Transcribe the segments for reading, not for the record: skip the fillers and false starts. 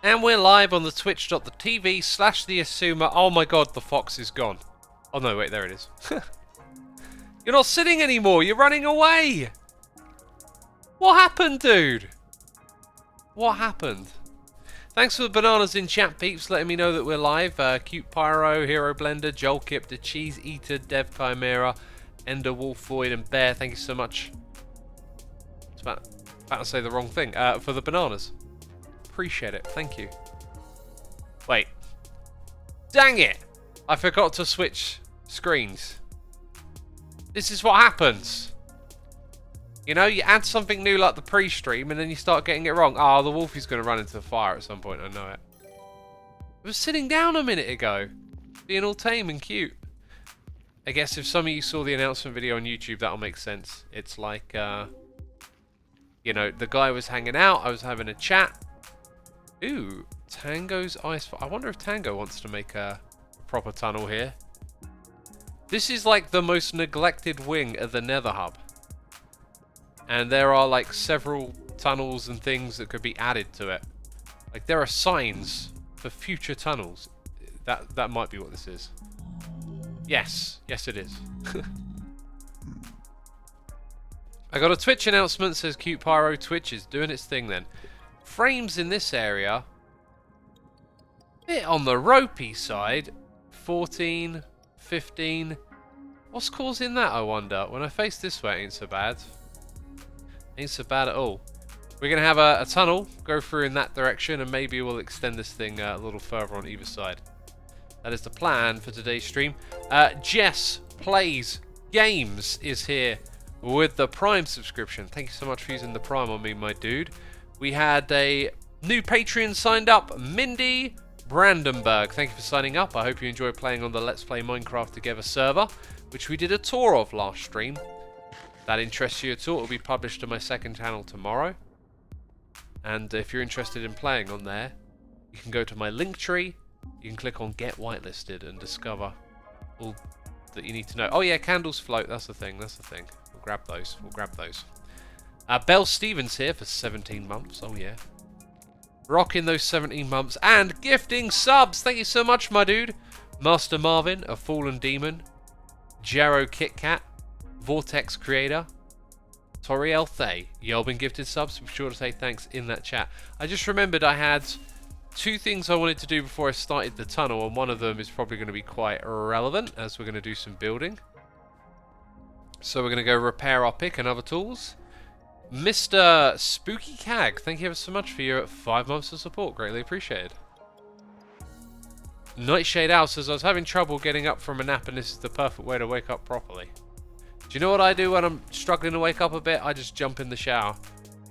And we're live on the twitch.tv/the Xisuma. Oh my god, the fox is gone. Oh no, wait, there it is. You're not sitting anymore, you're running away! What happened, dude? What happened? Thanks for the bananas in chat, peeps, letting me know that we're live. Cute Pyro, Hero Blender, Joel Kip, The Cheese Eater, Dev Chimera, Ender Wolf Void, and Bear. Thank you so much. I was about to say the wrong thing. For the bananas. Appreciate it. Thank you. Wait. Dang it! I forgot to switch screens. This is what happens. You know, you add something new like the pre-stream and then you start getting it wrong. Oh, the wolfie's going to run into the fire at some point. I know it. I was sitting down a minute ago. Being all tame and cute. I guess if some of you saw the announcement video on YouTube, that'll make sense. It's like, you know, the guy was hanging out. I was having a chat. Ooh, Tango's ice. I wonder if Tango wants to make a proper tunnel here. This is like the most neglected wing of the Nether hub. And there are like several tunnels and things that could be added to it. Like there are signs for future tunnels. That might be what this is. Yes, yes it is. I got a Twitch announcement, says Cute Pyro. Twitch is doing its thing then. Frames in this area, bit on the ropey side. 14, 15. What's causing that, I wonder? When I face this way, it ain't so bad. Ain't so bad at all. We're going to have a tunnel, go through in that direction, and maybe we'll extend this thing a little further on either side. That is the plan for today's stream. Jess Plays Games is here with the Prime subscription. Thank you so much for using the Prime on me, my dude. We had a new Patreon signed up, Mindy Brandenburg. Thank you for signing up. I hope you enjoy playing on the Let's Play Minecraft Together server, which we did a tour of last stream. If that interests you at all, it will be published to my second channel tomorrow. And if you're interested in playing on there, you can go to my link tree. You can click on Get Whitelisted and discover all that you need to know. Oh yeah, candles float. That's the thing. That's the thing. We'll grab those. We'll grab those. Belle Stevens here for 17 months. Oh yeah. Rocking those 17 months and gifting subs. Thank you so much, my dude. Master Marvin, A Fallen Demon, Jarrow KitKat, Vortex Creator, Toriel Thay. You all been gifted subs. Be sure to say thanks in that chat. I just remembered I had two things I wanted to do before I started the tunnel, and one of them is probably going to be quite relevant as we're going to do some building. So we're going to go repair our pick and other tools. Mr. Spooky Cag, thank you ever so much for your 5 months of support. Greatly appreciated. Nightshade Owl says, I was having trouble getting up from a nap and this is the perfect way to wake up properly. Do you know what I do when I'm struggling to wake up a bit? I just jump in the shower.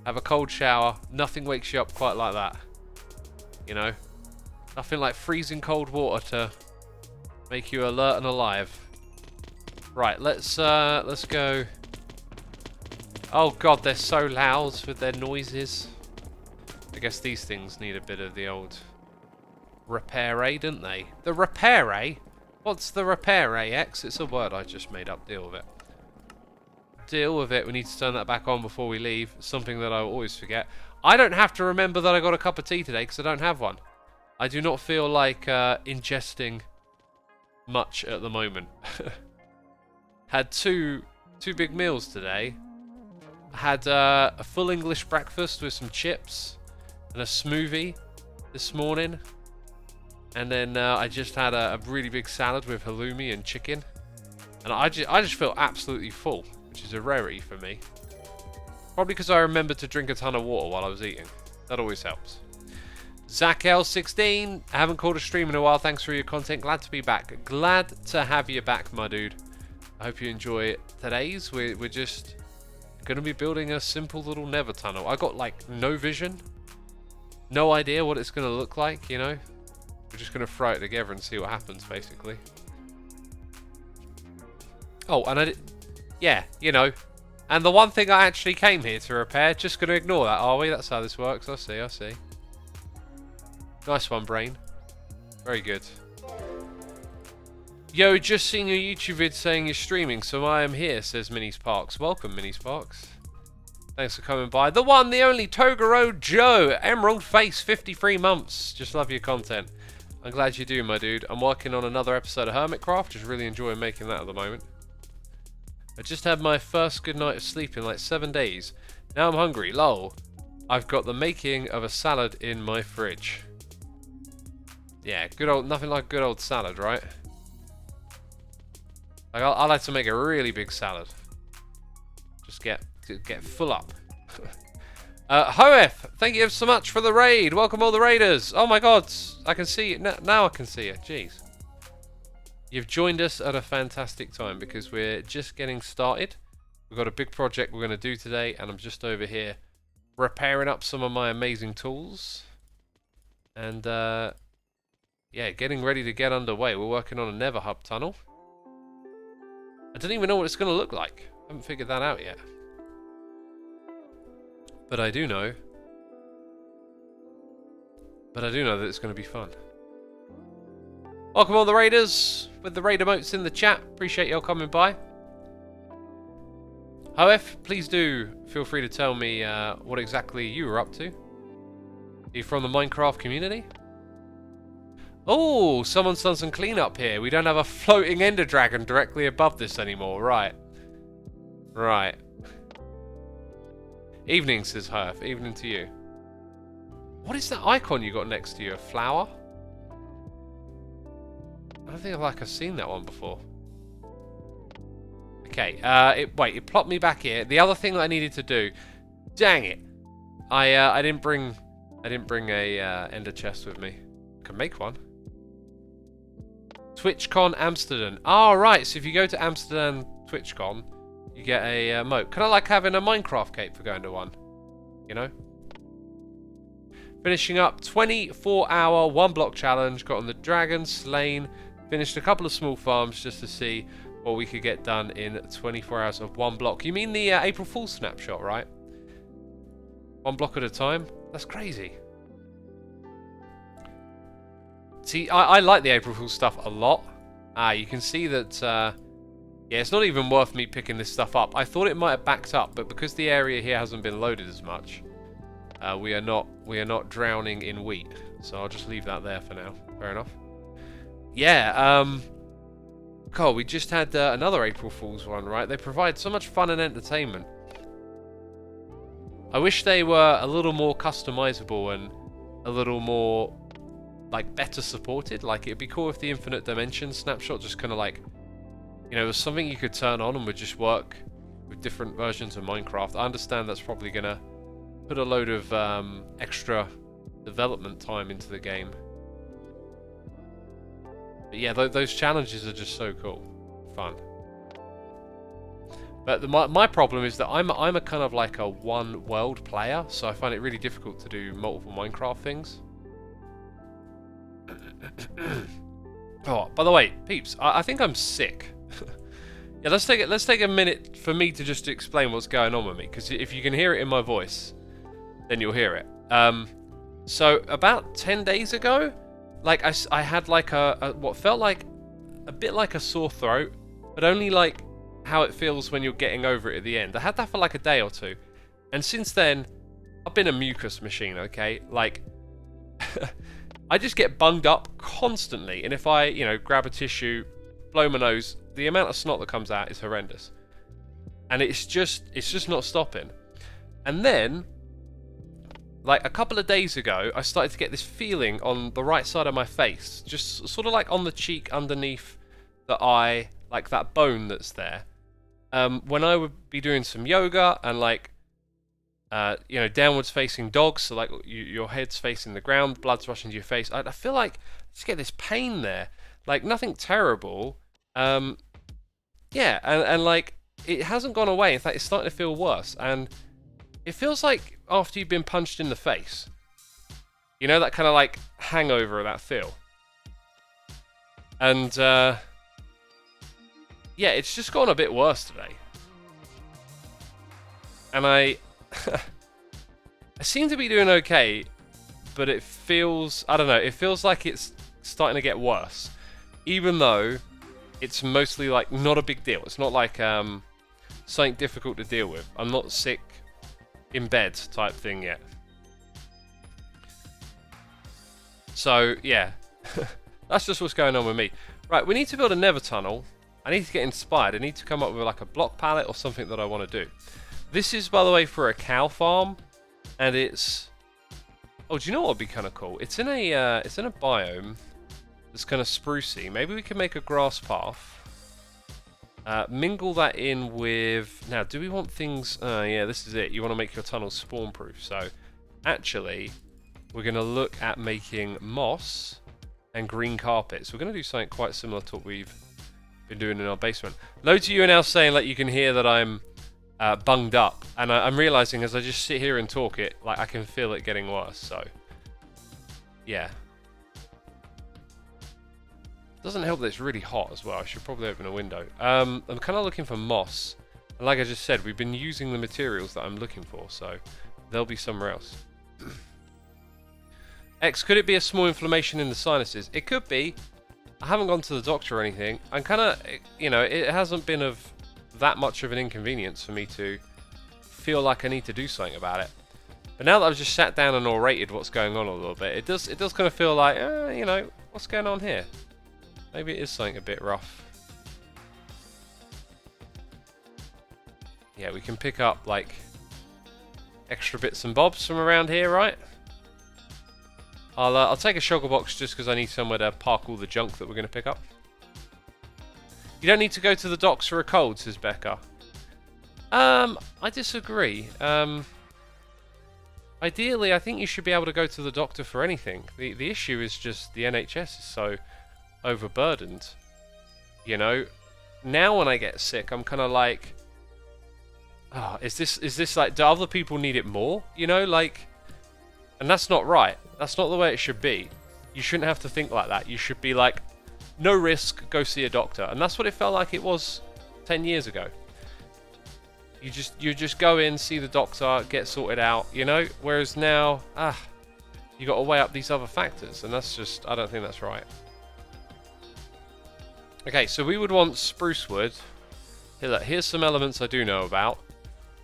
Have a cold shower. Nothing wakes you up quite like that. You know? Nothing like freezing cold water to make you alert and alive. Right, let's go. Oh god, they're so loud with their noises. I guess these things need a bit of the old repair-a, don't they? The repair-a? What's the repair-a, X? It's a word I just made up. Deal with it. Deal with it. We need to turn that back on before we leave. Something that I always forget. I don't have to remember that I got a cup of tea today because I don't have one. I do not feel like ingesting much at the moment. Had two big meals today. Had a full English breakfast with some chips and a smoothie this morning. And then I just had a really big salad with halloumi and chicken. And I just feel absolutely full, which is a rarity for me. Probably because I remembered to drink a ton of water while I was eating. That always helps. Zach L16, I haven't called a stream in a while. Thanks for your content. Glad to be back. Glad to have you back, my dude. I hope you enjoy today's. We're just going to be building a simple little Nether tunnel. I got like no vision. No idea what it's going to look like, you know. We're just going to throw it together and see what happens, basically. Oh, and yeah, you know. And the one thing I actually came here to repair, just going to ignore that, are we? That's how this works. I see. Nice one, brain. Very good. Yo, just seen your YouTube vid saying you're streaming, so I am here, says Minisparks. Welcome, Minisparks. Thanks for coming by. The one, the only Toguro Joe. Emerald Face, 53 months. Just love your content. I'm glad you do, my dude. I'm working on another episode of Hermitcraft. Just really enjoying making that at the moment. I just had my first good night of sleep in like 7 days. Now I'm hungry. Lol. I've got the making of a salad in my fridge. Yeah, good old, nothing like good old salad, right? Like, I like to make a really big salad. Just get full up. Hoef, thank you so much for the raid. Welcome all the raiders. Oh my god, I can see it. Now I can see it. Jeez. You've joined us at a fantastic time because we're just getting started. We've got a big project we're going to do today, and I'm just over here repairing up some of my amazing tools. And, yeah, getting ready to get underway. We're working on a Nether hub tunnel. I don't even know what it's going to look like. I haven't figured that out yet. But I do know that it's going to be fun. Welcome all the raiders with the raid emotes in the chat. Appreciate y'all coming by. However, please do feel free to tell me what exactly you were up to. Are you from the Minecraft community? Oh, someone's done some cleanup here. We don't have a floating ender dragon directly above this anymore. Right. Right. Evening, says Herf. Evening to you. What is that icon you got next to you? A flower? I don't think I've seen that one before. Okay, wait, it plopped me back here. The other thing that I needed to do, dang it, I didn't bring a ender chest with me. I can make one. TwitchCon Amsterdam. Oh, right, so if you go to Amsterdam TwitchCon, you get a moat. Kind of like having a Minecraft cape for going to one, you know? Finishing up 24-hour 1-block challenge. Got on the dragon, slain. Finished a couple of small farms just to see what we could get done in 24 hours of 1 block. You mean the April Fool's snapshot, right? 1 block at a time? That's crazy. See, I like the April Fool's stuff a lot. You can see that, yeah, it's not even worth me picking this stuff up. I thought it might have backed up, but because the area here hasn't been loaded as much, we are not drowning in wheat. So I'll just leave that there for now. Fair enough. Yeah, God, we just had another April Fool's one, right? They provide so much fun and entertainment. I wish they were a little more customizable and a little more, like, better supported. Like, it'd be cool if the infinite dimension snapshot just kind of like, you know, was something you could turn on and would just work with different versions of Minecraft. I understand that's probably gonna put a load of extra development time into the game. But yeah, those challenges are just so cool, fun. But my problem is that I'm a kind of like a one world player, so I find it really difficult to do multiple Minecraft things. Oh, by the way, peeps, I think I'm sick. Yeah, let's take a minute for me to just explain what's going on with me, because if you can hear it in my voice, then you'll hear it. So about 10 days ago, like I had like a what felt like a bit like a sore throat, but only like how it feels when you're getting over it at the end. I had that for like a day or two, and since then I've been a mucus machine. Okay, like I just get bunged up constantly, and if I, you know, grab a tissue, blow my nose, the amount of snot that comes out is horrendous, and it's just not stopping. And then, like a couple of days ago, I started to get this feeling on the right side of my face, just sort of like on the cheek underneath the eye, like that bone that's there. When I would be doing some yoga and like, you know, downwards facing dogs, so like your head's facing the ground, blood's rushing to your face. I feel like I just get this pain there, like nothing terrible. Yeah, and like it hasn't gone away. In fact, it's starting to feel worse, and it feels like after you've been punched in the face. You know, that kind of like hangover of that feel. And yeah, it's just gone a bit worse today. And I seem to be doing okay, but it feels, I don't know, it feels like it's starting to get worse. Even though it's mostly like not a big deal. It's not like something difficult to deal with. I'm not sick in bed type thing yet. So, yeah. That's just what's going on with me. Right, we need to build a Nether tunnel. I need to get inspired. I need to come up with like a block palette or something that I want to do. This is, by the way, for a cow farm. And it's... Oh, do you know what would be kind of cool? It's in a biome that's kind of sprucey. Maybe we can make a grass path. Mingle that in with... Now, do we want things... yeah, this is it. You want to make your tunnel spawn-proof. So, actually, we're going to look at making moss and green carpets. We're going to do something quite similar to what we've been doing in our basement. Loads of you are now saying, like, you can hear that I'm bunged up. And I'm realizing as I just sit here and talk it, like, I can feel it getting worse. So, yeah. Doesn't help that it's really hot as well. I should probably open a window. I'm kind of looking for moss. And like I just said, we've been using the materials that I'm looking for, so they'll be somewhere else. X, could it be a small inflammation in the sinuses? It could be. I haven't gone to the doctor or anything. I'm kind of, you know, it hasn't been of that much of an inconvenience for me to feel like I need to do something about it. But now that I've just sat down and orated what's going on a little bit, it does kind of feel like, you know, what's going on here? Maybe it is something a bit rough. Yeah, we can pick up, like, extra bits and bobs from around here, right? I'll take a shulker box just because I need somewhere to park all the junk that we're going to pick up. You don't need to go to the docks for a cold, says Becca. I disagree. Ideally, I think you should be able to go to the doctor for anything. The issue is just the NHS is so overburdened. You know, now when I get sick, I'm kind of like, oh, is this like, do other people need it more? You know, like, and that's not right. That's not the way it should be. You shouldn't have to think like that. You should be like, no risk, go see a doctor. And that's what it felt like it was 10 years ago. You just go in, see the doctor, get sorted out, you know? Whereas now, you got to weigh up these other factors, and that's just, I don't think that's right. Okay, so we would want spruce wood. Here, look, here's some elements I do know about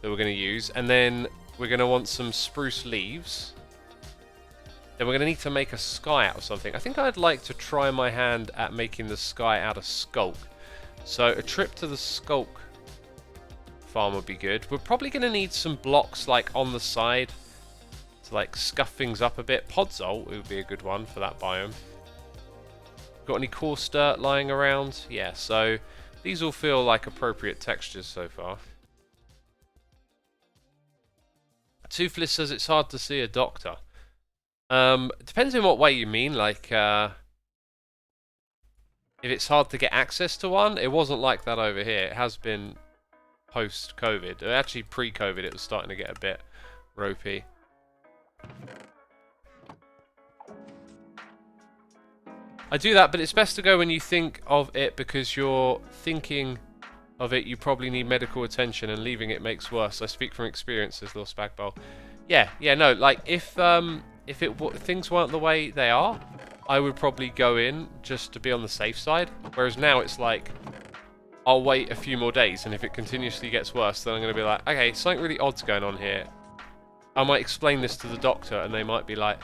that we're going to use, and then we're going to want some spruce leaves. Then we're going to need to make a sky out of something. I think I'd like to try my hand at making the sky out of skulk. So a trip to the skulk farm would be good. We're probably going to need some blocks like on the side to like scuff things up a bit. Podzol would be a good one for that biome. Got any coarse dirt lying around? Yeah, so these all feel like appropriate textures so far. Toothless says it's hard to see a doctor. Depends in what way you mean, like, if it's hard to get access to one, it wasn't like that over here. It has been post-COVID. Actually, pre-COVID, it was starting to get a bit ropey. I do that, but it's best to go when you think of it, because you're thinking of it, you probably need medical attention, and leaving it makes worse. I speak from experience, says Lil Spagbowl. Yeah, no, like, if things weren't the way they are, I would probably go in just to be on the safe side. Whereas now it's like, I'll wait a few more days, and if it continuously gets worse, then I'm going to be like, okay, something really odd's going on here. I might explain this to the doctor, and they might be like,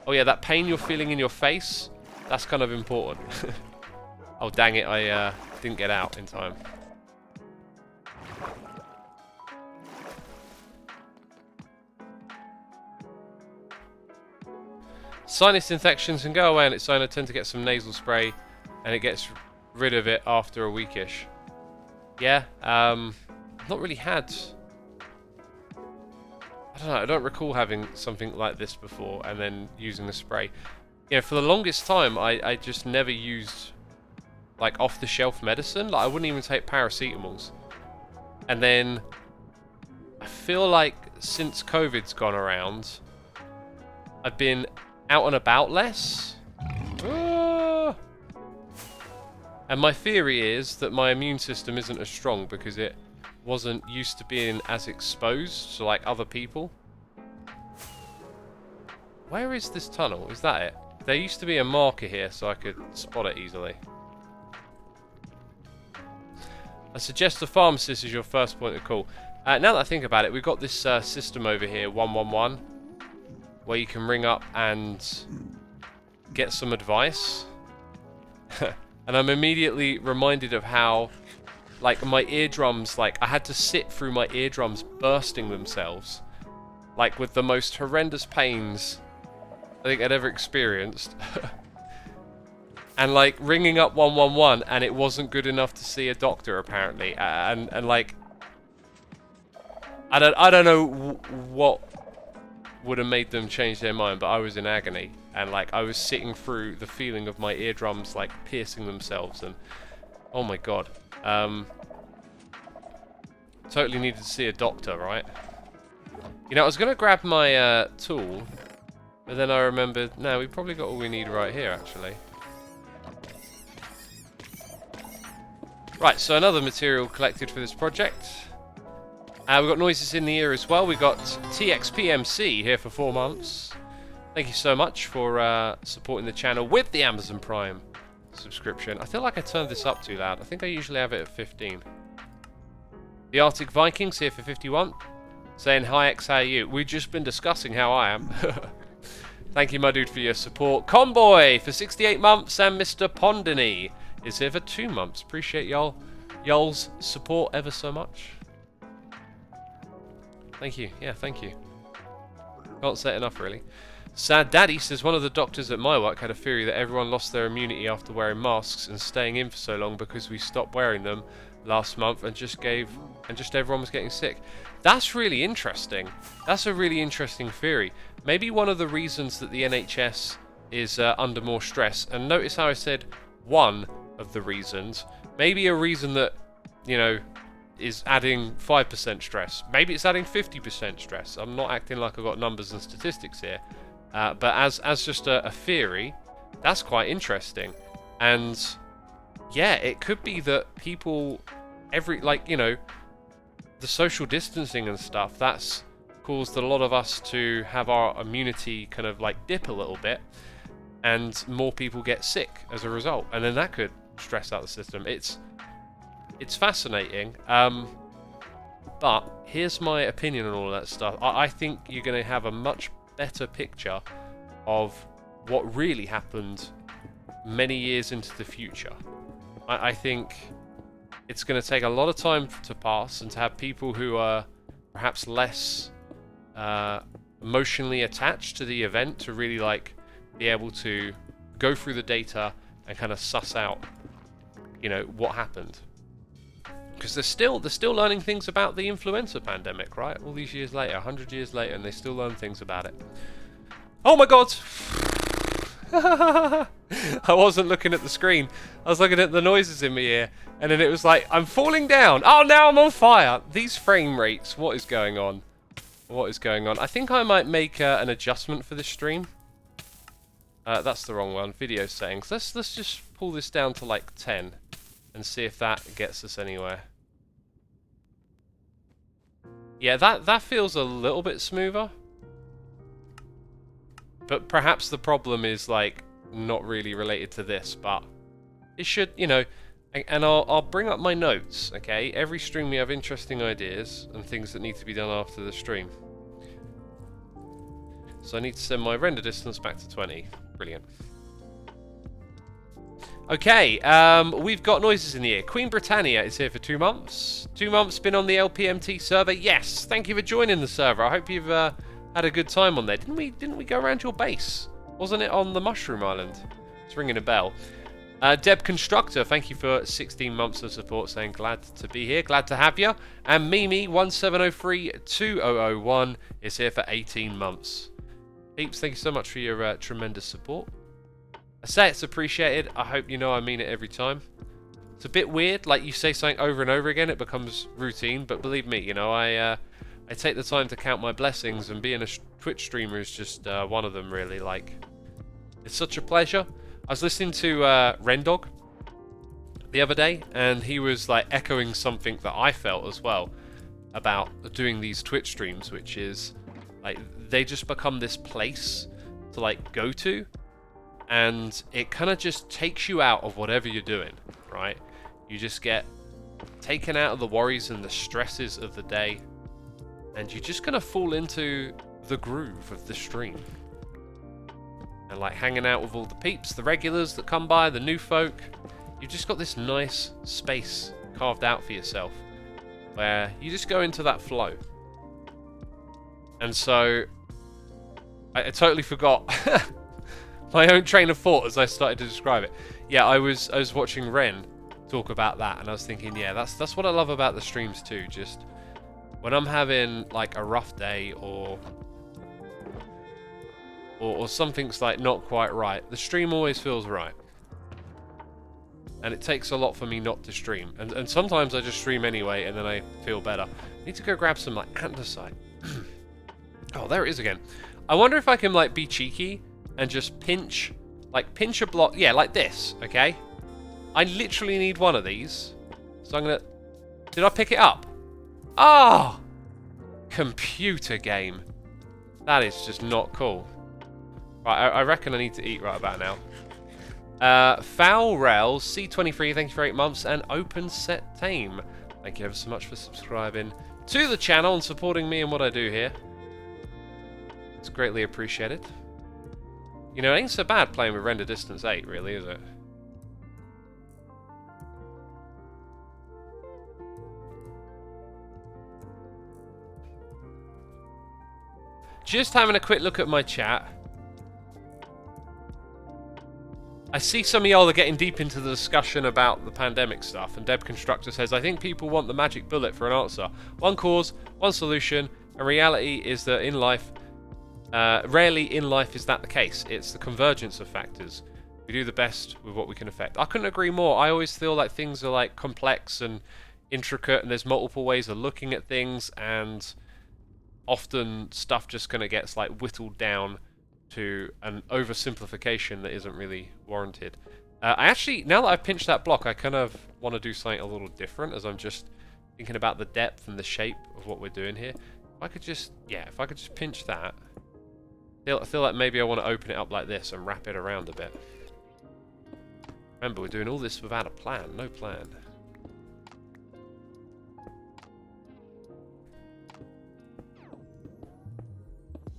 oh yeah, that pain you're feeling in your face, that's kind of important. Oh, dang it, I didn't get out in time. Sinus infections can go away on its own. I tend to get some nasal spray, and it gets rid of it after a weekish. Yeah, I've not really had... I don't know, I don't recall having something like this before, and then using the spray. You know, for the longest time, I just never used, like, off-the-shelf medicine. Like, I wouldn't even take paracetamols. And then, I feel like since COVID's gone around, I've been out and about less. And my theory is that my immune system isn't as strong because it wasn't used to being as exposed to, like, other people. Where is this tunnel? Is that it? There used to be a marker here so I could spot it easily. I suggest the pharmacist is your first point of call. Now that I think about it, we've got this system over here, 111, where you can ring up and get some advice. And I'm immediately reminded of how, like, my eardrums, like, I had to sit through my eardrums bursting themselves, like, with the most horrendous pains I think I'd ever experienced. And, like, ringing up 111, and it wasn't good enough to see a doctor, apparently. And like, I don't know what would have made them change their mind, but I was in agony. And, like, I was sitting through the feeling of my eardrums, like, piercing themselves. And, oh my god. Totally needed to see a doctor, right? You know, I was going to grab my tool, but then I remembered, no, we probably got all we need right here, actually. Right, so another material collected for this project. We've got noises in the ear as well. We've got TXPMC here for 4 months. Thank you so much for supporting the channel with the Amazon Prime subscription. I feel like I turned this up too loud. I think I usually have it at 15. The Arctic Vikings here for 51. Saying, hi X, how are you? We've just been discussing how I am. Thank you, my dude, for your support. Conboy for 68 months, and Mr. Pondini is here for 2 months. Appreciate y'all's support ever so much. Thank you. Yeah, thank you. Can't say it enough, really. Sad Daddy says one of the doctors at my work had a theory that everyone lost their immunity after wearing masks and staying in for so long because we stopped wearing them last month and just everyone was getting sick. That's really interesting. That's a really interesting theory. Maybe one of the reasons that the NHS is under more stress, and notice how I said one of the reasons, maybe a reason that, you know, is adding 5% stress. Maybe it's adding 50% stress. I'm not acting like I've got numbers and statistics here. But as just a theory, that's quite interesting. And yeah, it could be that people, like, you know, the social distancing and stuff, that's caused a lot of us to have our immunity kind of like dip a little bit, and more people get sick as a result, and then that could stress out the system. It's fascinating, but here's my opinion on all of that stuff. I think you're going to have a much better picture of what really happened many years into the future. I think it's going to take a lot of time to pass, and to have people who are perhaps less emotionally attached to the event to really like be able to go through the data and kind of suss out, you know, what happened. Because they're still learning things about the influenza pandemic, right? All these years later, 100 years later, and they still learn things about it. Oh my god! I wasn't looking at the screen. I was looking at the noises in my ear, and then it was like, I'm falling down. Oh, now I'm on fire. These frame rates, what is going on? What is going on? I think I might make an adjustment for this stream. That's the wrong one. Video settings. Let's just pull this down to like 10 and see if that gets us anywhere. Yeah, that feels a little bit smoother. But perhaps the problem is like not really related to this, but it should, you know. And I'll bring up my notes, okay? Every stream we have interesting ideas and things that need to be done after the stream. So I need to send my render distance back to 20. Brilliant. Okay, we've got noises in the ear. Queen Britannia is here for 2 months. 2 months been on the LPMT server. Yes, thank you for joining the server. I hope you've had a good time on there. Didn't we go around your base? Wasn't it on the Mushroom Island? It's ringing a bell. Deb Constructor, thank you for 16 months of support, saying glad to be here, glad to have you. And Mimi 17032001 is here for 18 months. Peeps, thank you so much for your tremendous support. I say it's appreciated. I hope you know I mean it every time. It's a bit weird, like you say something over and over again, it becomes routine. But believe me, you know, I take the time to count my blessings, and being a Twitch streamer is just one of them, really. Like, it's such a pleasure. I was listening to Rendog the other day, and he was like echoing something that I felt as well about doing these Twitch streams, which is like they just become this place to like go to, and it kind of just takes you out of whatever you're doing, right? You just get taken out of the worries and the stresses of the day, and you're just gonna fall into the groove of the stream. And like hanging out with all the peeps, the regulars that come by, the new folk. You've just got this nice space carved out for yourself where you just go into that flow. And so I totally forgot my own train of thought as I started to describe it. Yeah, I was watching Ren talk about that, and I was thinking, yeah, that's what I love about the streams too. Just when I'm having like a rough day or something's like not quite right, the stream always feels right. And it takes a lot for me not to stream. And sometimes I just stream anyway, and then I feel better. I need to go grab some like andesite. Oh, there it is again. I wonder if I can like be cheeky and just pinch a block. Yeah, like this, okay? I literally need one of these. So I'm gonna... Did I pick it up? Ah! Oh! Computer game. That is just not cool. Right, I reckon I need to eat right about now. Foul Rails, C23, thank you for 8 months, and Open Set Tame. Thank you ever so much for subscribing to the channel and supporting me and what I do here. It's greatly appreciated. You know, it ain't so bad playing with Render Distance 8, really, is it? Just having a quick look at my chat. I see some of y'all are getting deep into the discussion about the pandemic stuff, and Deb Constructor says, I think people want the magic bullet for an answer. One cause, one solution, and reality is that in life, rarely in life is that the case. It's the convergence of factors. We do the best with what we can affect. I couldn't agree more. I always feel like things are like complex and intricate, and there's multiple ways of looking at things, and often stuff just kind of gets like whittled down to an oversimplification that isn't really warranted. I actually, now that I've pinched that block, I kind of want to do something a little different, as I'm just thinking about the depth and the shape of what we're doing here. If I could just, yeah, if I could just pinch that, I feel like maybe I want to open it up like this and wrap it around a bit. Remember, we're doing all this without a plan, no plan.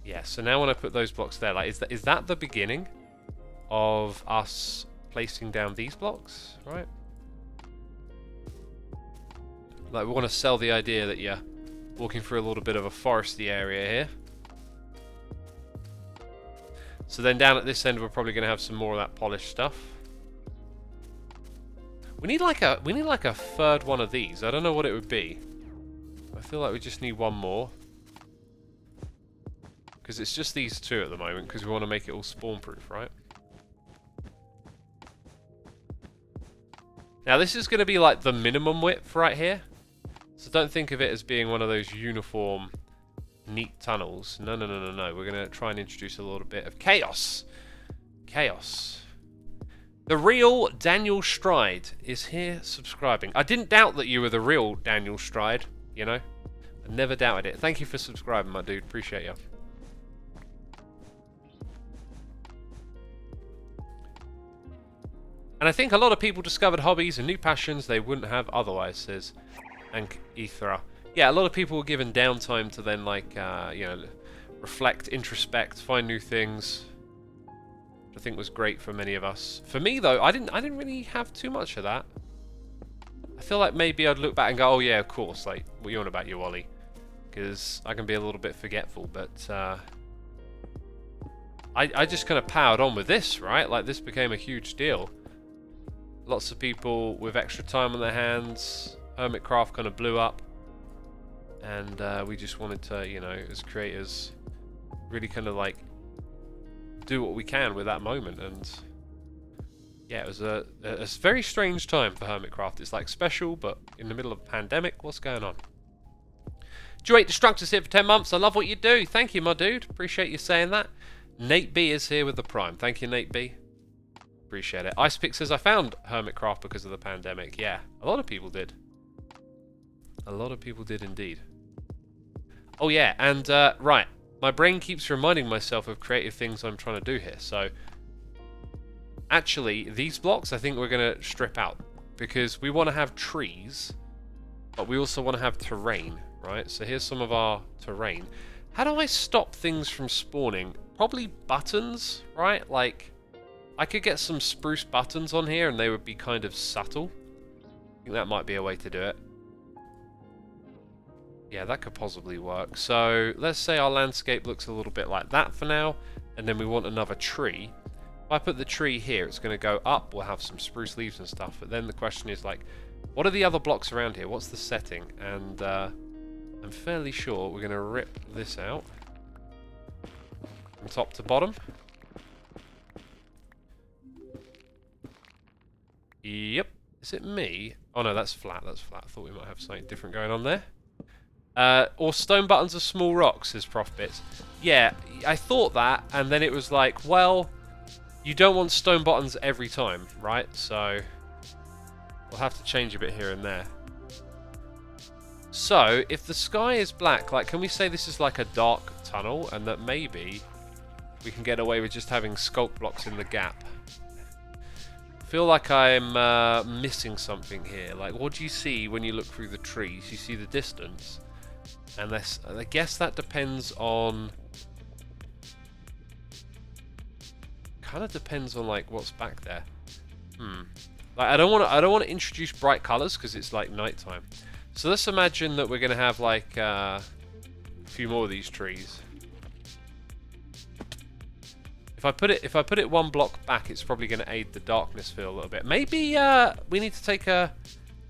Yeah, so now when I put those blocks there, like, is that the beginning of us placing down these blocks, right? Like, we want to sell the idea that you're walking through a little bit of a foresty area here. So then down at this end, we're probably going to have some more of that polished stuff. We need like a third one of these. I don't know what it would be. I feel like we just need one more. Because it's just these two at the moment, because we want to make it all spawn-proof, right? Now this is going to be like the minimum width right here. So don't think of it as being one of those uniform, neat tunnels. No, no, no, no, no. We're going to try and introduce a little bit of chaos. Chaos. The real Daniel Stride is here subscribing. I didn't doubt that you were the real Daniel Stride, you know? I never doubted it. Thank you for subscribing, my dude. Appreciate you. And I think a lot of people discovered hobbies and new passions they wouldn't have otherwise, says Ank Ethra. Yeah, a lot of people were given downtime to then, like, you know, reflect, introspect, find new things. Which I think was great for many of us. For me, though, I didn't really have too much of that. I feel like maybe I'd look back and go, oh yeah, of course, like, what you on about, you Ollie? Because I can be a little bit forgetful, but I just kind of powered on with this, right? Like, this became a huge deal. Lots of people with extra time on their hands. Hermitcraft kind of blew up. And we just wanted to, you know, as creators, really kind of like do what we can with that moment. And yeah, it was a very strange time for Hermitcraft. It's like special, but in the middle of a pandemic, what's going on? Joy Destructors here for 10 months. I love what you do. Thank you, my dude. Appreciate you saying that. Nate B is here with the Prime. Thank you, Nate B. Appreciate it. Icepick says, I found Hermitcraft because of the pandemic. Yeah, a lot of people did. A lot of people did indeed. Oh yeah, and right, my brain keeps reminding myself of creative things I'm trying to do here. So actually, these blocks I think we're going to strip out because we want to have trees but we also want to have terrain, right? So here's some of our terrain. How do I stop things from spawning? Probably buttons, right? Like, I could get some spruce buttons on here and they would be kind of subtle. I think that might be a way to do it. Yeah, that could possibly work. So let's say our landscape looks a little bit like that for now, and then we want another tree. If I put the tree here, it's going to go up. We'll have some spruce leaves and stuff. But then the question is, like, what are the other blocks around here? What's the setting? And I'm fairly sure we're going to rip this out from top to bottom. Yep. Is it me? Oh no, that's flat. That's flat. I thought we might have something different going on there. Or stone buttons are small rocks, says Prof Bits. Yeah, I thought that, and then it was like, well, you don't want stone buttons every time, right? So we'll have to change a bit here and there. So if the sky is black, like, can we say this is like a dark tunnel, and that maybe we can get away with just having sculpt blocks in the gap? I feel like I'm missing something here. Like, what do you see when you look through the trees? You see the distance. And I guess that depends on... kind of depends on, like, what's back there. Like, I don't want to introduce bright colors because it's like nighttime. So let's imagine that we're going to have like a few more of these trees. If I put it one block back, it's probably going to aid the darkness feel a little bit. Maybe we need to take a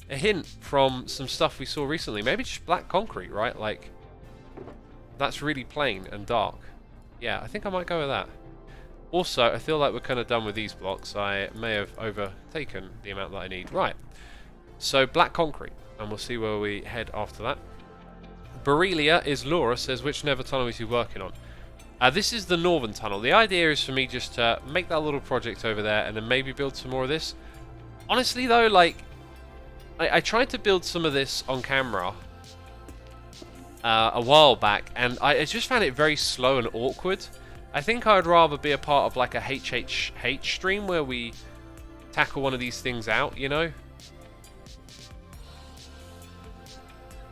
hint from some stuff we saw recently. Maybe just black concrete, right? Like, that's really plain and dark. Yeah, I think I might go with that. Also, I feel like we're kind of done with these blocks. I may have overtaken the amount that I need. Right. So, black concrete. And we'll see where we head after that. Borrelia is Laura, says, which Nether tunnel is he working on? This is the northern tunnel. The idea is for me just to make that little project over there and then maybe build some more of this. Honestly, though, like, I tried to build some of this on camera a while back, and I just found it very slow and awkward. I think I would rather be a part of like a HHH stream where we tackle one of these things out, you know?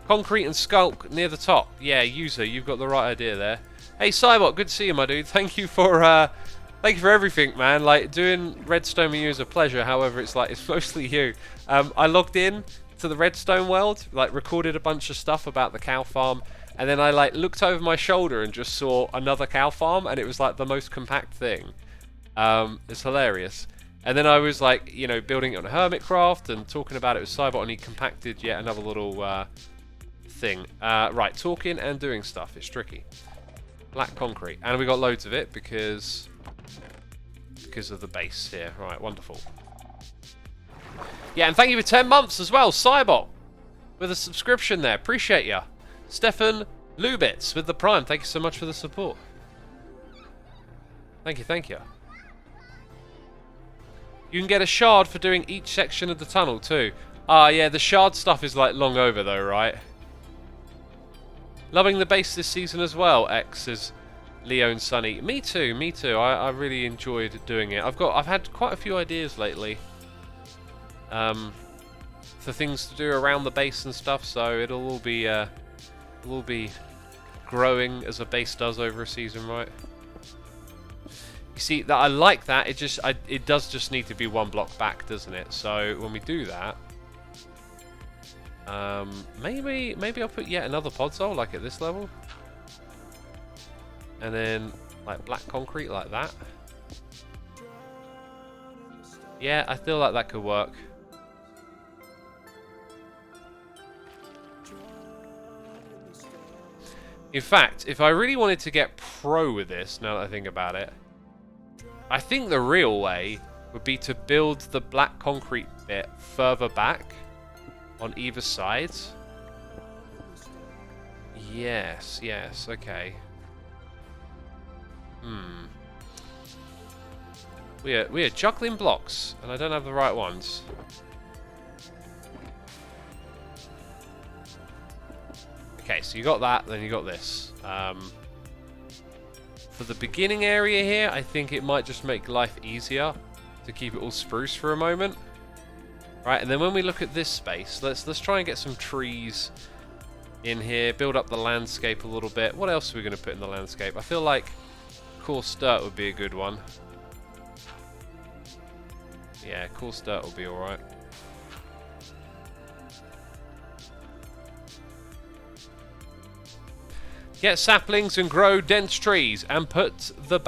Concrete and sculk near the top. Yeah, user, you've got the right idea there. Hey, Cybot, good to see you, my dude. Thank you for everything, man. Like, doing Redstone with you is a pleasure. However, it's like, it's mostly you. I logged in to the Redstone world, like, recorded a bunch of stuff about the cow farm, and then I, like, looked over my shoulder and just saw another cow farm, and it was, like, the most compact thing. It's hilarious. And then I was, like, you know, building it on Hermitcraft and talking about it with Cybot, and he compacted yet another little thing. Right, talking and doing stuff. It's tricky. Black concrete. And we got loads of it because of the base here. Right, wonderful. Yeah, and thank you for 10 months as well, Cybot, with a subscription there. Appreciate ya. Stefan Lubitz with the Prime. Thank you so much for the support. Thank you, thank you. You can get a shard for doing each section of the tunnel too. Ah, yeah, the shard stuff is like long over though, right? Loving the base this season as well, X, says Leo and Sunny. Me too, me too. I really enjoyed doing it. I've had quite a few ideas lately. For things to do around the base and stuff, so it'll all be growing as a base does over a season, right? You see, that I like that. It does just need to be one block back, doesn't it? So when we do that, maybe I'll put yet another podzol like at this level, and then like black concrete like that. Yeah, I feel like that could work. In fact, if I really wanted to get pro with this, now that I think about it, I think the real way would be to build the black concrete bit further back on either side. Yes, yes, okay. We are juggling blocks, and I don't have the right ones. Okay, so you got that, then you got this. For the beginning area here, I think it might just make life easier to keep it all spruce for a moment. Right, and then when we look at this space, let's try and get some trees in here, build up the landscape a little bit. What else are we going to put in the landscape? I feel like coarse dirt would be a good one. Yeah, coarse dirt will be alright. Get saplings and grow dense trees and put the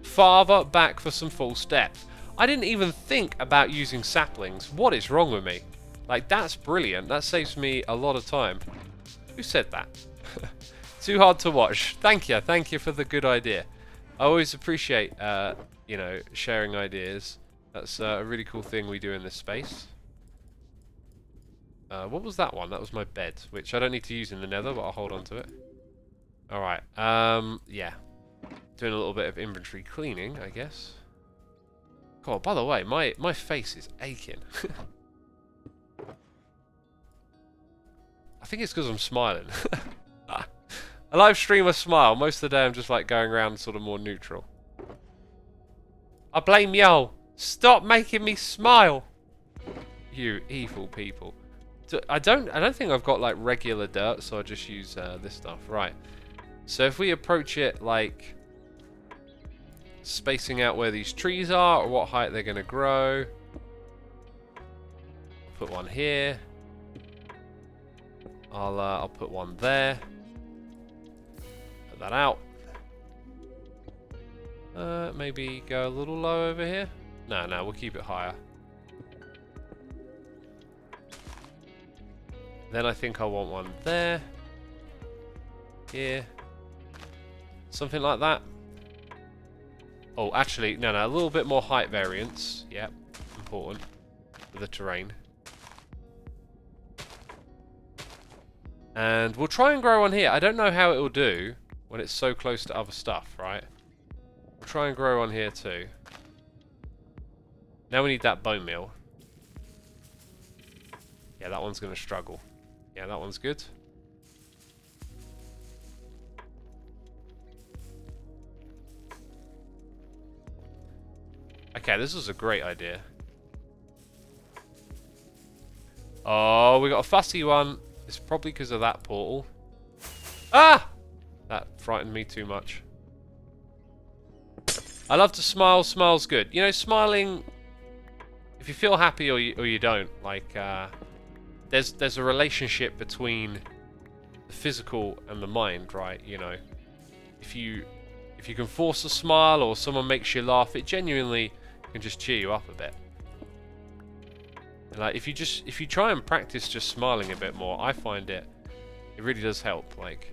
farther back for some false depth. I didn't even think about using saplings. What is wrong with me? Like, that's brilliant. That saves me a lot of time. Who said that? Too hard to watch. Thank you for the good idea. I always appreciate, you know, sharing ideas. That's a really cool thing we do in this space. What was that one? That was my bed, which I don't need to use in the Nether, but I'll hold on to it. Alright, yeah. Doing a little bit of inventory cleaning, I guess. God, by the way, my face is aching. I think it's because I'm smiling. A live streamer smile. Most of the day I'm just like going around sort of more neutral. I blame y'all. Stop making me smile. You evil people. I don't think I've got like regular dirt, so I just use this stuff. Right. So if we approach it like spacing out where these trees are or what height they're going to grow. Put one here. I'll put one there. Put that out. Maybe go a little low over here. No, we'll keep it higher. Then I think I want one there. Here. Something like that. Oh, actually, no, a little bit more height variance. Yep, important for the terrain. And we'll try and grow one here. I don't know how it will do when it's so close to other stuff, right? We'll try and grow one here too. Now we need that bone meal. Yeah, that one's going to struggle. Yeah, that one's good. Okay, this was a great idea. Oh, we got a fussy one. It's probably because of that portal. Ah! That frightened me too much. I love to smile. Smile's good. You know, smiling... If you feel happy or you don't, like... There's a relationship between the physical and the mind, right? You know, if you can force a smile or someone makes you laugh, it genuinely can just cheer you up a bit. And like if you try and practice just smiling a bit more, I find it really does help. Like,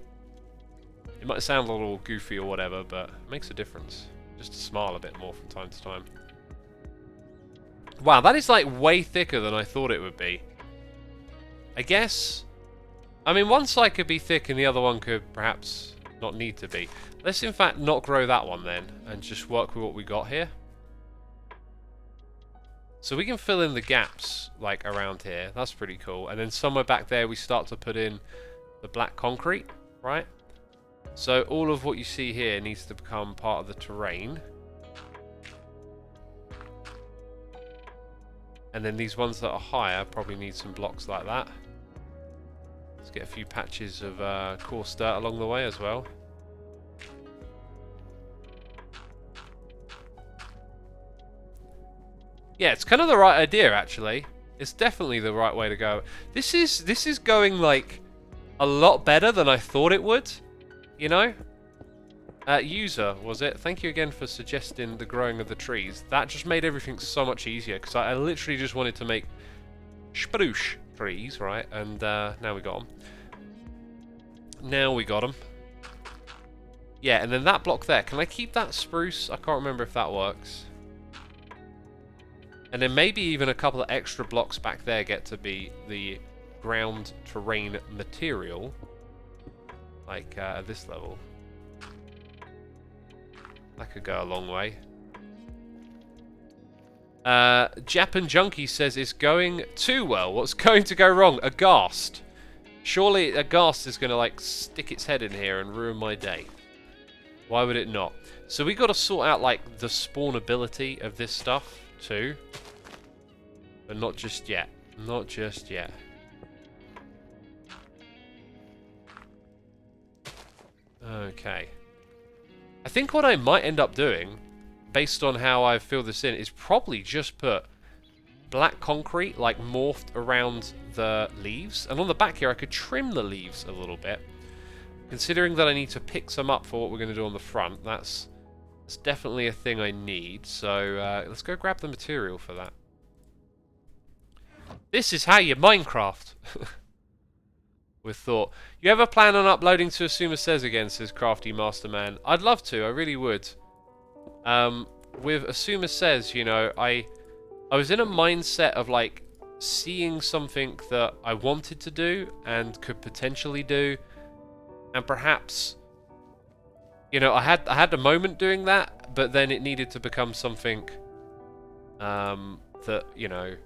it might sound a little goofy or whatever, but it makes a difference. Just to smile a bit more from time to time. Wow, that is like way thicker than I thought it would be. I guess, I mean, one side could be thick and the other one could perhaps not need to be. Let's in fact not grow that one then, and just work with what we got here. So we can fill in the gaps, like, around here. That's pretty cool. And then somewhere back there we start to put in the black concrete, right? So all of what you see here needs to become part of the terrain. And then these ones that are higher probably need some blocks like that. Let's get a few patches of coarse dirt along the way as well. Yeah, it's kind of the right idea, actually. It's definitely the right way to go. This is going, like, a lot better than I thought it would, you know? User, was it? Thank you again for suggesting the growing of the trees. That just made everything so much easier, because I literally just wanted to make spruce trees, right? And now we got them. Now we got them. Yeah, and then that block there. Can I keep that spruce? I can't remember if that works. And then maybe even a couple of extra blocks back there get to be the ground terrain material. Like at this level. That could go a long way. Japan Junkie says it's going too well. What's going to go wrong? A ghast. Surely a ghast is going to like stick its head in here and ruin my day. Why would it not? So we got to sort out like the spawnability of this stuff too. But not just yet. Not just yet. Okay. I think what I might end up doing, based on how I fill this in, is probably just put black concrete, like, morphed around the leaves. And on the back here, I could trim the leaves a little bit. Considering that I need to pick some up for what we're going to do on the front, that's definitely a thing I need. So let's go grab the material for that. This is how you Minecraft. With thought. You ever plan on uploading to Xisuma Says again, says Crafty Masterman? I'd love to, I really would. With Xisuma Says, you know, I was in a mindset of like seeing something that I wanted to do and could potentially do, and perhaps, you know, I had a moment doing that, but then it needed to become something that, you know,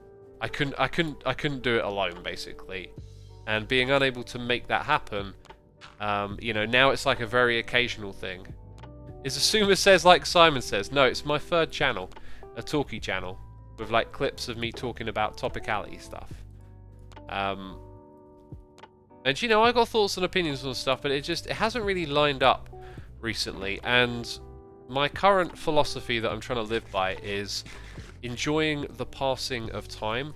I couldn't do it alone, basically. And being unable to make that happen, you know, now it's like a very occasional thing. Is Xisuma Says like Simon Says? No, it's my third channel, a talkie channel, with like clips of me talking about topicality stuff. And you know, I got thoughts and opinions on stuff, but it hasn't really lined up recently. And my current philosophy that I'm trying to live by is enjoying the passing of time.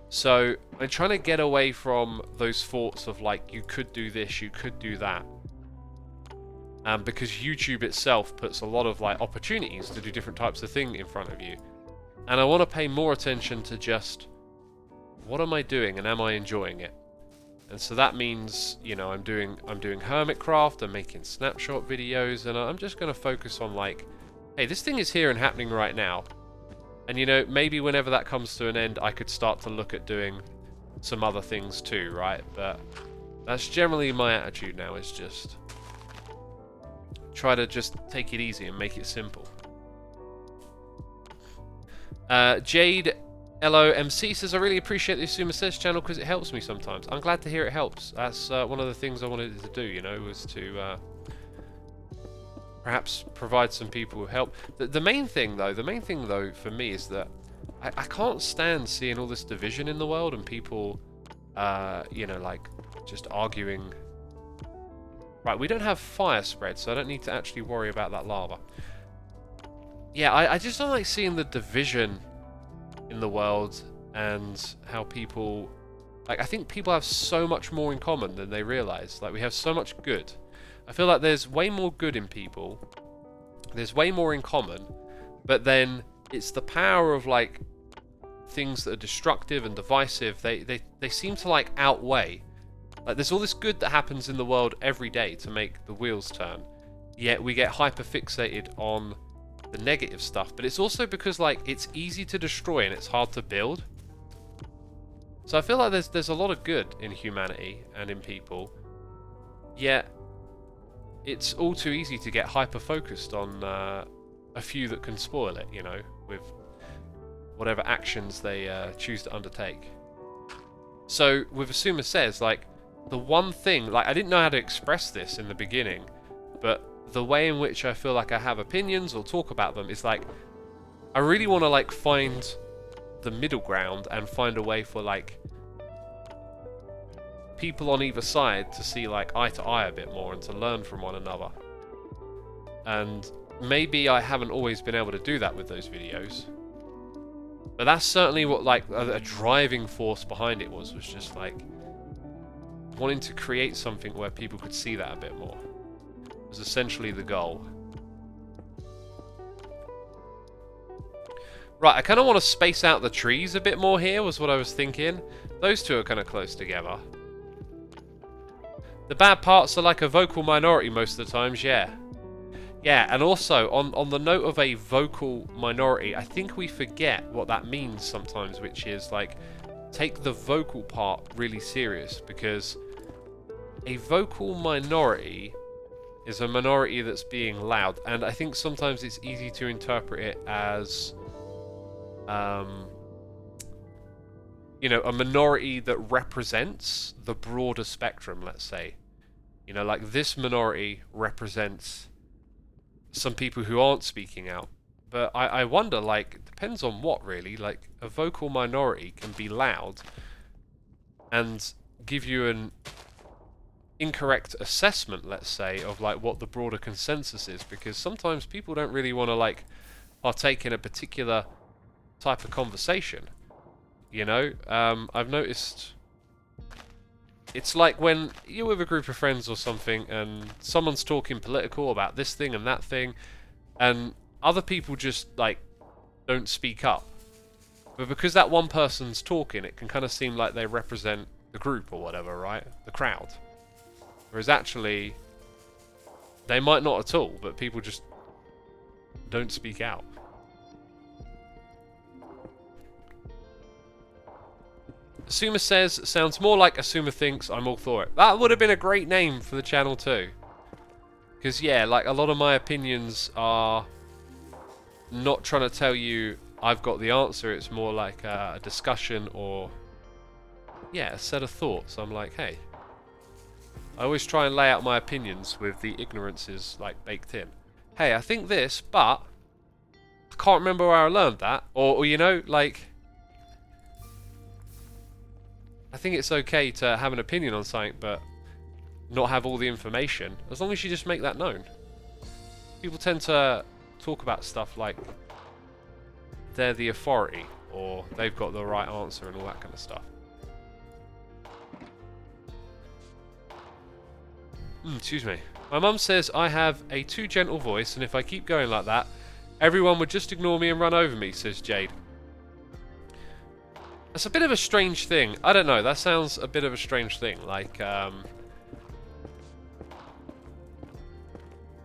So I'm trying to get away from those thoughts of like, you could do this, you could do that. Because YouTube itself puts a lot of like opportunities to do different types of thing in front of you. And I want to pay more attention to just, what am I doing and am I enjoying it? And so that means, you know, I'm doing Hermitcraft, I'm making snapshot videos, and I'm just going to focus on like, hey, this thing is here and happening right now. And, you know, maybe whenever that comes to an end, I could start to look at doing some other things too, right? But that's generally my attitude now, is just try to just take it easy and make it simple. Jade LOMC says, I really appreciate the Xisuma Says channel because it helps me sometimes. I'm glad to hear it helps. That's one of the things I wanted to do, you know, was to perhaps provide some people who help. The main thing though for me is that I can't stand seeing all this division in the world and people, you know, like just arguing. Right, we don't have fire spread, so I don't need to actually worry about that lava. Yeah, I just don't like seeing the division in the world and how people, like, I think people have so much more in common than they realize. Like, we have so much good. I feel like there's way more good in people. There's way more in common. But then it's the power of, like, things that are destructive and divisive. They seem to, like, outweigh. Like, there's all this good that happens in the world every day to make the wheels turn. Yet we get hyper-fixated on the negative stuff. But it's also because, like, it's easy to destroy and it's hard to build. So I feel like there's a lot of good in humanity and in people. Yet it's all too easy to get hyper-focused on a few that can spoil it, you know, with whatever actions they choose to undertake. So with Xisuma Says, like, the one thing, like, I didn't know how to express this in the beginning, but the way in which I feel like I have opinions or talk about them is, like, I really want to, like, find the middle ground and find a way for, like, people on either side to see, like, eye to eye a bit more and to learn from one another. And maybe I haven't always been able to do that with those videos, but that's certainly what, like, a driving force behind it was just, like, wanting to create something where people could see that a bit more. It was essentially the goal. Right, I kind of want to space out the trees a bit more here, was what I was thinking. Those two are kind of close together. The bad parts are like a vocal minority most of the times, yeah. Yeah, and also, on the note of a vocal minority, I think we forget what that means sometimes, which is, like, take the vocal part really serious, because a vocal minority is a minority that's being loud, and I think sometimes it's easy to interpret it as, you know, a minority that represents the broader spectrum, let's say. You know, like, this minority represents some people who aren't speaking out, But I wonder, like, it depends on what, really. Like, a vocal minority can be loud and give you an incorrect assessment, let's say, of, like, what the broader consensus is. Because sometimes people don't really want to, like, partake in a particular type of conversation. You know? I've noticed... It's like when you're with a group of friends or something and someone's talking political about this thing and that thing, and other people just, like, don't speak up. But because that one person's talking, it can kind of seem like they represent the group or whatever, right? The crowd. Whereas actually, they might not at all, but people just don't speak out. Xisuma says, sounds more like Xisuma thinks I'm all for it. That would have been a great name for the channel too. Because yeah, like a lot of my opinions are not trying to tell you I've got the answer. It's more like a discussion or, yeah, a set of thoughts. I'm like, hey, I always try and lay out my opinions with the ignorances like baked in. Hey, I think this, but I can't remember where I learned that. Or you know, like... I think it's okay to have an opinion on something, but not have all the information, as long as you just make that known. People tend to talk about stuff like they're the authority, or they've got the right answer and all that kind of stuff. Excuse me. My mum says I have a too gentle voice, and if I keep going like that, everyone would just ignore me and run over me, says Jade. That's a bit of a strange thing. I don't know, that sounds a bit of a strange thing. Like,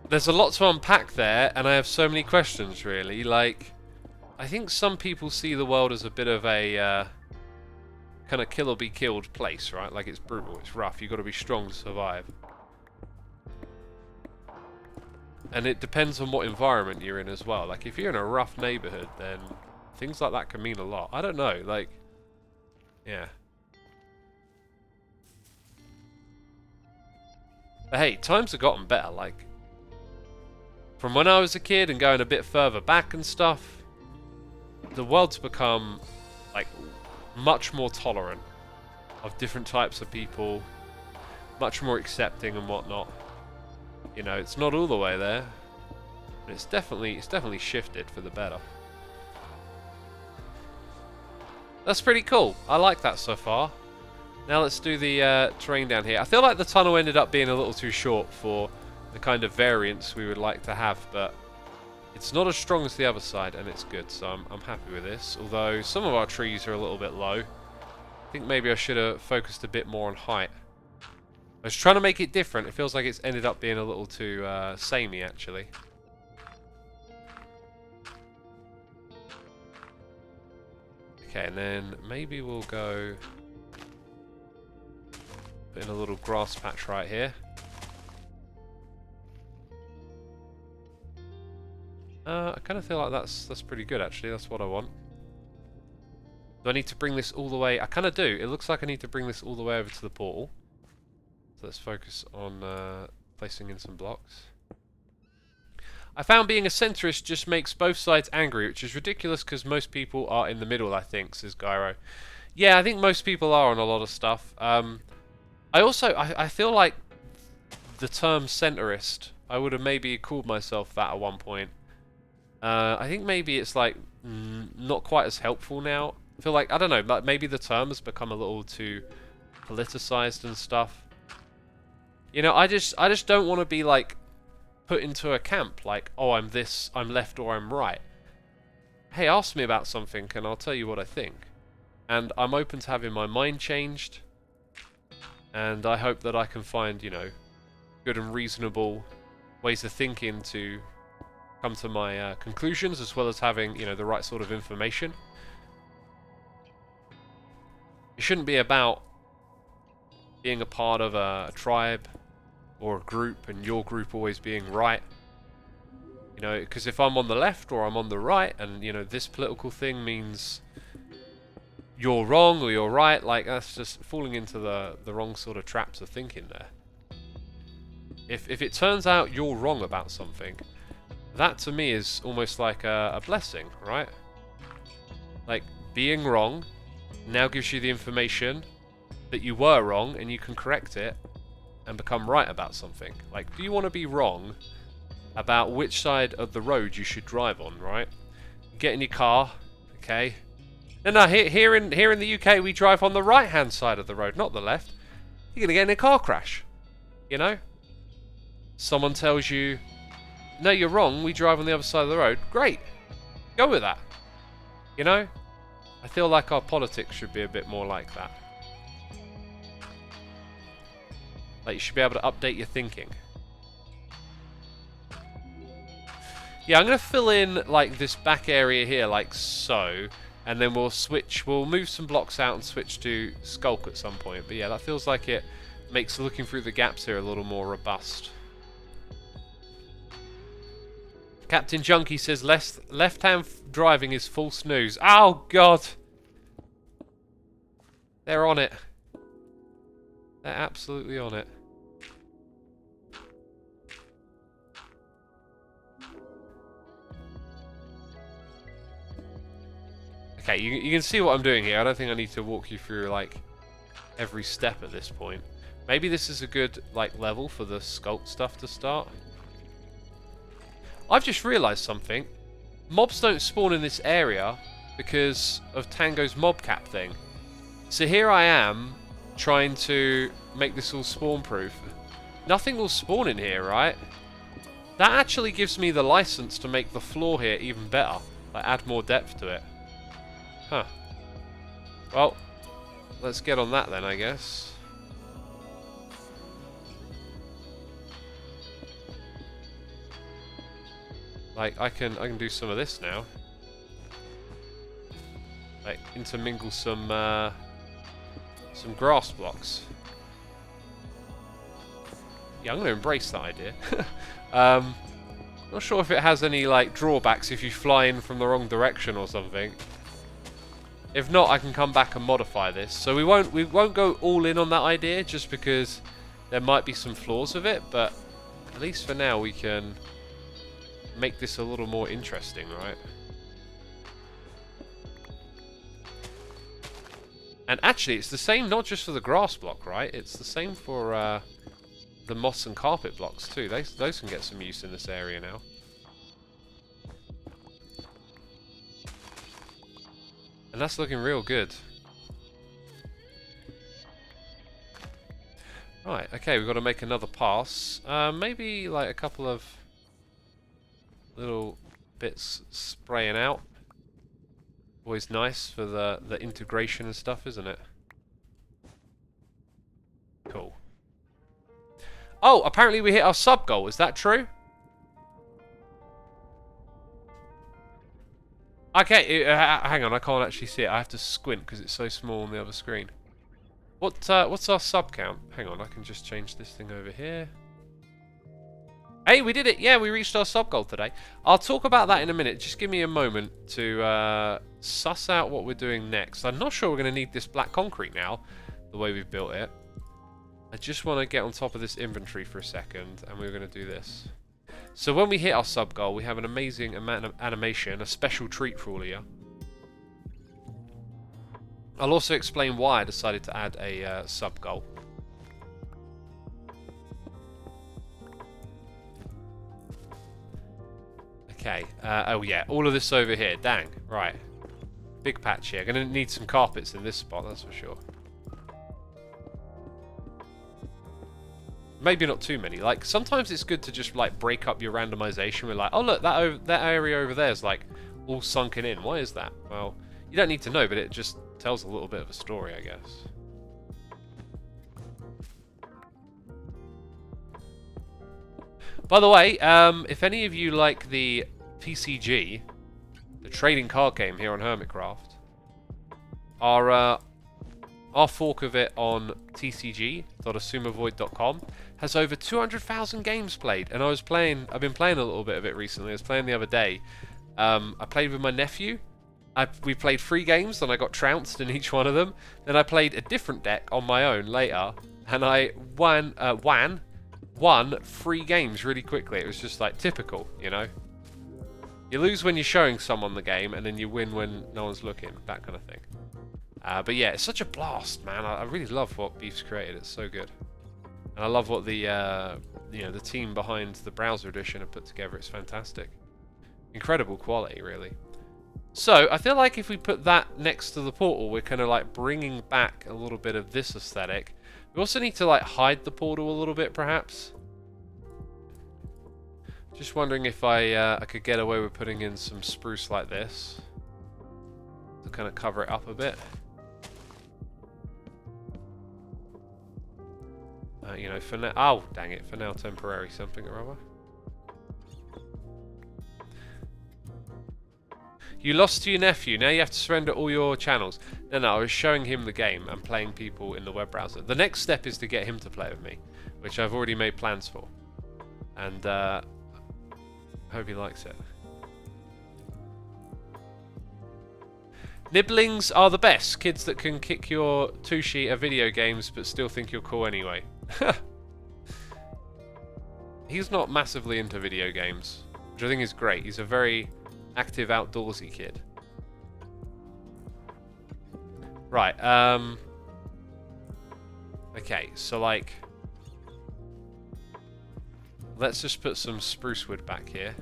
there's a lot to unpack there, and I have so many questions, really. Like, I think some people see the world as a bit of a kind of kill or be killed place, right? Like, it's brutal, it's rough, you've got to be strong to survive. And it depends on what environment you're in as well. Like, if you're in a rough neighborhood, then things like that can mean a lot. I don't know, like... Yeah. But hey, times have gotten better, like... From when I was a kid and going a bit further back and stuff, the world's become, like, much more tolerant of different types of people, much more accepting and whatnot. You know, it's not all the way there, but it's definitely shifted for the better. That's pretty cool. I like that so far. Now let's do the terrain down here. I feel like the tunnel ended up being a little too short for the kind of variance we would like to have, but it's not as strong as the other side, and it's good, so I'm happy with this. Although some of our trees are a little bit low. I think maybe I should have focused a bit more on height. I was trying to make it different. It feels like it's ended up being a little too samey, actually. Okay, and then maybe we'll go put in a little grass patch right here. I kind of feel like that's pretty good, actually. That's what I want. Do I need to bring this all the way? I kind of do. It looks like I need to bring this all the way over to the portal. So let's focus on placing in some blocks. I found being a centrist just makes both sides angry, which is ridiculous because most people are in the middle, I think, says Gyro. Yeah, I think most people are on a lot of stuff. I feel like the term centrist, I would have maybe called myself that at one point. I think maybe it's like not quite as helpful now. I feel like, I don't know, like maybe the term has become a little too politicized and stuff. You know, I just don't want to be like put into a camp like, oh, I'm this, I'm left or I'm right. Hey, ask me about something and I'll tell you what I think. And I'm open to having my mind changed. And I hope that I can find, you know, good and reasonable ways of thinking to come to my conclusions, as well as having, you know, the right sort of information. It shouldn't be about being a part of a tribe or a group and your group always being right. You know, because if I'm on the left or I'm on the right and, you know, this political thing means you're wrong or you're right, like, that's just falling into the wrong sort of traps of thinking there. If it turns out you're wrong about something, That to me is almost like a blessing, right? Like, being wrong now gives you the information that you were wrong, and you can correct it and become right about something. Like, do you want to be wrong about which side of the road you should drive on, right? Get in your car, okay? No, here in the UK, we drive on the right-hand side of the road, not the left. You're going to get in a car crash, you know? Someone tells you, no, you're wrong, we drive on the other side of the road. Great. Go with that. You know? I feel like our politics should be a bit more like that. Like, you should be able to update your thinking. Yeah, I'm going to fill in, like, this back area here, like so. And then we'll move some blocks out and switch to Skulk at some point. But yeah, that feels like it makes looking through the gaps here a little more robust. Captain Junkie says left-hand driving is full snooze. Oh, God. They're on it. They're absolutely on it. Okay, you can see what I'm doing here. I don't think I need to walk you through, like, every step at this point. Maybe this is a good, like, level for the sculpt stuff to start. I've just realised something. Mobs don't spawn in this area because of Tango's mob cap thing. So here I am trying to make this all spawn proof. Nothing will spawn in here, right? That actually gives me the license to make the floor here even better. Like, add more depth to it. Huh. Well, let's get on that then, I guess. Like, I can do some of this now. Like, intermingle some grass blocks. Yeah, I'm going to embrace that idea. Not sure if it has any, like, drawbacks if you fly in from the wrong direction or something. If not, I can come back and modify this. So we won't go all in on that idea, just because there might be some flaws with it, but at least for now we can make this a little more interesting, right? And actually, it's the same not just for the grass block, right? It's the same for the moss and carpet blocks too. Those can get some use in this area now. And that's looking real good. Right, okay, we've got to make another pass. Maybe like a couple of little bits spraying out. Always nice for the integration and stuff, isn't it? Cool. Oh, apparently we hit our sub goal. Is that true? Okay, hang on, I can't actually see it. I have to squint because it's so small on the other screen. What's our sub count? Hang on, I can just change this thing over here. Hey, we did it! Yeah, we reached our sub goal today. I'll talk about that in a minute. Just give me a moment to suss out what we're doing next. I'm not sure we're going to need this black concrete now, the way we've built it. I just want to get on top of this inventory for a second, and we're going to do this. So when we hit our sub goal, we have an amazing animation, a special treat for all of you. I'll also explain why I decided to add a sub goal. Okay, oh yeah, all of this over here, dang, right. Big patch here, gonna need some carpets in this spot, that's for sure. Maybe not too many. Like, sometimes it's good to just, like, break up your randomization. We're like, oh, look, that area over there is, like, all sunken in. Why is that? Well, you don't need to know, but it just tells a little bit of a story, I guess. By the way, if any of you like the PCG, the trading card game here on Hermitcraft, our fork of it on tcg.xisumavoid.com has over 200,000 games played, and I've been playing a little bit of it recently. I was playing the other day. I played with my nephew. We played 3 games, and I got trounced in each one of them. Then I played a different deck on my own later, and I won 3 games really quickly. It was just like typical, you know. You lose when you're showing someone the game, and then you win when no one's looking. That kind of thing. But yeah, it's such a blast, man. I really love what Beef's created. It's so good, and I love what the the team behind the browser edition have put together. It's fantastic, incredible quality, really. So I feel like if we put that next to the portal, we're kind of like bringing back a little bit of this aesthetic. We also need to like hide the portal a little bit, perhaps. Just wondering if I could get away with putting in some spruce like this to kind of cover it up a bit. You know, for now. Oh, dang it! For now, temporary something or other. You lost to your nephew. Now you have to surrender all your channels. No, I was showing him the game and playing people in the web browser. The next step is to get him to play with me, which I've already made plans for, and I hope he likes it. Nibblings are the best. Kids that can kick your tushy at video games but still think you're cool anyway. He's not massively into video games, which I think is great. He's a very active, outdoorsy kid. Right, okay, so like, let's just put some spruce wood back here.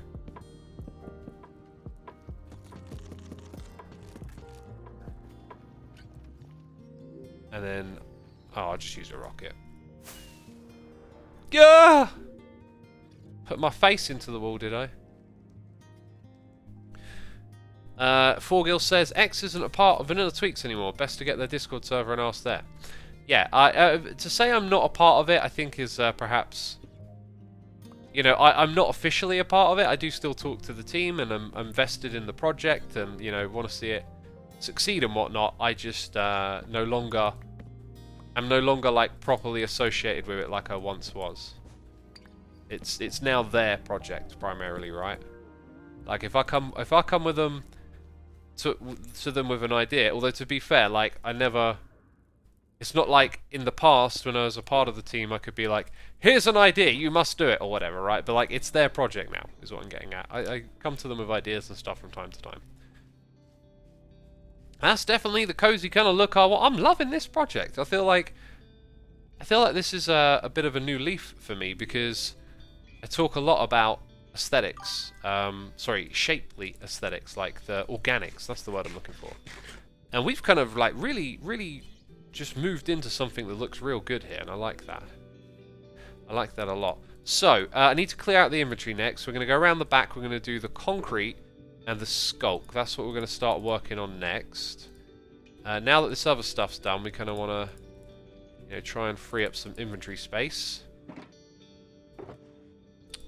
And then, oh, I'll just use a rocket. Yeah! Put my face into the wall, did I? Forgil says, X isn't a part of Vanilla Tweaks anymore. Best to get their Discord server and ask there. Yeah, to say I'm not a part of it, I think is perhaps... You know, I'm not officially a part of it. I do still talk to the team, and I'm vested in the project, and, you know, want to see it succeed and whatnot. I just I'm no longer like properly associated with it like I once was. It's now their project primarily, right? Like if I come with them to them with an idea, although to be fair, like it's not like in the past when I was a part of the team I could be like, here's an idea, you must do it or whatever, right? But like it's their project now is what I'm getting at. I come to them with ideas and stuff from time to time. That's definitely the cozy kind of look I want. I'm loving this project. I feel like this is a bit of a new leaf for me because I talk a lot about aesthetics. Sorry, shapely aesthetics, like the organics. That's the word I'm looking for. And we've kind of like really just moved into something that looks real good here, and I like that. I like that a lot. So I need to clear out the inventory next. We're going to go around the back. We're going to do the concrete and the sculk. That's what we're going to start working on next. Now that this other stuff's done, we kind of want to, try and free up some inventory space.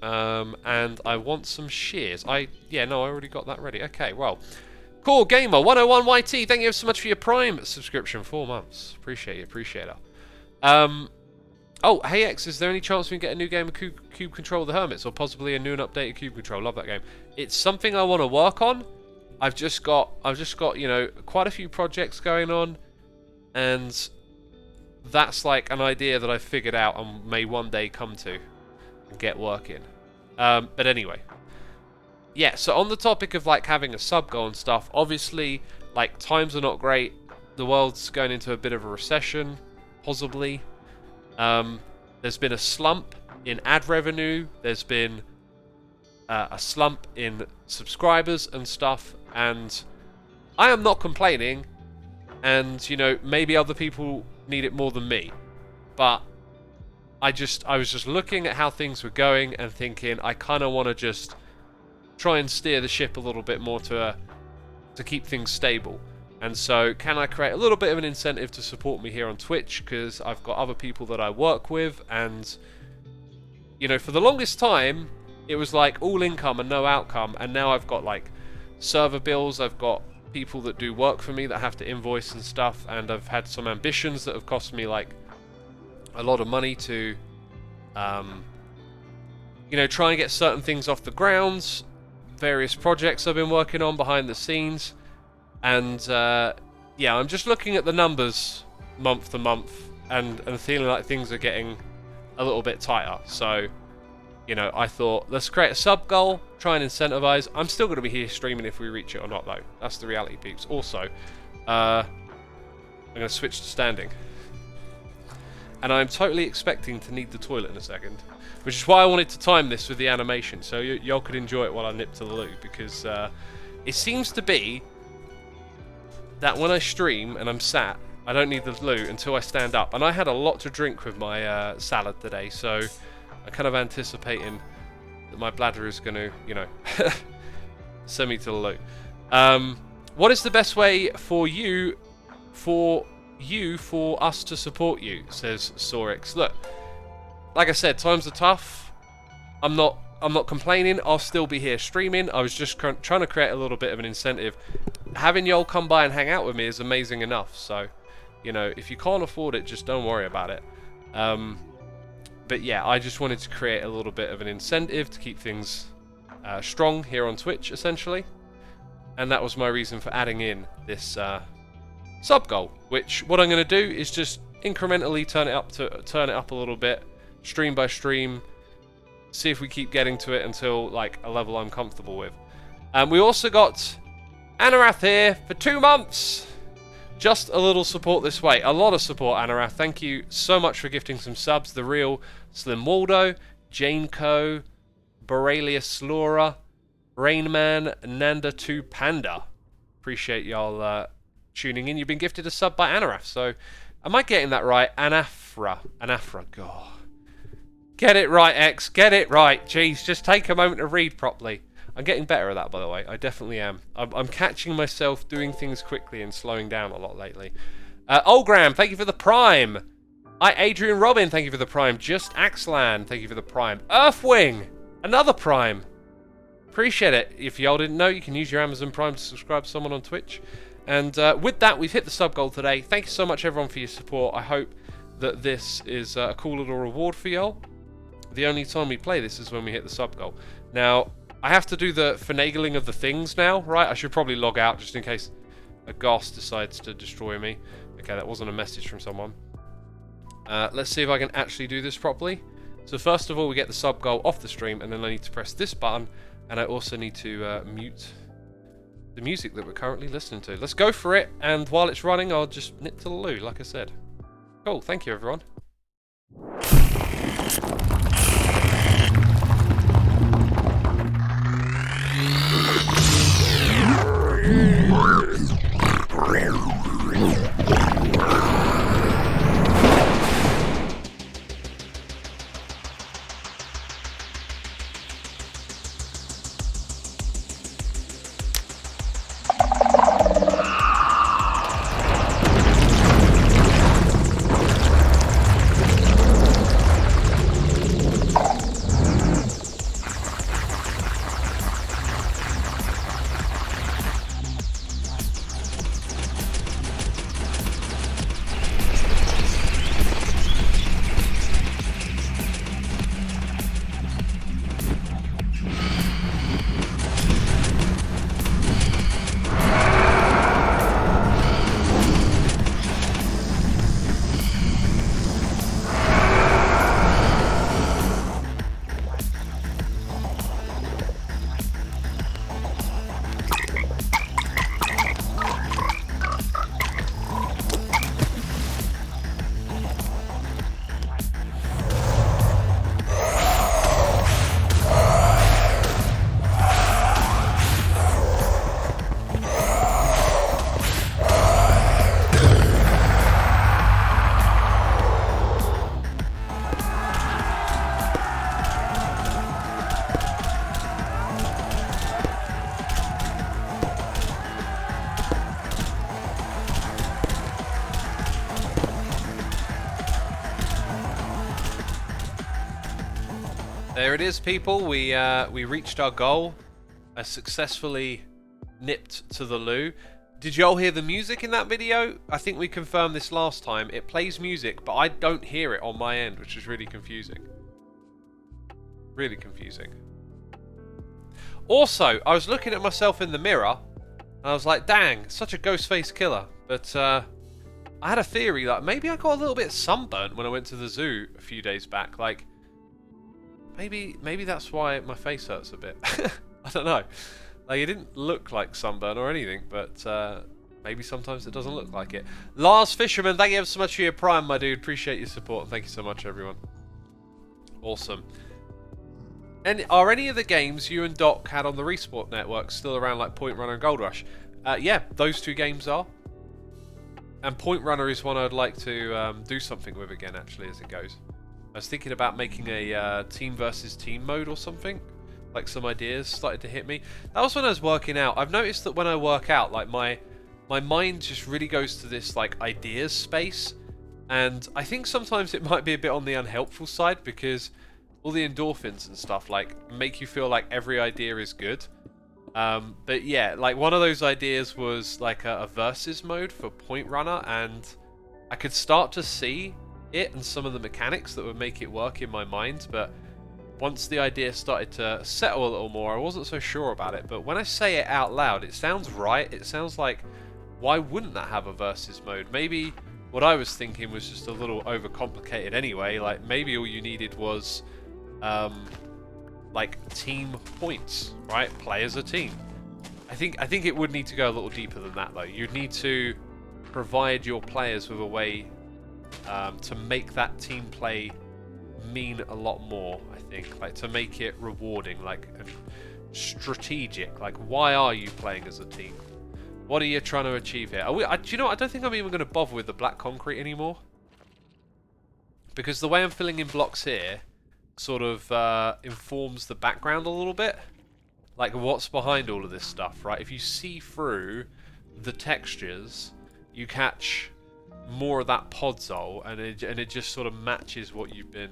And I want some shears. I already got that ready. Okay, well, Core Gamer 101 YT. Thank you so much for your Prime subscription. 4 months. Appreciate it. Oh, hey X, is there any chance we can get a new game of Cube Control of the Hermits, or possibly a new and updated Cube Control? Love that game. It's something I want to work on. I've just got quite a few projects going on, and that's like an idea that I've figured out and may one day come to and get working. But anyway, yeah. So on the topic of like having a sub goal and stuff, obviously, like times are not great. The world's going into a bit of a recession, possibly. There's been a slump in ad revenue. There's been a slump in subscribers and stuff, and I am not complaining. And maybe other people need it more than me, but I was just looking at how things were going and thinking I kind of want to just try and steer the ship a little bit more to keep things stable. And so, can I create a little bit of an incentive to support me here on Twitch? Because I've got other people that I work with, and for the longest time, it was like all income and no outcome. And now I've got like server bills. I've got people that do work for me that have to invoice and stuff. And I've had some ambitions that have cost me like a lot of money to, try and get certain things off the ground. Various projects I've been working on behind the scenes. And I'm just looking at the numbers month to month and feeling like things are getting a little bit tighter. So you know, I thought, let's create a sub-goal, try and incentivize. I'm still going to be here streaming if we reach it or not, though. That's the reality, peeps. Also, I'm going to switch to standing. And I'm totally expecting to need the toilet in a second, which is why I wanted to time this with the animation, so y'all could enjoy it while I nip to the loo, because it seems to be that when I stream and I'm sat, I don't need the loo until I stand up. And I had a lot to drink with my salad today, so I'm kind of anticipating that my bladder is going to, you know, send me to the loo. What is the best way for us to support you, says Sorix. Look, like I said, times are tough. I'm not complaining. I'll still be here streaming. I was just trying to create a little bit of an incentive. Having y'all come by and hang out with me is amazing enough. So, you know, if you can't afford it, just don't worry about it. But yeah, I just wanted to create a little bit of an incentive to keep things strong here on Twitch, essentially. And that was my reason for adding in this sub goal, which what I'm going to do is just incrementally turn it up a little bit, stream by stream, see if we keep getting to it until like a level I'm comfortable with. We also got Anarath here for 2 months. Just a little support this way. A lot of support, Anarath. Thank you so much for gifting some subs. The Real Slim Waldo, Jane Co, Borelius Laura, Rainman, Nanda2 Panda. Appreciate y'all tuning in. You've been gifted a sub by Anarath, so am I getting that right? Anafra, God. Get it right, X. Get it right. Jeez, just take a moment to read properly. I'm getting better at that, by the way. I definitely am. I'm catching myself doing things quickly and slowing down a lot lately. Olgram, thank you for the Prime. Adrian Robin, thank you for the Prime. Just Axlan, thank you for the Prime. Earthwing, another Prime. Appreciate it. If y'all didn't know, you can use your Amazon Prime to subscribe to someone on Twitch. And with that, we've hit the sub goal today. Thank you so much, everyone, for your support. I hope that this is a cool little reward for y'all. The only time we play this is when we hit the sub goal. Now, I have to do the finagling of the things now, right? I should probably log out just in case a ghost decides to destroy me. Okay, that wasn't a message from someone. Let's see if I can actually do this properly. So first of all, we get the sub goal off the stream, and then I need to press this button, and I also need to mute the music that we're currently listening to. Let's go for it, and while it's running, I'll just nip to the loo, like I said. Cool, thank you, everyone. There it is, people. We reached our goal. I successfully nipped to the loo. Did y'all hear the music in that video? I think we confirmed this last time. It plays music, but I don't hear it on my end, which is really confusing. Really confusing. Also, I was looking at myself in the mirror, and I was like, dang, such a ghost-faced killer. But I had a theory that maybe I got a little bit sunburnt when I went to the zoo a few days back. Like, Maybe that's why my face hurts a bit. I don't know. Like, it didn't look like sunburn or anything, but maybe sometimes it doesn't look like it. Lars Fisherman, thank you ever so much for your Prime, my dude. Appreciate your support. Thank you so much, everyone. Awesome. And are any of the games you and Doc had on the Resport network still around, like Point Runner and Gold Rush? Yeah, those two games are. And Point Runner is one I'd like to do something with again, actually, as it goes. I was thinking about making a team versus team mode or something. Like, some ideas started to hit me. That was when I was working out. I've noticed that when I work out, like, my mind just really goes to this, like, ideas space. And I think sometimes it might be a bit on the unhelpful side, because all the endorphins and stuff, like, make you feel like every idea is good. But yeah, like, one of those ideas was like a versus mode for Point Runner, and I could start to see it and some of the mechanics that would make it work in my mind, but once the idea started to settle a little more, I wasn't so sure about it. But when I say it out loud, it sounds right. It sounds like, why wouldn't that have a versus mode? Maybe what I was thinking was just a little overcomplicated anyway. Like, maybe all you needed was like team points, right? Play as a team. I think it would need to go a little deeper than that, though. You'd need to provide your players with a way to make that team play mean a lot more. I think, like, to make it rewarding, like, and strategic. Like, why are you playing as a team? What are you trying to achieve here? Do you know what? I don't think I'm even going to bother with the black concrete anymore, because the way I'm filling in blocks here sort of informs the background a little bit, like what's behind all of this stuff, right? If you see through the textures, you catch more of that podzol, and it just sort of matches what you've been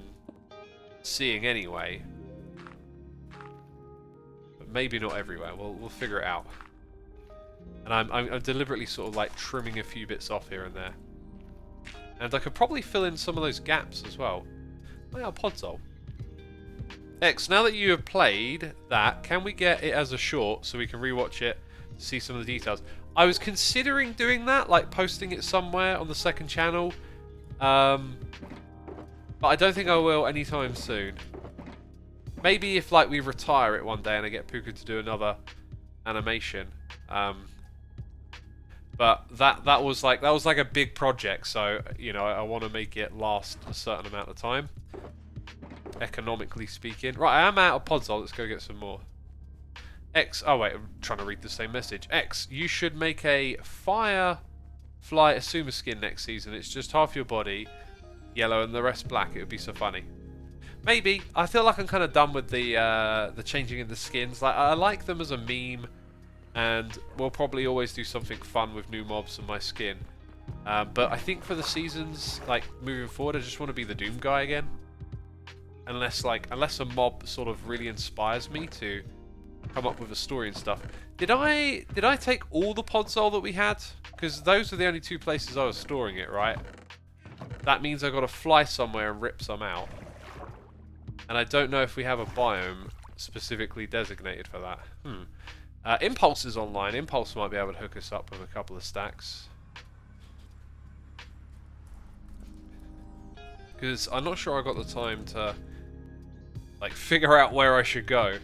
seeing anyway. But maybe not everywhere. We'll figure it out. And I'm deliberately sort of like trimming a few bits off here and there. And I could probably fill in some of those gaps as well. Oh yeah, podzol. X, now that you have played that, can we get it as a short so we can rewatch it to see some of the details? I was considering doing that, like posting it somewhere on the second channel. But I don't think I will anytime soon. Maybe if, like, we retire it one day and I get Puka to do another animation. But that was like a big project, so, you know, I want to make it last a certain amount of time, economically speaking. Right, I am out of podzol. Let's go get some more. X, oh wait, I'm trying to read the same message. X, you should make a Firefly Xisuma skin next season. It's just half your body yellow and the rest black. It would be so funny. Maybe. I feel like I'm kind of done with the changing in the skins. Like, I like them as a meme, and we'll probably always do something fun with new mobs and my skin. But I think for the seasons, like, moving forward, I just want to be the Doom guy again. Unless a mob sort of really inspires me to come up with a story and stuff. Did I take all the podzol that we had? Because those are the only two places I was storing it, right? That means I've got to fly somewhere and rip some out. And I don't know if we have a biome specifically designated for that. Impulse is online. Impulse might be able to hook us up with a couple of stacks. Because I'm not sure I got the time to, like, figure out where I should go.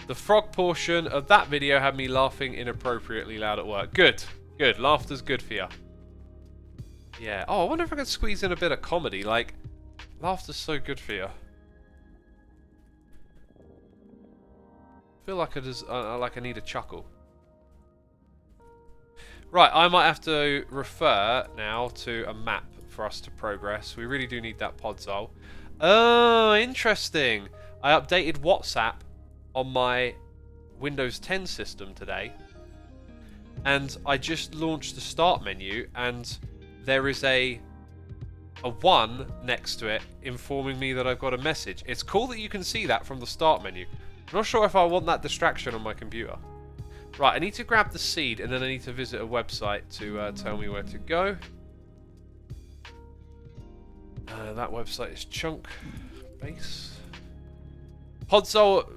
The frog portion of that video had me laughing inappropriately loud at work. Good. Good. Laughter's good for you. Yeah. Oh, I wonder if I could squeeze in a bit of comedy. Like, laughter's so good for you. I feel like I need a chuckle. Right, I might have to refer now to a map for us to progress. We really do need that podzol. Oh, interesting. I updated WhatsApp on my Windows 10 system today, and I just launched the start menu, and there is a 1 next to it informing me that I've got a message. It's cool that you can see that from the start menu. I'm not sure if I want that distraction on my computer. Right, I need to grab the seed, and then I need to visit a website to tell me where to go. That website is Chunk Base. Podzol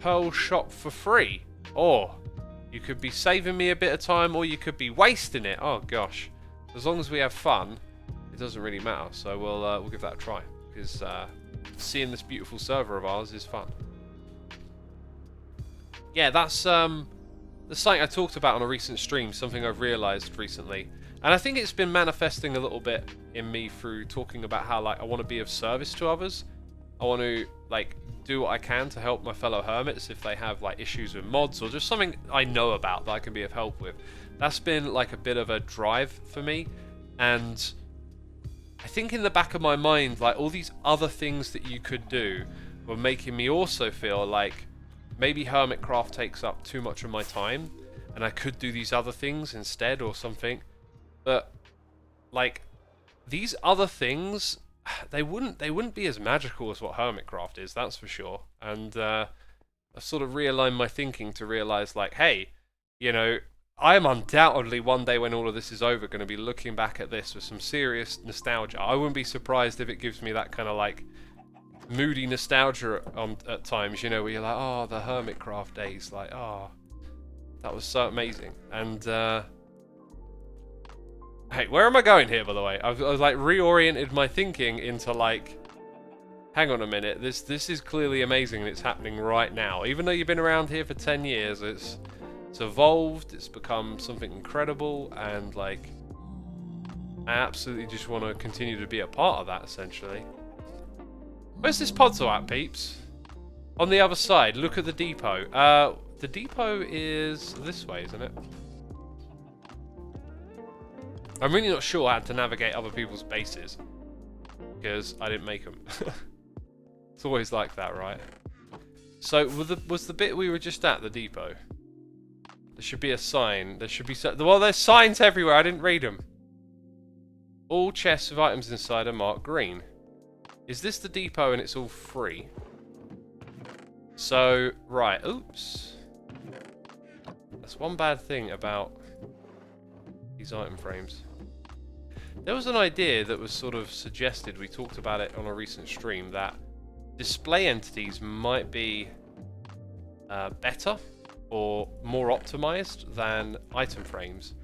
Pearl Shop for free. Oh, You could be saving me a bit of time, or you could be wasting it. Oh gosh. As long as we have fun, it doesn't really matter. So we'll give that a try, because seeing this beautiful server of ours is fun. Yeah, that's something I talked about on a recent stream, something I've realised recently. And I think it's been manifesting a little bit in me through talking about how, like, I want to be of service to others. I want to, like, do what I can to help my fellow hermits if they have, like, issues with mods or just something I know about that I can be of help with. That's been, like, a bit of a drive for me. And I think in the back of my mind, like, all these other things that you could do were making me also feel like maybe Hermitcraft takes up too much of my time and I could do these other things instead or something. But, like, these other things, they wouldn't be as magical as what Hermitcraft is, that's for sure. And I've sort of realigned my thinking to realise, like, hey, you know, I am undoubtedly one day when all of this is over going to be looking back at this with some serious nostalgia. I wouldn't be surprised if it gives me that kind of, like, moody nostalgia at times, you know, where you're like, oh, the Hermitcraft days, like, oh, that was so amazing. And hey, where am I going here, by the way? I've like reoriented my thinking into, like, hang on a minute, this is clearly amazing and it's happening right now. Even though you've been around here for 10 years, it's evolved, it's become something incredible, and, like, I absolutely just want to continue to be a part of that, essentially. Where's this podzol at, peeps? On the other side, look at the depot. The depot is this way, isn't it? I'm really not sure how to navigate other people's bases, because I didn't make them. It's always like that, right? So, was the bit we were just at, the depot? There should be a sign. There should be... Well, there's signs everywhere. I didn't read them. All chests with items inside are marked green. Is this the depot and it's all free? So, right. Oops. That's one bad thing about these item frames. There was an idea that was sort of suggested, we talked about it on a recent stream, that display entities might be better or more optimized than item frames,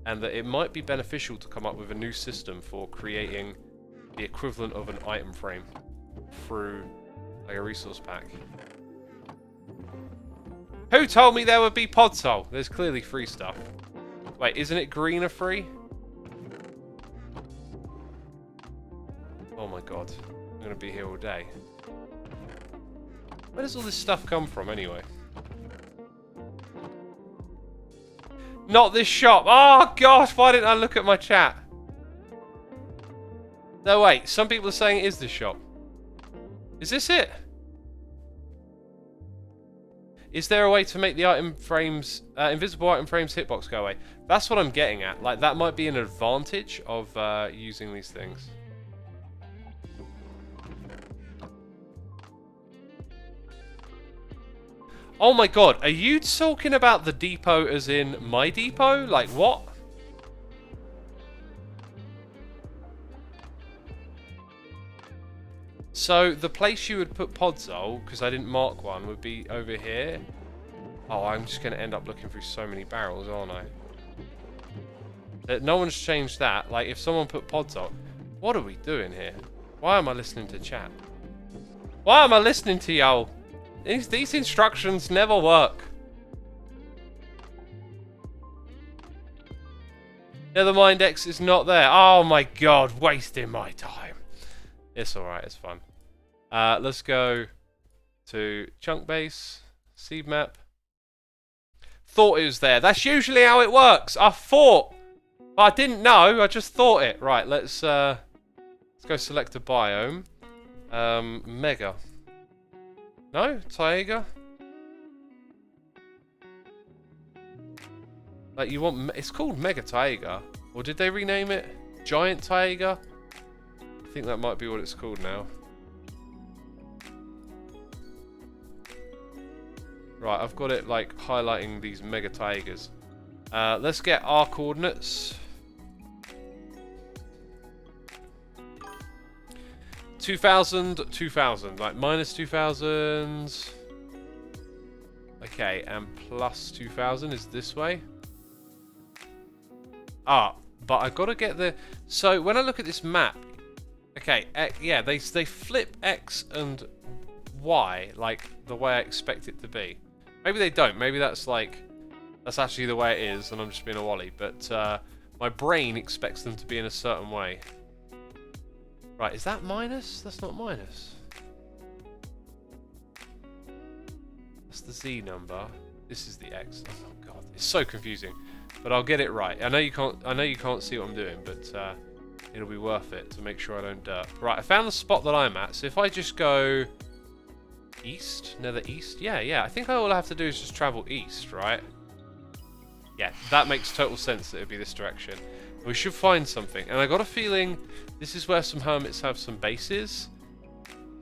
and that it might be beneficial to come up with a new system for creating the equivalent of an item frame through, like, a resource pack. Who told me there would be podzol? There's clearly free stuff. Wait, isn't it green or free? Oh my god, I'm gonna be here all day. Where does all this stuff come from, anyway? Not this shop! Oh gosh, why didn't I look at my chat? No, wait, some people are saying it is this shop. Is this it? Is there a way to make the item frames, invisible item frames hitbox go away? That's what I'm getting at. Like, that might be an advantage of using these things. Oh my god, are you talking about the depot as in my depot? Like, what? So, the place you would put podzol, because I didn't mark one, would be over here. Oh, I'm just going to end up looking through so many barrels, aren't I? No one's changed that. Like, if someone put podzol... What are we doing here? Why am I listening to chat? Why am I listening to y'all? These instructions never work. Nethermind X is not there. Oh my god, wasting my time. It's alright, it's fun. Let's go to chunk base, seed map. Thought it was there. That's usually how it works. I thought. I didn't know, I just thought it. Right, let's go select a biome. Mega. No? Taiga? Like, you want... It's called Mega Taiga. Or did they rename it? Giant Taiga? I think that might be what it's called now. Right, I've got it, like, highlighting these Mega Taigas. Let's get our coordinates. 2,000, 2,000. Like, minus 2,000. Okay, and plus 2000 is this way. Ah, but I gotta get the... So when I look at this map, okay, yeah, they flip X and Y like the way I expect it to be. Maybe they don't. Maybe that's like... That's actually the way it is, and I'm just being a wally. But my brain expects them to be in a certain way. Right, is that minus? That's not minus. That's the Z number. This is the X. Oh god, it's so confusing. But I'll get it right. I know you can't see what I'm doing, but it'll be worth it to make sure I don't dirt. Right, I found the spot that I'm at. So if I just go east, Nether east. Yeah. I think all I have to do is just travel east, right? Yeah, that makes total sense that it would be this direction. We should find something. And I got a feeling this is where some hermits have some bases.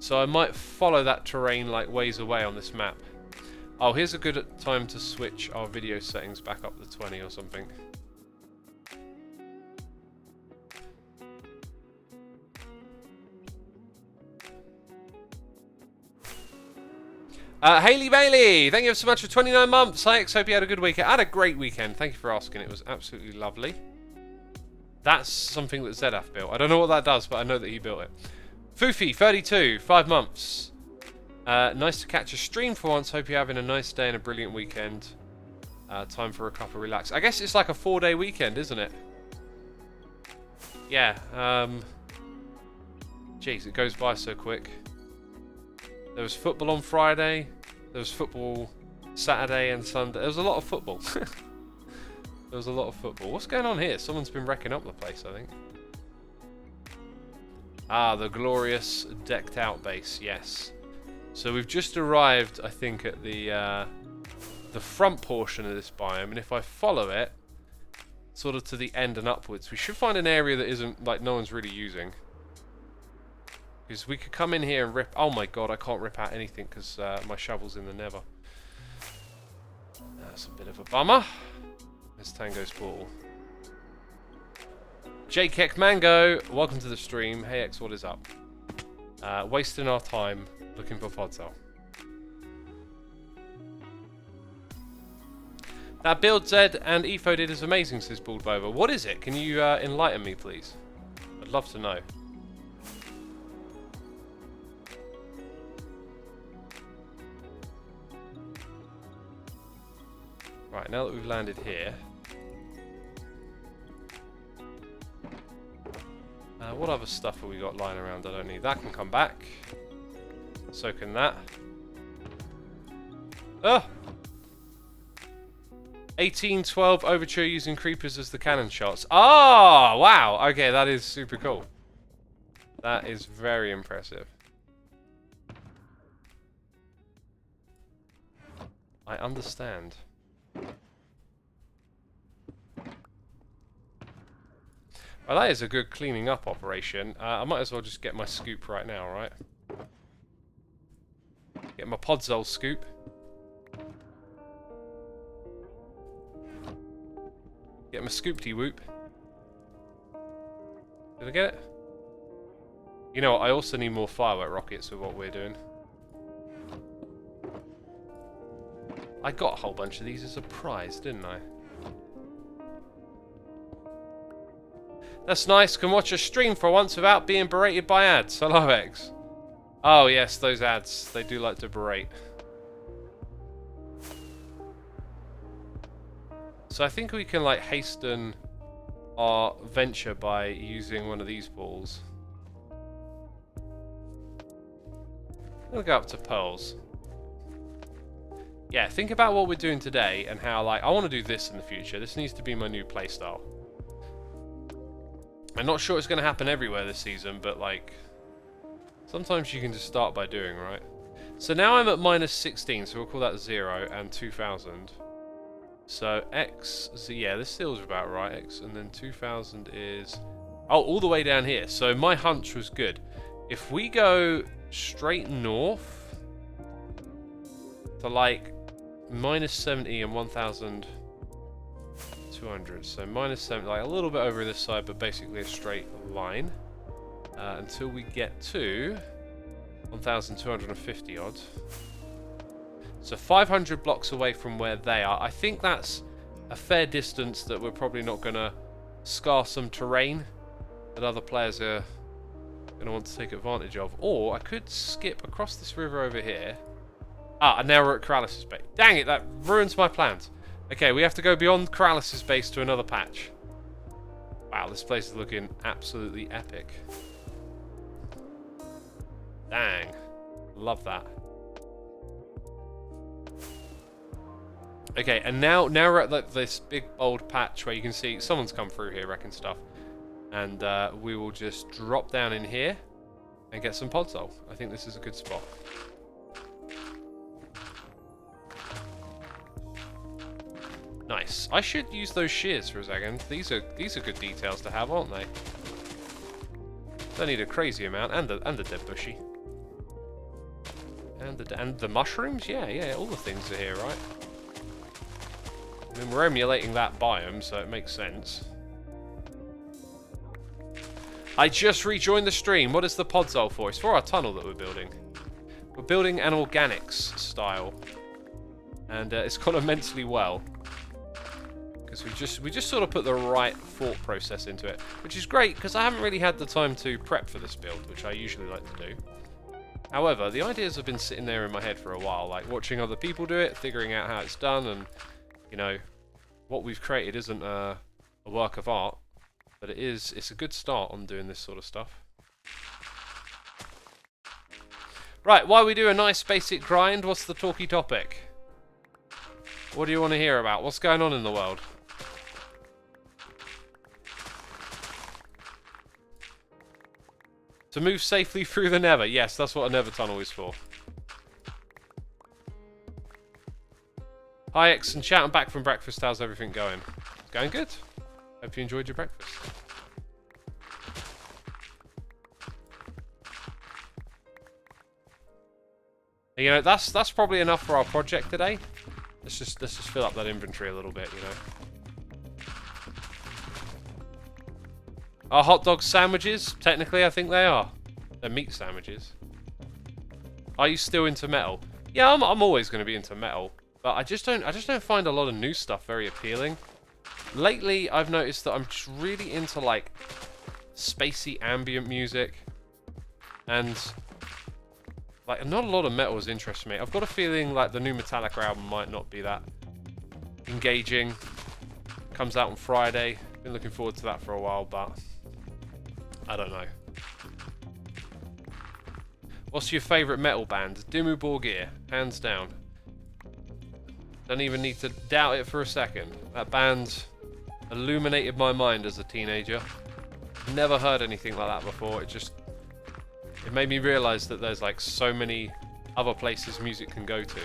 So I might follow that terrain like ways away on this map. Oh, here's a good time to switch our video settings back up to 20 or something. Hayley Bailey, thank you so much for 29 months. Hi, X, hope you had a good weekend. I had a great weekend. Thank you for asking. It was absolutely lovely. That's something that Zedaf built. I don't know what that does, but I know that he built it. Foofy, 32, 5 months. Nice to catch a stream for once. Hope you're having a nice day and a brilliant weekend. Time for a couple of relax. I guess it's like a 4-day weekend, isn't it? Yeah. Jeez, it goes by so quick. There was football on Friday. There was football Saturday and Sunday. There was a lot of football. There was a lot of football. What's going on here? Someone's been wrecking up the place, I think. Ah, the glorious decked out base, yes. So we've just arrived, I think, at the front portion of this biome, and if I follow it, sort of to the end and upwards, we should find an area that isn't, like, no one's really using. Because we could come in here and rip... Oh my god, I can't rip out anything because my shovel's in the Nether. That's a bit of a bummer. There's Tango's ball. Jake Mango, welcome to the stream. Hey X, what is up? Wasting our time looking for Podzol. That build Zed and Efo did is amazing, says Baldbover. What is it? Can you enlighten me, please? I'd love to know. Right, now that we've landed here, what other stuff have we got lying around I don't need? That can come back. So can that. Oh! 1812 Overture using creepers as the cannon shots. Oh, wow! Okay, that is super cool. That is very impressive. I understand. Well, that is a good cleaning up operation. I might as well just get my scoop right now, right? Get my Podzol scoop. Get my scoopty-whoop. Did I get it? You know what, I also need more firework rockets with what we're doing. I got a whole bunch of these as a prize, didn't I? That's nice. Can watch a stream for once without being berated by ads. Hello, X. Oh, yes, those ads. They do like to berate. So I think we can, like, hasten our venture by using one of these balls. I'm going to go up to pearls. Yeah, think about what we're doing today and how, like, I want to do this in the future. This needs to be my new playstyle. I'm not sure it's going to happen everywhere this season, but, like, sometimes you can just start by doing, right? So now I'm at minus 16, so we'll call that 0 and 2000. So X, yeah, this feels about right, X, and then 2000 is... Oh, all the way down here. So my hunch was good. If we go straight north to, like, minus 70 and 1200, so minus 70, like a little bit over this side, but basically a straight line until we get to 1250 odd. So 500 blocks away from where they are. I think that's a fair distance that we're probably not going to scar some terrain that other players are going to want to take advantage of. Or I could skip across this river over here. Ah, and now we're at Corralis's base. Dang it, that ruins my plans. Okay, we have to go beyond Corralis's base to another patch. Wow, this place is looking absolutely epic. Dang. Love that. Okay, and now we're at like this big bold patch where you can see someone's come through here wrecking stuff. And we will just drop down in here and get some podzol. I think this is a good spot. Nice. I should use those shears for a second. These are good details to have, aren't they? Don't need a crazy amount, and the dead bushy. And the mushrooms? Yeah, all the things are here, right? I mean, we're emulating that biome, so it makes sense. I just rejoined the stream. What is the podzol for? It's for our tunnel that we're building. We're building an organics style. And it's gone immensely well. Because we just sort of put the right thought process into it. Which is great, because I haven't really had the time to prep for this build, which I usually like to do. However, the ideas have been sitting there in my head for a while, like watching other people do it, figuring out how it's done, and, you know, what we've created isn't a work of art, but it's a good start on doing this sort of stuff. Right, while we do a nice basic grind, what's the talky topic? What do you want to hear about? What's going on in the world? To move safely through the Nether. Yes, that's what a Nether tunnel is for. Hi X and chat, I'm back from breakfast. How's everything going? Going good. Hope you enjoyed your breakfast. You know, that's probably enough for our project today. Let's just fill up that inventory a little bit, you know. Are hot dog sandwiches? Technically, I think they are. They're meat sandwiches. Are you still into metal? Yeah, I'm always going to be into metal, but I just don't find a lot of new stuff very appealing. Lately, I've noticed that I'm just really into like spacey ambient music, and like not a lot of metal has interested me. I've got a feeling like the new Metallica album might not be that engaging. Comes out on Friday. Been looking forward to that for a while, but I don't know. What's your favourite metal band? Dimmu Borgir, hands down. Don't even need to doubt it for a second. That band illuminated my mind as a teenager. Never heard anything like that before. It made me realise that there's like so many other places music can go to.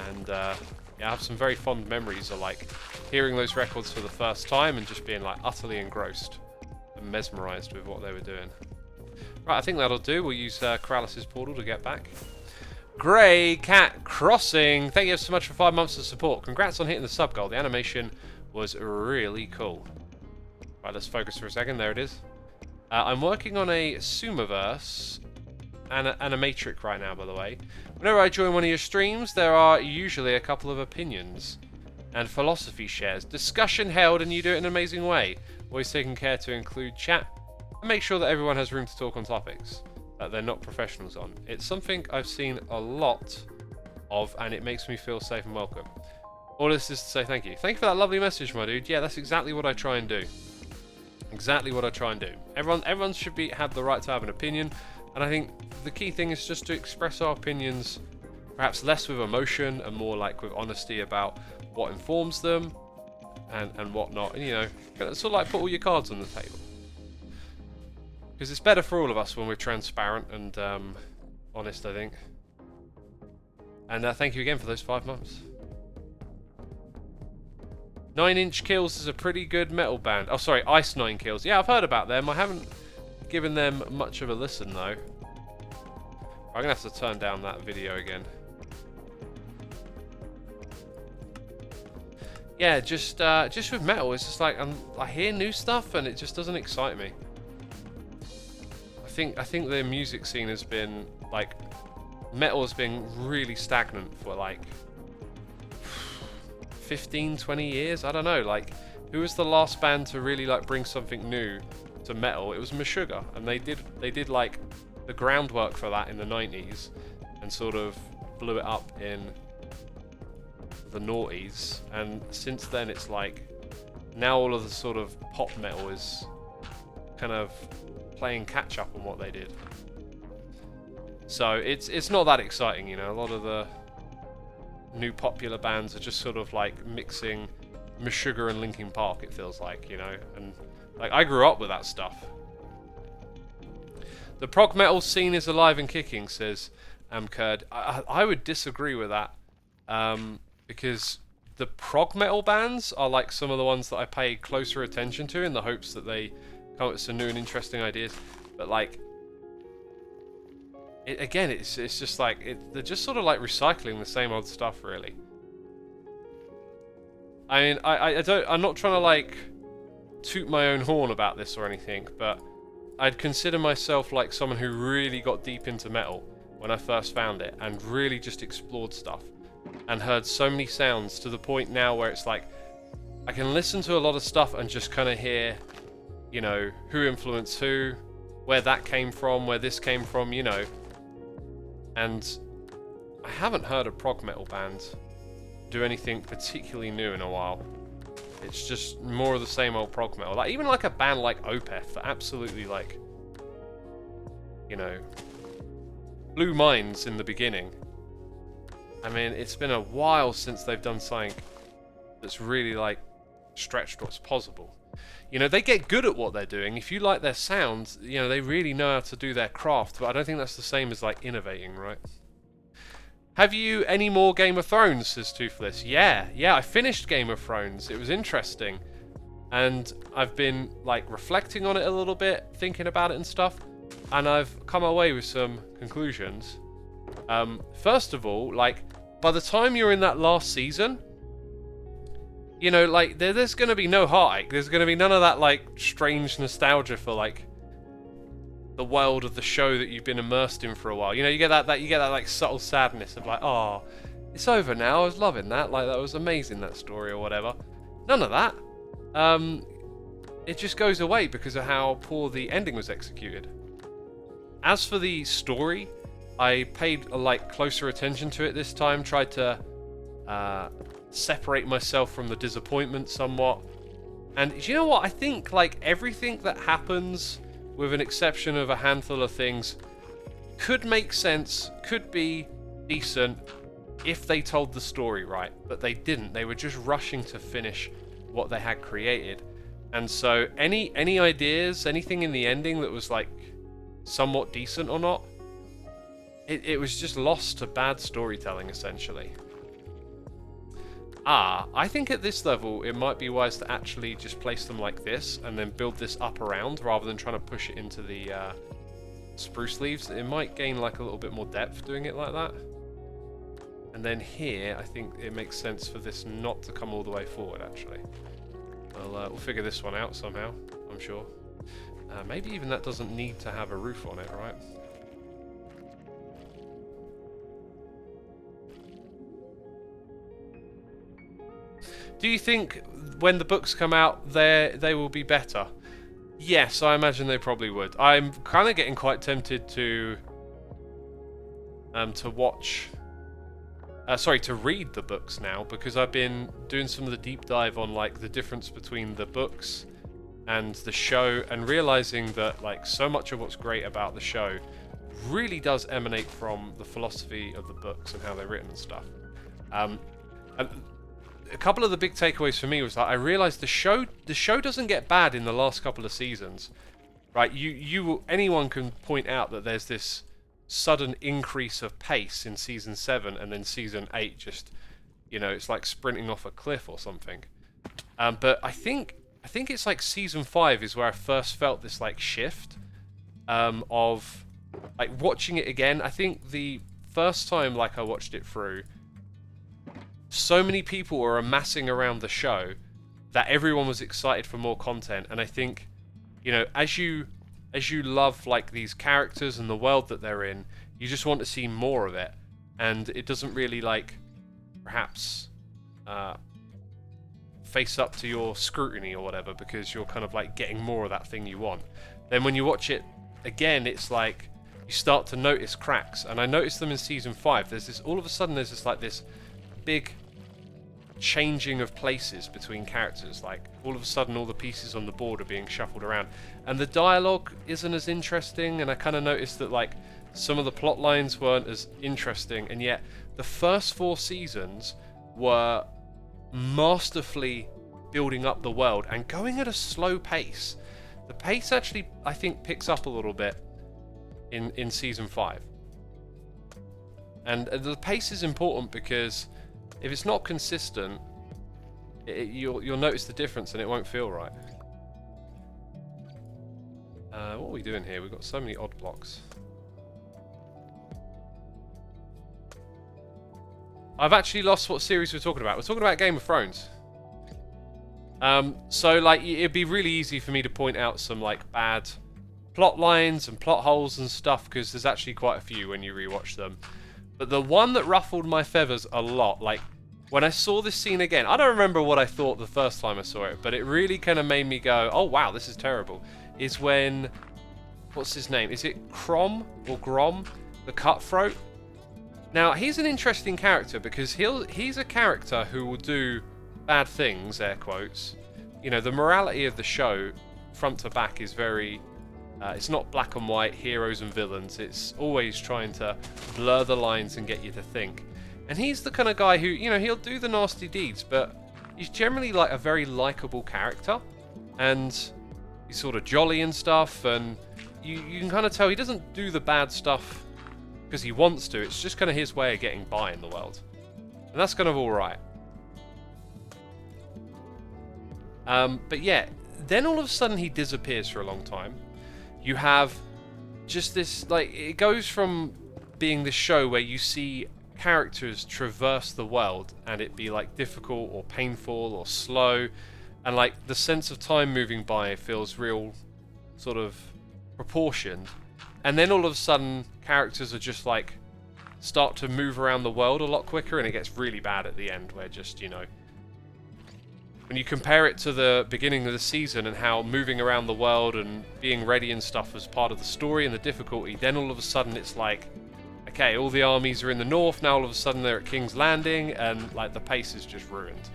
And yeah, I have some very fond memories of like hearing those records for the first time and just being like utterly engrossed and mesmerised with what they were doing. Right, I think that'll do. We'll use Corralis's portal to get back. Grey Cat Crossing, thank you so much for 5 months of support. Congrats on hitting the sub goal. The animation was really cool. Right, let's focus for a second. There it is. I'm working on a Sumaverse and a Matrix right now, by the way. Whenever I join one of your streams, there are usually a couple of opinions and philosophy shares. Discussion held, and you do it in an amazing way. Always taking care to include chat and make sure that everyone has room to talk on topics that they're not professionals on. It's something I've seen a lot of, and it makes me feel safe and welcome. All this is to say thank you. Thank you for that lovely message, my dude. Yeah, that's exactly what I try and do. Exactly what I try and do. Everyone should have the right to have an opinion, and I think the key thing is just to express our opinions, perhaps less with emotion and more like with honesty about what informs them and whatnot. And you know, sort of like put all your cards on the table. Because it's better for all of us when we're transparent and honest, I think. And thank you again for those 5 months. 9 Inch Kills is a pretty good metal band. Oh, sorry, Ice 9 Kills. Yeah, I've heard about them. I haven't given them much of a listen, though. I'm going to have to turn down that video again. Yeah, just with metal, it's just like I hear new stuff and it just doesn't excite me. I think the music scene has been like metal has been really stagnant for like 15, 20 years. I don't know. Like, who was the last band to really like bring something new to metal? It was Meshuggah, and they did like the groundwork for that in the 90s, and sort of blew it up in the noughties. And since then, it's like now all of the sort of pop metal is kind of playing catch up on what they did. So it's not that exciting, you know. A lot of the new popular bands are just sort of like mixing Meshuggah and Linkin Park, it feels like, you know. And like, I grew up with that stuff. The prog metal scene is alive and kicking, says Kurd. I would disagree with that, because the prog metal bands are like some of the ones that I pay closer attention to in the hopes that they come up with some new and interesting ideas. But like, again, it's just like they're just sort of like recycling the same old stuff, really. I mean, I'm not trying to like toot my own horn about this or anything, but I'd consider myself like someone who really got deep into metal when I first found it, and really just explored stuff and heard so many sounds, to the point now where it's like I can listen to a lot of stuff and just kind of hear, you know, who influenced who, where that came from, where this came from, you know. And I haven't heard a prog metal band do anything particularly new in a while. It's just more of the same old prog metal. Like, even like a band like Opeth that absolutely, like, you know, blew minds in the beginning. I mean, it's been a while since they've done something that's really like stretched what's possible. You know, they get good at what they're doing. If you like their sound, you know, they really know how to do their craft, but I don't think that's the same as like innovating, right? Have you any more Game of Thrones, says Toothless? Yeah, I finished Game of Thrones. It was interesting. And I've been like reflecting on it a little bit, thinking about it and stuff, and I've come away with some conclusions. First of all, like, by the time you're in that last season, you know, like, there's going to be no heartache. There's going to be none of that, like, strange nostalgia for, like, the world of the show that you've been immersed in for a while. You know, you get that like, subtle sadness of, like, oh, it's over now. I was loving that. Like, that was amazing, that story or whatever. None of that. It just goes away because of how poor the ending was executed. As for the story, I paid, like, closer attention to it this time. Tried to separate myself from the disappointment somewhat. And do you know what? I think, like, everything that happens, with an exception of a handful of things, could make sense, could be decent if they told the story right. But they didn't. They were just rushing to finish what they had created. And so any ideas, anything in the ending that was, like, somewhat decent or not, it was just lost to bad storytelling, essentially. I think at this level it might be wise to actually just place them like this and then build this up around, rather than trying to push it into the spruce leaves. It might gain like a little bit more depth doing it like that. And then here, I think it makes sense for this not to come all the way forward, actually. We'll figure this one out somehow, I'm sure. Maybe even that doesn't need to have a roof on it, right? Do you think when the books come out, they will be better? Yes, I imagine they probably would. I'm kind of getting quite tempted to watch... to read the books now, because I've been doing some of the deep dive on, like, the difference between the books and the show, and realizing that, like, so much of what's great about the show really does emanate from the philosophy of the books and how they're written and stuff. And a couple of the big takeaways for me was that I realized the show doesn't get bad in the last couple of seasons, right? Anyone can point out that there's this sudden increase of pace in season 7, and then season 8 just, you know, it's like sprinting off a cliff or something. But I think it's like season 5 is where I first felt this, like, shift of, like, watching it again. I think the first time, like, I watched it through, so many people were amassing around the show that everyone was excited for more content. And I think, you know, as you as you love like these characters and the world that they're in, you just want to see more of it, and it doesn't really like perhaps face up to your scrutiny or whatever, because you're kind of like getting more of that thing you want. Then when you watch it again, it's like you start to notice cracks, and I noticed them in season 5. There's this, all of a sudden there's this big changing of places between characters. Like all of a sudden all the pieces on the board are being shuffled around, and the dialogue isn't as interesting, and I kind of noticed that like some of the plot lines weren't as interesting, and yet the first 4 seasons were masterfully building up the world and going at a slow pace. The pace actually, I think, picks up a little bit in season 5. And the pace is important because if it's not consistent, you'll notice the difference and it won't feel right. What are we doing here? We've got so many odd blocks. I've actually lost what series we're talking about. We're talking about Game of Thrones. So like it'd be really easy for me to point out some like bad plot lines and plot holes and stuff, because there's actually quite a few when you rewatch them. But the one that ruffled my feathers a lot, like when I saw this scene again, I don't remember what I thought the first time I saw it, but it really kind of made me go, oh wow, this is terrible, is when, what's his name? Is it Crom or Grom? The Cutthroat? Now, he's an interesting character because he's a character who will do bad things, air quotes. You know, the morality of the show, front to back, is very... it's not black and white, heroes and villains. It's always trying to blur the lines and get you to think. And he's the kind of guy who, you know, he'll do the nasty deeds, but he's generally like a very likable character. And he's sort of jolly and stuff, and you can kind of tell he doesn't do the bad stuff because he wants to. It's just kind of his way of getting by in the world, and that's kind of alright. But yeah, then all of a sudden he disappears for a long time. You have just this, like, it goes from being this show where you see characters traverse the world and it be like difficult or painful or slow, and like the sense of time moving by feels real sort of proportioned. And then all of a sudden characters are just like start to move around the world a lot quicker, and it gets really bad at the end, where just, you know, when you compare it to the beginning of the season and how moving around the world and being ready and stuff was part of the story and the difficulty, then all of a sudden it's like, okay, all the armies are in the north, now all of a sudden they're at King's Landing, and like the pace is just ruined.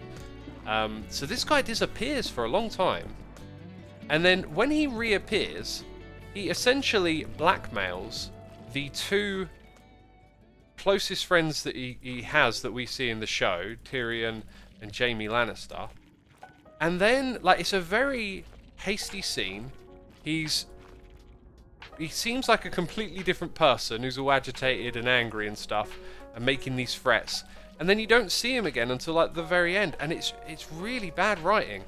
So this guy disappears for a long time, and then when he reappears, he essentially blackmails the 2 closest friends that he has that we see in the show, Tyrion and Jaime Lannister. And then, like, it's a very hasty scene. He seems like a completely different person who's all agitated and angry and stuff and making these threats. And then you don't see him again until like the very end, and it's really bad writing.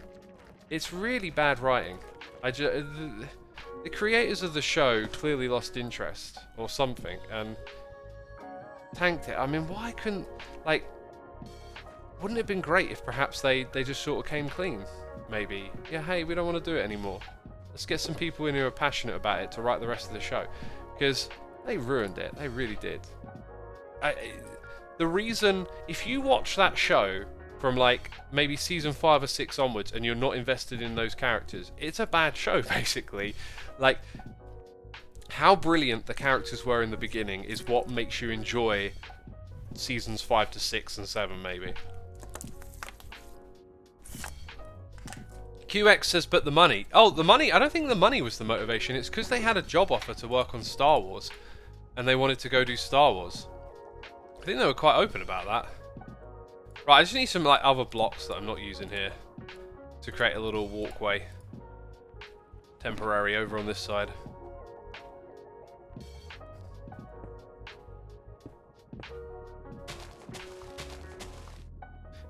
It's really bad writing. The creators of the show clearly lost interest or something and tanked it. I mean, why couldn't, like, wouldn't it have been great if perhaps they just sort of came clean? Maybe, yeah, hey, we don't want to do it anymore. Let's get some people in who are passionate about it to write the rest of the show, because they ruined it. They really did. The reason, if you watch that show from like maybe season 5 or 6 onwards and you're not invested in those characters, it's a bad show basically. Like, how brilliant the characters were in the beginning is what makes you enjoy seasons 5 to 6 and 7 maybe. QX says, but the money. Oh, the money, I don't think the money was the motivation. It's because they had a job offer to work on Star Wars and they wanted to go do Star Wars. I think they were quite open about that. Right, I just need some like other blocks that I'm not using here to create a little walkway. Temporary over on this side.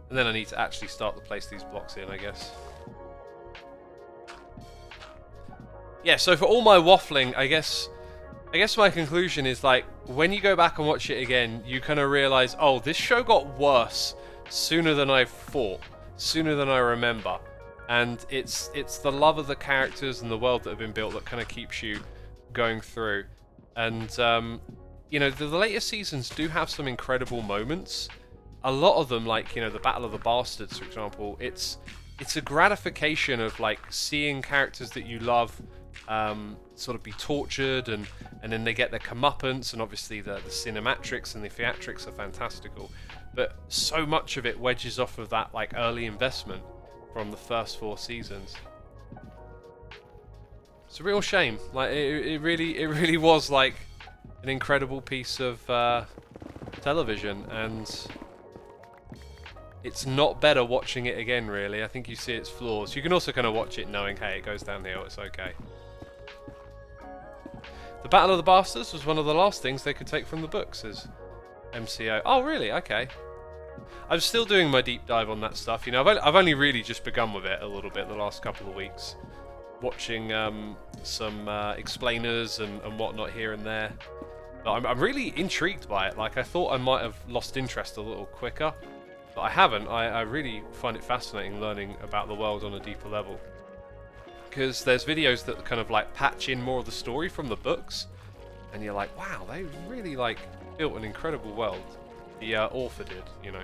And then I need to actually start to place these blocks in, I guess. Yeah, so for all my waffling, I guess my conclusion is, like, when you go back and watch it again, you kind of realize, oh, this show got worse sooner than I thought, sooner than I remember. And it's the love of the characters and the world that have been built that kind of keeps you going through. And you know, the latest seasons do have some incredible moments. A lot of them, like, you know, the Battle of the Bastards, for example, it's a gratification of like seeing characters that you love sort of be tortured, and then they get their comeuppance, and obviously the cinematics and the theatrics are fantastical. But so much of it wedges off of that like early investment from the first 4 seasons. It's a real shame. Like it really was like an incredible piece of television, and it's not better watching it again, really. I think you see its flaws. You can also kind of watch it knowing, hey, it goes downhill, it's okay. The Battle of the Bastards was one of the last things they could take from the books as MCO. Oh, really? Okay. I'm still doing my deep dive on that stuff. You know, I've only really just begun with it a little bit the last couple of weeks. Watching some explainers and whatnot here and there. But I'm really intrigued by it. Like, I thought I might have lost interest a little quicker. But I haven't. I really find it fascinating learning about the world on a deeper level. Because there's videos that kind of like patch in more of the story from the books. And you're like, wow, they really like built an incredible world. The author did, you know.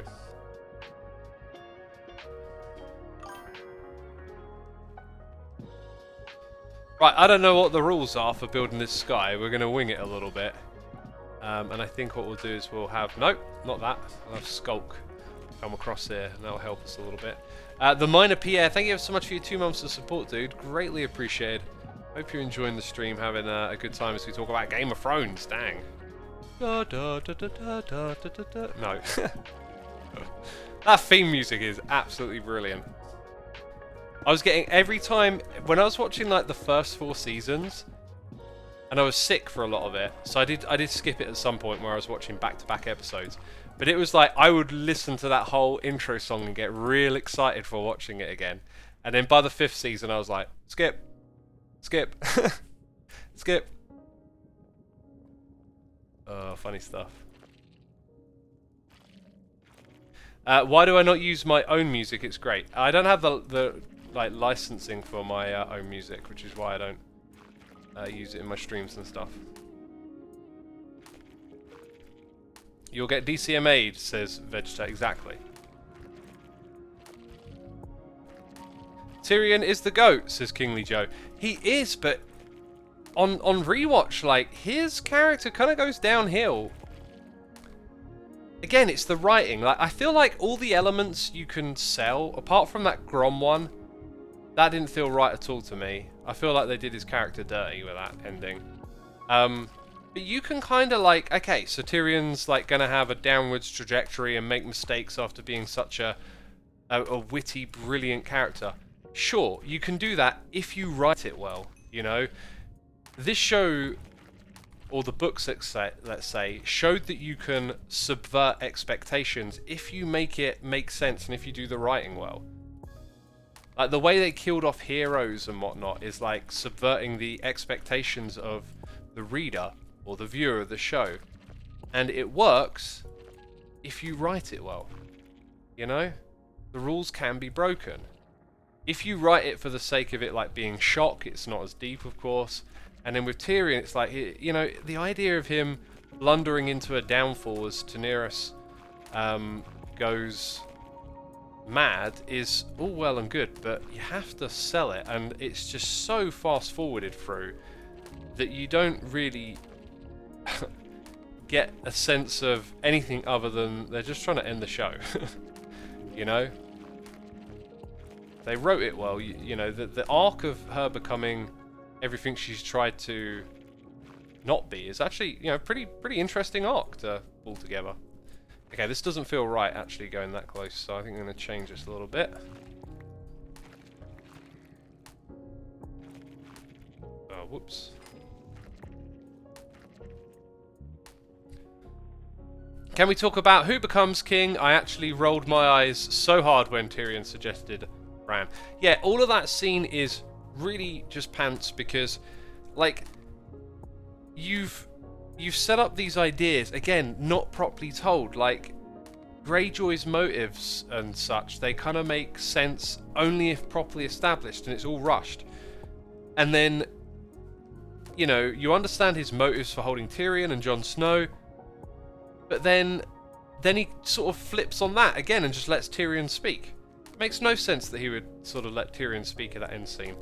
Right, I don't know what the rules are for building this sky. We're going to wing it a little bit. And I think what we'll do is we'll have... Nope, not that. I'll have Skulk come across here, and that'll help us a little bit. The Minor Pierre, thank you so much for your 2 months of support, dude. Greatly appreciated. Hope you're enjoying the stream, having a good time as we talk about Game of Thrones. Dang. Da, da, da, da, da, da, da, da. No. That theme music is absolutely brilliant. I was getting, every time, when I was watching like the first 4 seasons, and I was sick for a lot of it, so I did skip it at some point where I was watching back-to-back episodes. But it was like, I would listen to that whole intro song and get real excited for watching it again. And then by the 5th season, I was like, skip. Skip. Skip. Oh, funny stuff. Why do I not use my own music? It's great. I don't have the like licensing for my own music, which is why I don't use it in my streams and stuff. You'll get DCMA'd, says Vegeta. Exactly. Tyrion is the GOAT, says Kingly Joe. He is, but on rewatch, like, his character kind of goes downhill. Again, it's the writing. Like, I feel like all the elements you can sell, apart from that Grom one, that didn't feel right at all to me. I feel like they did his character dirty with that ending. But you can kind of like, okay, so Tyrion's like going to have a downwards trajectory and make mistakes after being such a witty, brilliant character. Sure, you can do that if you write it well, you know. This show, or the books, let's say, showed that you can subvert expectations if you make it make sense and if you do the writing well. Like, the way they killed off heroes and whatnot is like subverting the expectations of the reader or the viewer of the show. And it works if you write it well. You know? The rules can be broken. If you write it for the sake of it like being shock, it's not as deep, of course. And then with Tyrion, it's like, you know, the idea of him blundering into a downfall as Daenerys goes mad is all well and good, but you have to sell it, and it's just so fast forwarded through that you don't really get a sense of anything other than they're just trying to end the show. You know? They wrote it well. You know, the arc of her becoming everything she's tried to not be is actually, you know, pretty interesting arc to pull together. Okay, this doesn't feel right actually going that close, so I think I'm going to change this a little bit. Oh, whoops. Can we talk about who becomes king? I actually rolled my eyes so hard when Tyrion suggested Bran. Yeah, all of that scene is really just pants because, like, you've set up these ideas, again, not properly told. Like, Greyjoy's motives and such, they kind of make sense only if properly established, and it's all rushed. And then, you know, you understand his motives for holding Tyrion and Jon Snow, but then he sort of flips on that again and just lets Tyrion speak. It makes no sense that he would sort of let Tyrion speak at that end scene.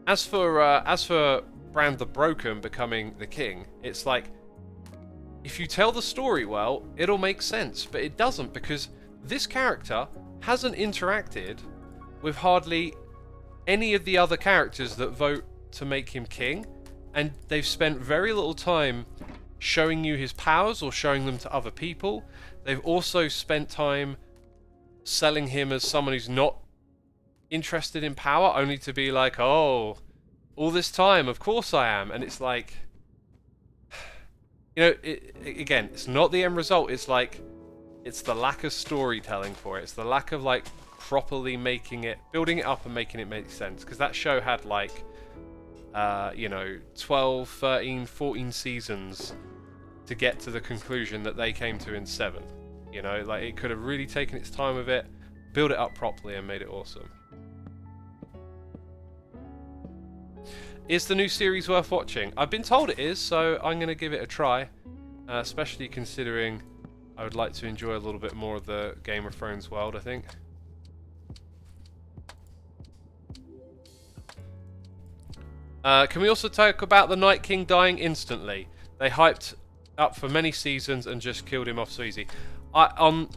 As for Bran the Broken becoming the king, it's like, if you tell the story well, it'll make sense, but it doesn't, because this character hasn't interacted with hardly any of the other characters that vote to make him king, and they've spent very little time showing you his powers or showing them to other people. They've also spent time selling him as someone who's not interested in power, only to be like, oh, all this time, of course I am. And it's like, you know, again, it's not the end result. It's like, it's the lack of storytelling for it. It's the lack of like properly building it up and making it make sense. Because that show had like, you know, 12, 13, 14 seasons to get to the conclusion that they came to in 7. You know, like, it could have really taken its time with it, built it up properly, and made it awesome. Is the new series worth watching? I've been told it is, so I'm going to give it a try. Especially considering I would like to enjoy a little bit more of the Game of Thrones world, I think. Can we also talk about the Night King dying instantly? They hyped up for many seasons and just killed him off so easy. On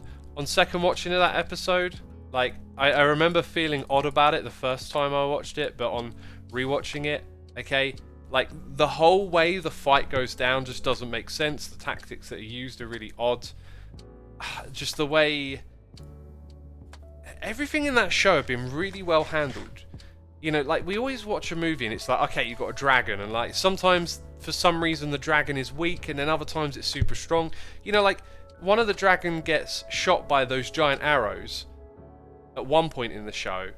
second watching of that episode, like, I remember feeling odd about it the first time I watched it, but on rewatching it, okay, like, the whole way the fight goes down just doesn't make sense. The tactics that are used are really odd. Just the way everything in that show had been really well handled. You know, like, we always watch a movie and it's like, okay, you've got a dragon, and like, sometimes for some reason the dragon is weak, and then other times it's super strong. You know, like, one of the dragon gets shot by those giant arrows at one point in the show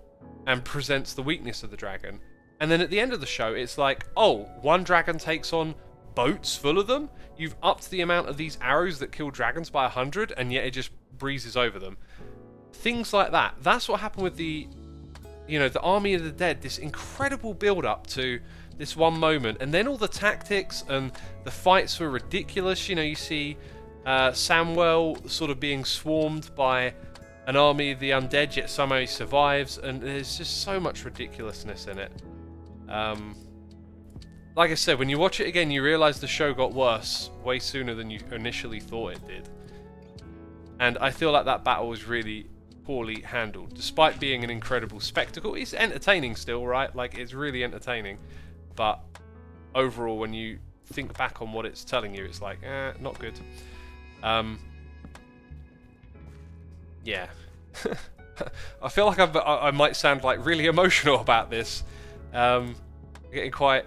and presents the weakness of the dragon. And then at the end of the show, it's like, oh, one dragon takes on boats full of them? You've upped the amount of these arrows that kill dragons by 100, and yet it just breezes over them. Things like that. That's what happened with the, you know, the Army of the Dead. This incredible build-up to this one moment. And then all the tactics and the fights were ridiculous. You know, you see Samwell sort of being swarmed by an army of the undead, yet somehow he survives. And there's just so much ridiculousness in it. Like I said, when you watch it again, you realise the show got worse way sooner than you initially thought it did. And I feel like that battle was really poorly handled, despite being an incredible spectacle. It's entertaining still, right? Like, it's really entertaining. But overall, when you think back on what it's telling you, it's like, not good. Yeah. I feel like I might sound like really emotional about this. Getting quite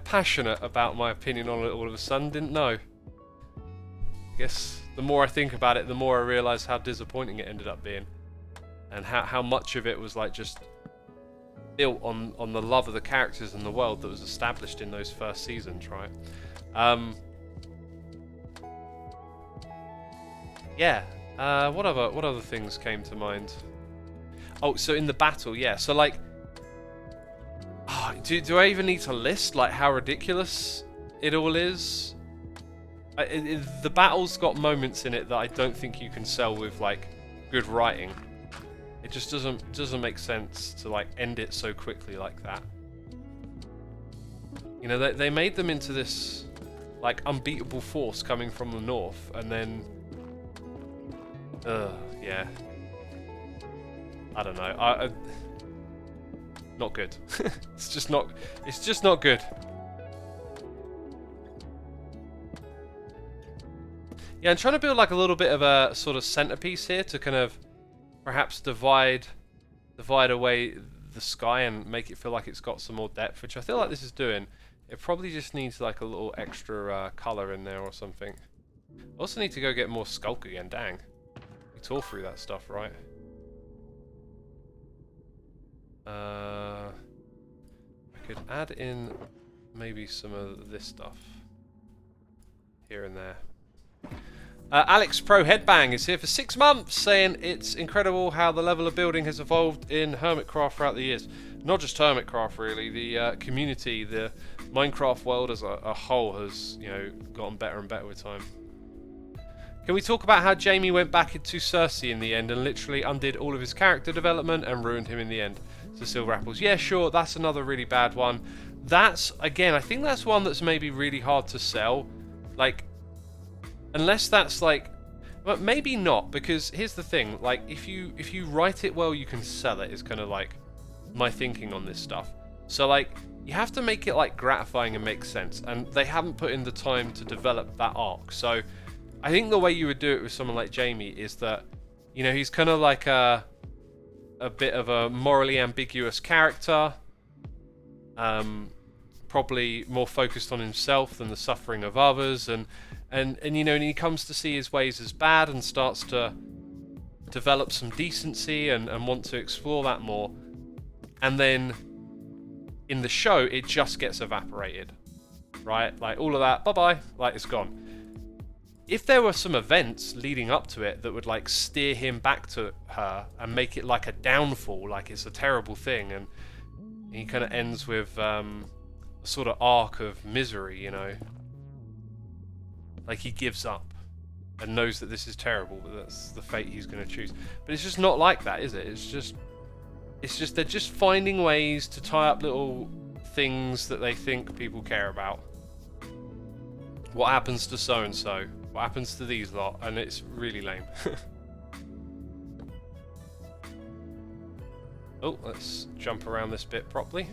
passionate about my opinion on it all of a sudden. Didn't know. I guess the more I think about it, the more I realise how disappointing it ended up being, and how much of it was like just built on the love of the characters and the world that was established in those first seasons, right? Yeah. What other things came to mind? Oh, so in the battle, yeah. So like, do I even need to list like how ridiculous it all is? The battle's got moments in it that I don't think you can sell with like good writing. It just doesn't make sense to like end it so quickly like that. You know, they made them into this like unbeatable force coming from the north, and then yeah, I don't know. Not good. It's just not good. Yeah, I'm trying to build like a little bit of a sort of centerpiece here to kind of perhaps divide away the sky and make it feel like it's got some more depth, which I feel like this is doing. It probably just needs like a little extra color in there or something. I also need to go get more Skulk again. Dang, we tore through that stuff, right? I could add in maybe some of this stuff here and there. Alex Pro Headbang is here for 6 months, saying it's incredible how the level of building has evolved in Hermitcraft throughout the years. Not just Hermitcraft, really. The community, the Minecraft world as a whole has, you know, gotten better and better with time. Can we talk about how Jamie went back into Cersei in the end and literally undid all of his character development and ruined him in the end? So Silver Apples. Yeah, sure. That's another really bad one. That's, again, I think that's one that's maybe really hard to sell. Like, unless that's like, well, maybe not, because here's the thing, like, if you write it well, you can sell it, is kind of like my thinking on this stuff. So like, you have to make it like gratifying and make sense, and they haven't put in the time to develop that arc. So I think the way you would do it with someone like Jamie is that, you know, he's kind of like a bit of a morally ambiguous character, probably more focused on himself than the suffering of others, and you know, and he comes to see his ways as bad and starts to develop some decency and want to explore that more. And then in the show, it just gets evaporated, right? Like, all of that, bye-bye, like, it's gone. If there were some events leading up to it that would, like, steer him back to her and make it like a downfall, like it's a terrible thing, and he kind of ends with a sort of arc of misery, you know? Like, he gives up and knows that this is terrible, but that's the fate he's going to choose. But it's just not like that, is it? It's just they're just finding ways to tie up little things that they think people care about. What happens to so-and-so? What happens to these lot? And it's really lame. Oh, let's jump around this bit properly.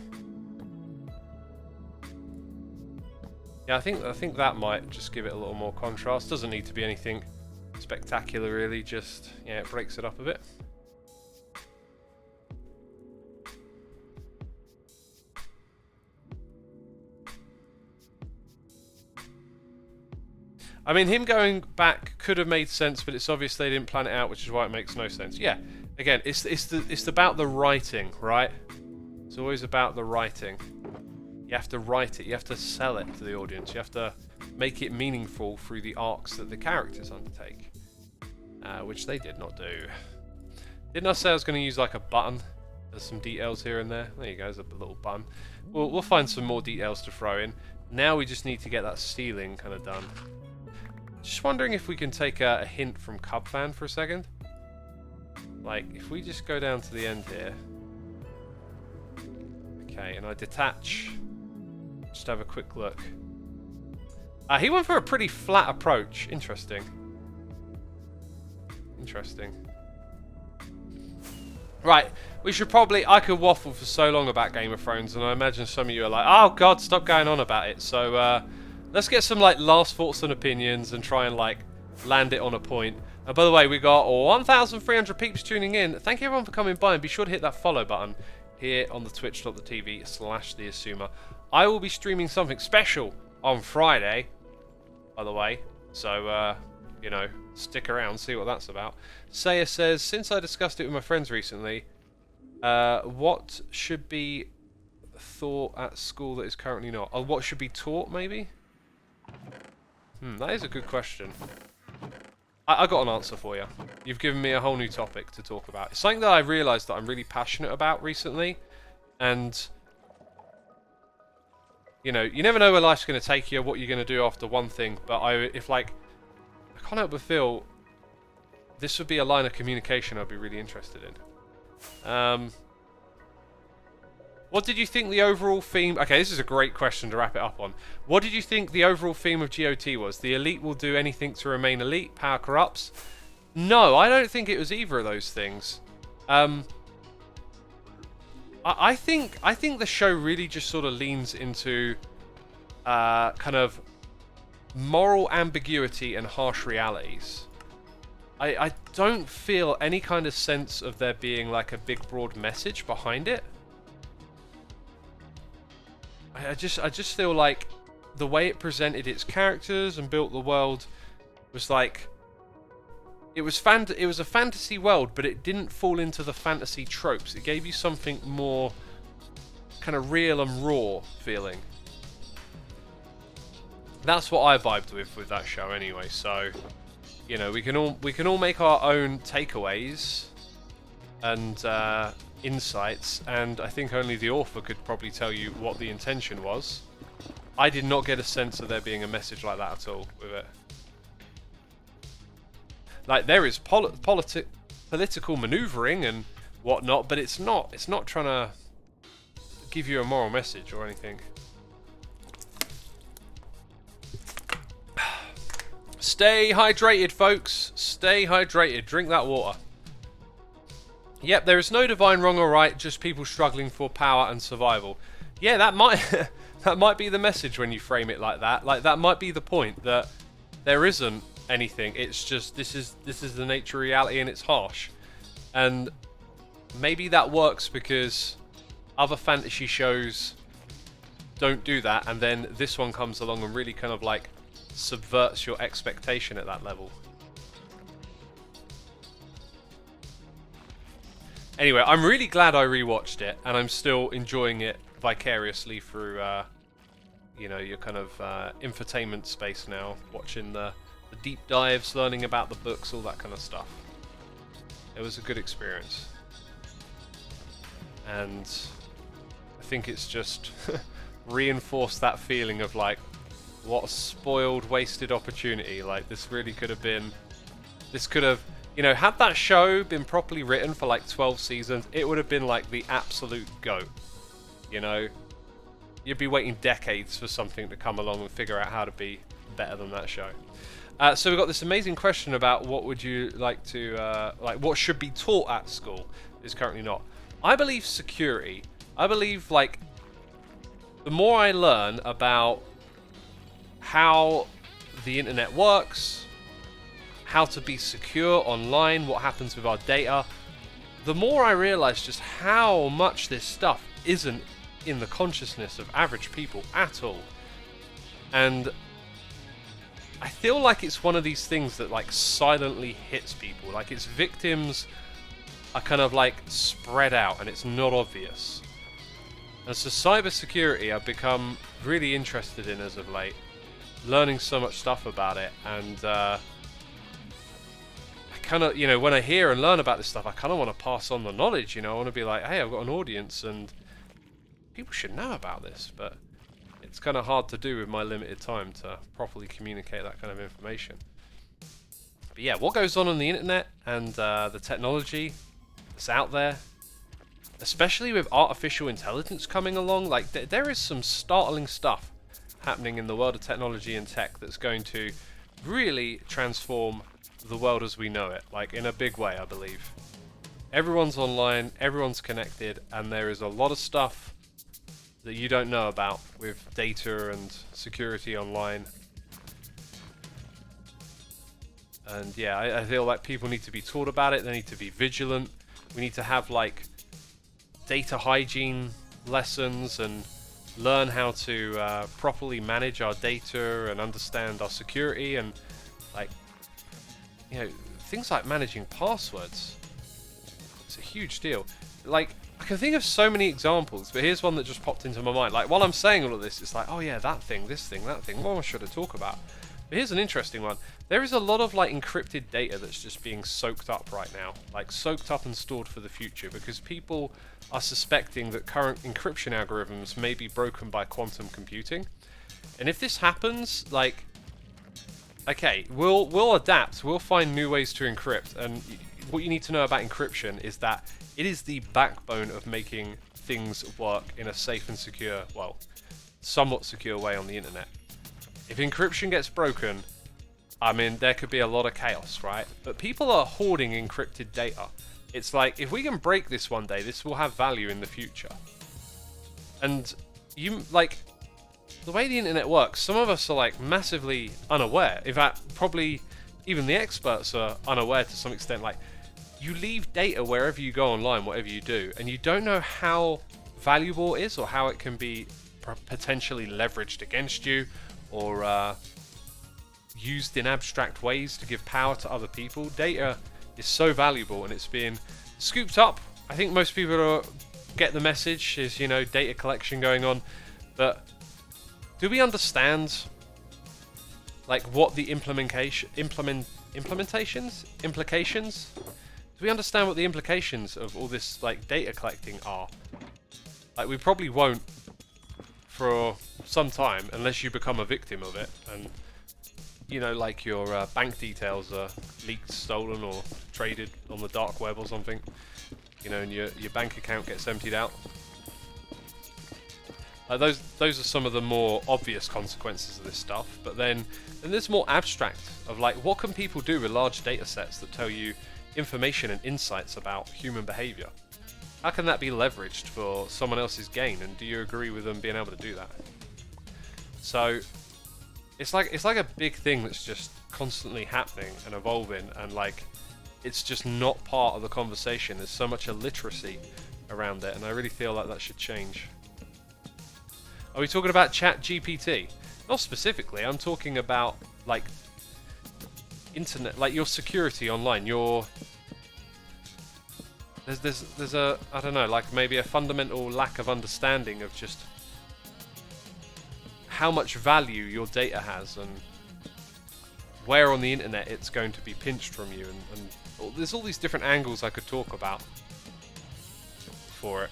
Yeah, I think that might just give it a little more contrast. Doesn't need to be anything spectacular, really. Just, yeah, it breaks it up a bit. I mean, him going back could have made sense, but it's obvious they didn't plan it out, which is why it makes no sense. Yeah, again, it's about the writing, right? It's always about the writing. You have to write it, you have to sell it to the audience, you have to make it meaningful through the arcs that the characters undertake. Which they did not do. Didn't I say I was going to use like a button? There's some details here and there. There you go, there's a little button. We'll find some more details to throw in. Now we just need to get that ceiling kind of done. Just wondering if we can take a hint from Cubfan for a second. Like, if we just go down to the end here. Okay, and I detach. Just have a quick look. He went for a pretty flat approach. Interesting. Interesting. Right, we should probably... I could waffle for so long about Game of Thrones, and I imagine some of you are like, oh god, stop going on about it. So, let's get some, like, last thoughts and opinions and try and, like, land it on a point. And by the way, we got 1,300 peeps tuning in. Thank you everyone for coming by, and be sure to hit that follow button here on the twitch.tv/theXisuma. I will be streaming something special on Friday, by the way. So, you know, stick around, see what that's about. Saya says, since I discussed it with my friends recently, what should be taught at school that is currently not? Or what should be taught, maybe? That is a good question. I got an answer for you. You've given me a whole new topic to talk about. It's something that I realised that I'm really passionate about recently. And, you know, you never know where life's going to take you, what you're going to do after one thing. But I can't help but feel this would be a line of communication I'd be really interested in. What did you think the overall theme... Okay, this is a great question to wrap it up on. What did you think the overall theme of GOT was? The elite will do anything to remain elite, power corrupts? No, I don't think it was either of those things. I think the show really just sort of leans into kind of moral ambiguity and harsh realities. I don't feel any kind of sense of there being like a big broad message behind it. I just feel like the way it presented its characters and built the world was like it was a fantasy world, but it didn't fall into the fantasy tropes. It gave you something more kind of real and raw feeling. That's what I vibed with that show anyway. So You know, we can all make our own takeaways and insights, and I think only the author could probably tell you what the intention was. I did not get a sense of there being a message like that at all with it. Like, there is political maneuvering and whatnot, but it's not trying to give you a moral message or anything. Stay hydrated, folks. Stay hydrated. Drink that water. Yep, there is no divine wrong or right, just people struggling for power and survival. Yeah, that might that might be the message when you frame it like that. Like, that might be the point, that there isn't anything. It's just this is the nature of reality, and it's harsh. And maybe that works because other fantasy shows don't do that, and then this one comes along and really kind of like subverts your expectation at that level. Anyway, I'm really glad I rewatched it, and I'm still enjoying it vicariously through, you know, your kind of infotainment space now, watching the deep dives, learning about the books, all that kind of stuff. It was a good experience. And I think it's just reinforced that feeling of like, what a spoiled, wasted opportunity. Like, this really could have been... This could have... You know, had that show been properly written for like 12 seasons, it would have been like the absolute GOAT. You know? You'd be waiting decades for something to come along and figure out how to be better than that show. So we've got this amazing question about what would you like to... like, what should be taught at school is currently not. I believe security. I believe, like, the more I learn about how the internet works, how to be secure online, what happens with our data, the more I realize just how much this stuff isn't in the consciousness of average people at all. And I feel like it's one of these things that like silently hits people. Like, its victims are kind of like spread out and it's not obvious. And so cybersecurity I've become really interested in as of late, learning so much stuff about it, and I kind of, you know, when I hear and learn about this stuff, I kind of want to pass on the knowledge, you know. I want to be like, hey, I've got an audience and people should know about this, but it's kind of hard to do with my limited time to properly communicate that kind of information. But yeah, what goes on the internet and the technology that's out there, especially with artificial intelligence coming along, like there is some startling stuff happening in the world of technology and tech that's going to really transform the world as we know it, like in a big way, I believe. Everyone's online, everyone's connected, and there is a lot of stuff that you don't know about with data and security online. And yeah, I feel like people need to be taught about it, they need to be vigilant. We need to have like data hygiene lessons and learn how to properly manage our data and understand our security, and like, you know, things like managing passwords. It's a huge deal. Like, I can think of so many examples, but here's one that just popped into my mind. Like, while I'm saying all of this, it's like, oh yeah, that thing, this thing, that thing, what should I talk about? But here's an interesting one. There is a lot of like encrypted data that's just being soaked up right now, like soaked up and stored for the future, because people are suspecting that current encryption algorithms may be broken by quantum computing. And if this happens, like, okay, we'll adapt, we'll find new ways to encrypt, and what you need to know about encryption is that it is the backbone of making things work in a safe and secure, well, somewhat secure way on the internet. If encryption gets broken, I mean, there could be a lot of chaos, right? But people are hoarding encrypted data. It's like, if we can break this one day, this will have value in the future. And you, like, the way the internet works, some of us are like massively unaware. In fact, probably even the experts are unaware to some extent. Like, you leave data wherever you go online, whatever you do, and you don't know how valuable it is or how it can be potentially leveraged against you, or used in abstract ways to give power to other people. Data is so valuable, and it's being scooped up. I think most people get the message, is, you know, data collection going on, but do we understand like what the implementation implications? Do we understand what the implications of all this like data collecting are? Like, we probably won't for some time unless you become a victim of it, and you know, like your bank details are leaked, stolen, or traded on the dark web or something. You know, and your bank account gets emptied out. Those are some of the more obvious consequences of this stuff. But then there's more abstract of like, what can people do with large data sets that tell you information and insights about human behavior? How can that be leveraged for someone else's gain? And do you agree with them being able to do that? So it's like a big thing that's just constantly happening and evolving, and like it's just not part of the conversation. There's so much illiteracy around it, and I really feel like that should change. Are we talking about ChatGPT? Not specifically. I'm talking about like internet, like your security online. There's a, I don't know, like maybe a fundamental lack of understanding of just how much value your data has and where on the internet it's going to be pinched from you, and there's all these different angles I could talk about for it.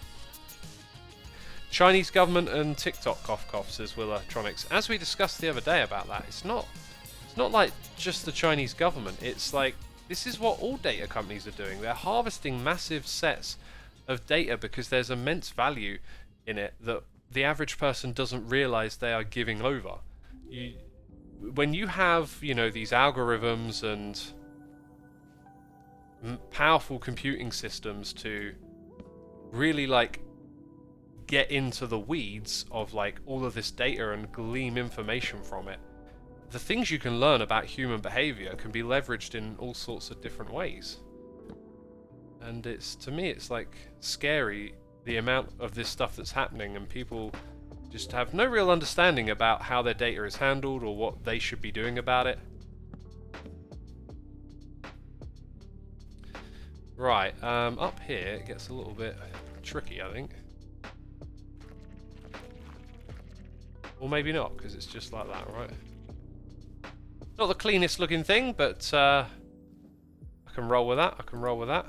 Chinese government and TikTok cough, says Willatronics. As we discussed the other day about that, it's not like just the Chinese government. It's like, this is what all data companies are doing. They're harvesting massive sets of data because there's immense value in it that the average person doesn't realize they are giving over. When you have, you know, these algorithms and powerful computing systems to really like get into the weeds of like all of this data and glean information from it, the things you can learn about human behavior can be leveraged in all sorts of different ways. And it's, to me, it's like scary, the amount of this stuff that's happening, and people just have no real understanding about how their data is handled or what they should be doing about it. Right, up here it gets a little bit tricky, I think. Or maybe not, because it's just like that, right? Not the cleanest looking thing, but I can roll with that.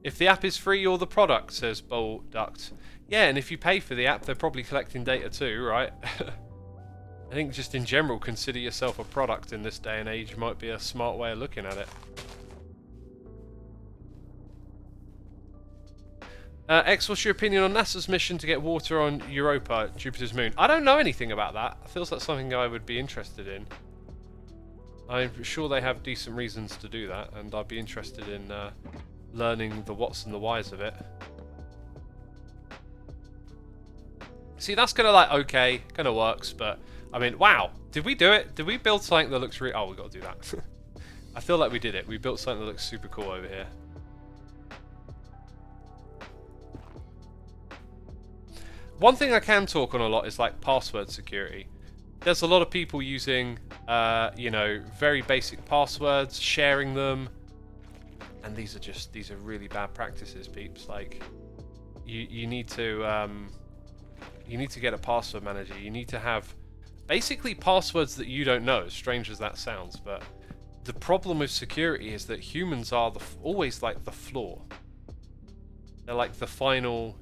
If the app is free, you're the product, says Bull Duct. Yeah, and if you pay for the app, they're probably collecting data too, right? I think just in general, consider yourself a product in this day and age might be a smart way of looking at it. X, what's your opinion on NASA's mission to get water on Europa, Jupiter's moon? I don't know anything about that. It feels like something I would be interested in. I'm sure they have decent reasons to do that, and I'd be interested in learning the whats and the whys of it. See, that's kind of like, okay, kind of works, but I mean, wow, did we do it? Did we build something that looks really... Oh, we got to do that. I feel like we did it. We built something that looks super cool over here. One thing I can talk on a lot is like password security. There's a lot of people using, you know, very basic passwords, sharing them, and these are really bad practices, peeps. Like, you need to get a password manager. You need to have basically passwords that you don't know, as strange as that sounds. But the problem with security is that humans are always like the flaw. They're like the final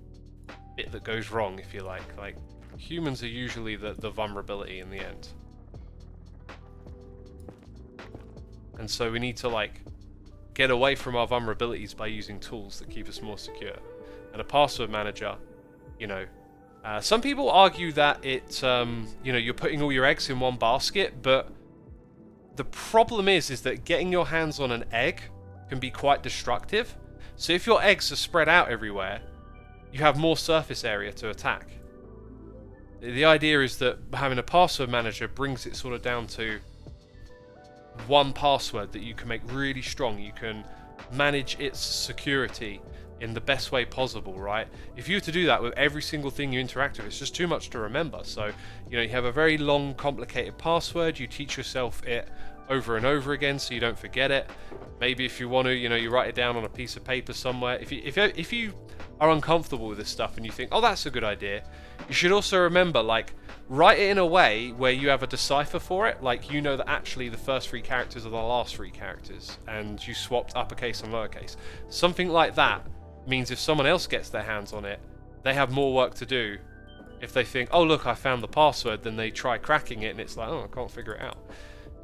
bit that goes wrong, if you like. Like, humans are usually the vulnerability in the end. And so we need to like get away from our vulnerabilities by using tools that keep us more secure. And a password manager, you know, some people argue that it, you know, you're putting all your eggs in one basket, but the problem is that getting your hands on an egg can be quite destructive. So if your eggs are spread out everywhere, you have more surface area to attack. The idea is that having a password manager brings it sort of down to one password that you can make really strong. You can manage its security in the best way possible, right? If you were to do that with every single thing you interact with, it's just too much to remember. So, you know, you have a very long, complicated password. You teach yourself it over and over again so you don't forget it. Maybe if you want to, you know, you write it down on a piece of paper somewhere. If you are uncomfortable with this stuff and you think, oh, that's a good idea, you should also remember, like, write it in a way where you have a decipher for it, like you know that actually the first 3 characters are the last 3 characters, and you swapped uppercase and lowercase. Something like that means if someone else gets their hands on it, they have more work to do. If they think, oh look, I found the password, then they try cracking it and it's like, oh, I can't figure it out.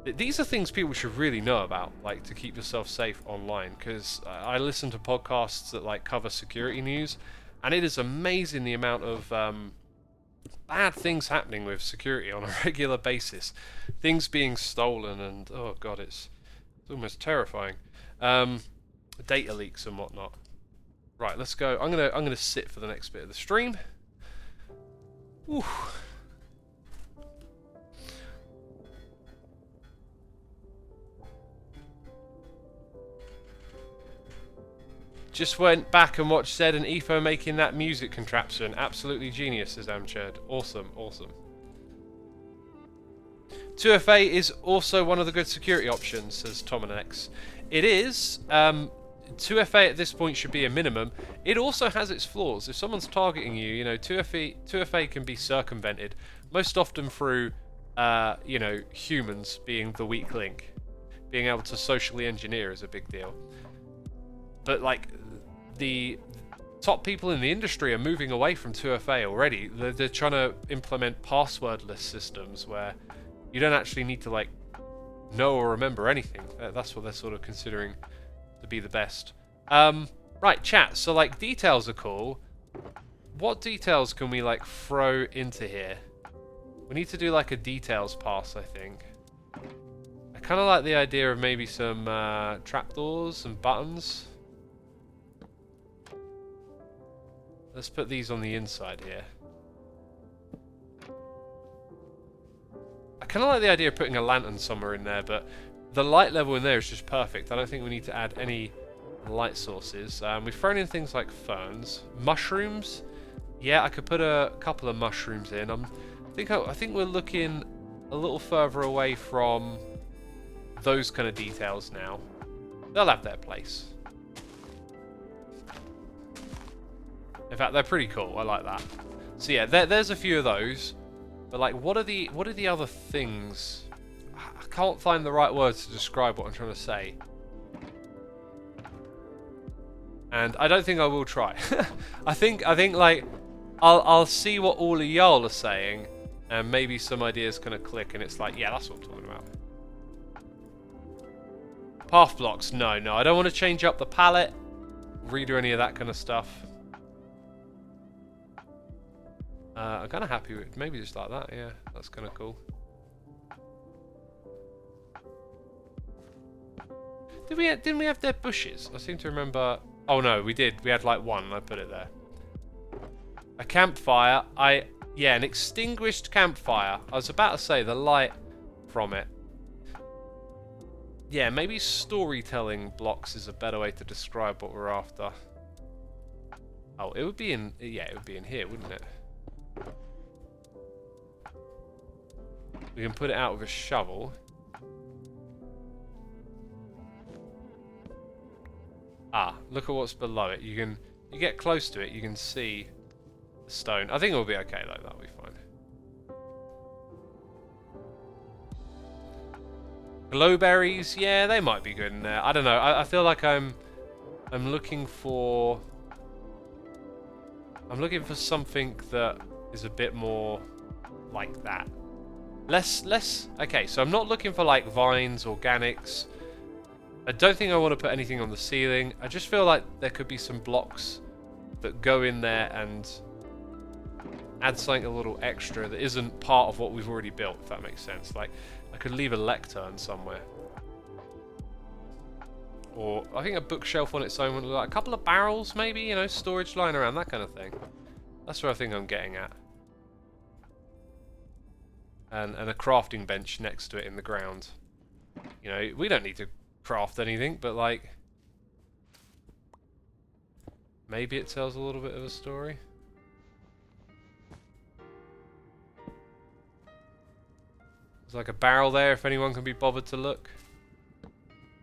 These are things people should really know about, like to keep yourself safe online, because I listen to podcasts that like cover security news, and it is amazing the amount of bad things happening with security on a regular basis. Things being stolen and, oh god, it's almost terrifying. Data leaks and whatnot. Right, let's go. I'm gonna sit for the next bit of the stream. Whew. Just went back and watched Zed and Etho making that music contraption. Absolutely genius, says Amchad. Awesome, awesome. 2FA is also one of the good security options, says Tomanex. It is. 2FA at this point should be a minimum. It also has its flaws. If someone's targeting you, you know, 2FA can be circumvented, most often through, you know, humans being the weak link. Being able to socially engineer is a big deal. But, like, the top people in the industry are moving away from 2FA already. They're trying to implement passwordless systems where you don't actually need to, like, know or remember anything. That's what they're sort of considering to be the best. Right, chat. So, like, details are cool. What details can we, like, throw into here? We need to do, like, a details pass, I think. I kind of like the idea of maybe some trapdoors and buttons. Let's put these on the inside here. I kind of like the idea of putting a lantern somewhere in there, but the light level in there is just perfect. I don't think we need to add any light sources. We've thrown in things like ferns. Mushrooms. Yeah, I could put a couple of mushrooms in. I think we're looking a little further away from those kind of details now. They'll have their place. In fact, they're pretty cool. I like that. So yeah, there's a few of those. But like, what are the other things? I can't find the right words to describe what I'm trying to say. And I don't think I will try. I think like I'll see what all of y'all are saying, and maybe some ideas kind of click, and it's like, yeah, that's what I'm talking about. Path blocks, no, I don't want to change up the palette, redo any of that kind of stuff. I'm kind of happy with maybe just like that. Yeah, that's kind of cool. Didn't we have dead bushes? I seem to remember. Oh no, we did. We had like one. And I put it there. A campfire. Yeah, an extinguished campfire. I was about to say the light from it. Yeah, maybe storytelling blocks is a better way to describe what we're after. Oh, it would be in. Yeah, it would be in here, wouldn't it? We can put it out with a shovel. Ah, look at what's below it. You get close to it, you can see the stone. I think it'll be okay though, that'll be fine. Glowberries, yeah, they might be good in there. I don't know. I feel like I'm looking for something that is a bit more like that. Less okay, so I'm not looking for like vines, organics. I don't think I want to put anything on the ceiling. I just feel like there could be some blocks that go in there and add something a little extra that isn't part of what we've already built, if that makes sense. Like, I could leave a lectern somewhere. Or, I think a bookshelf on its own would look like a couple of barrels, maybe, you know, storage lying around, that kind of thing. That's what I think I'm getting at. And a crafting bench next to it in the ground. You know, we don't need to craft anything, but like, maybe it tells a little bit of a story. There's like a barrel there if anyone can be bothered to look.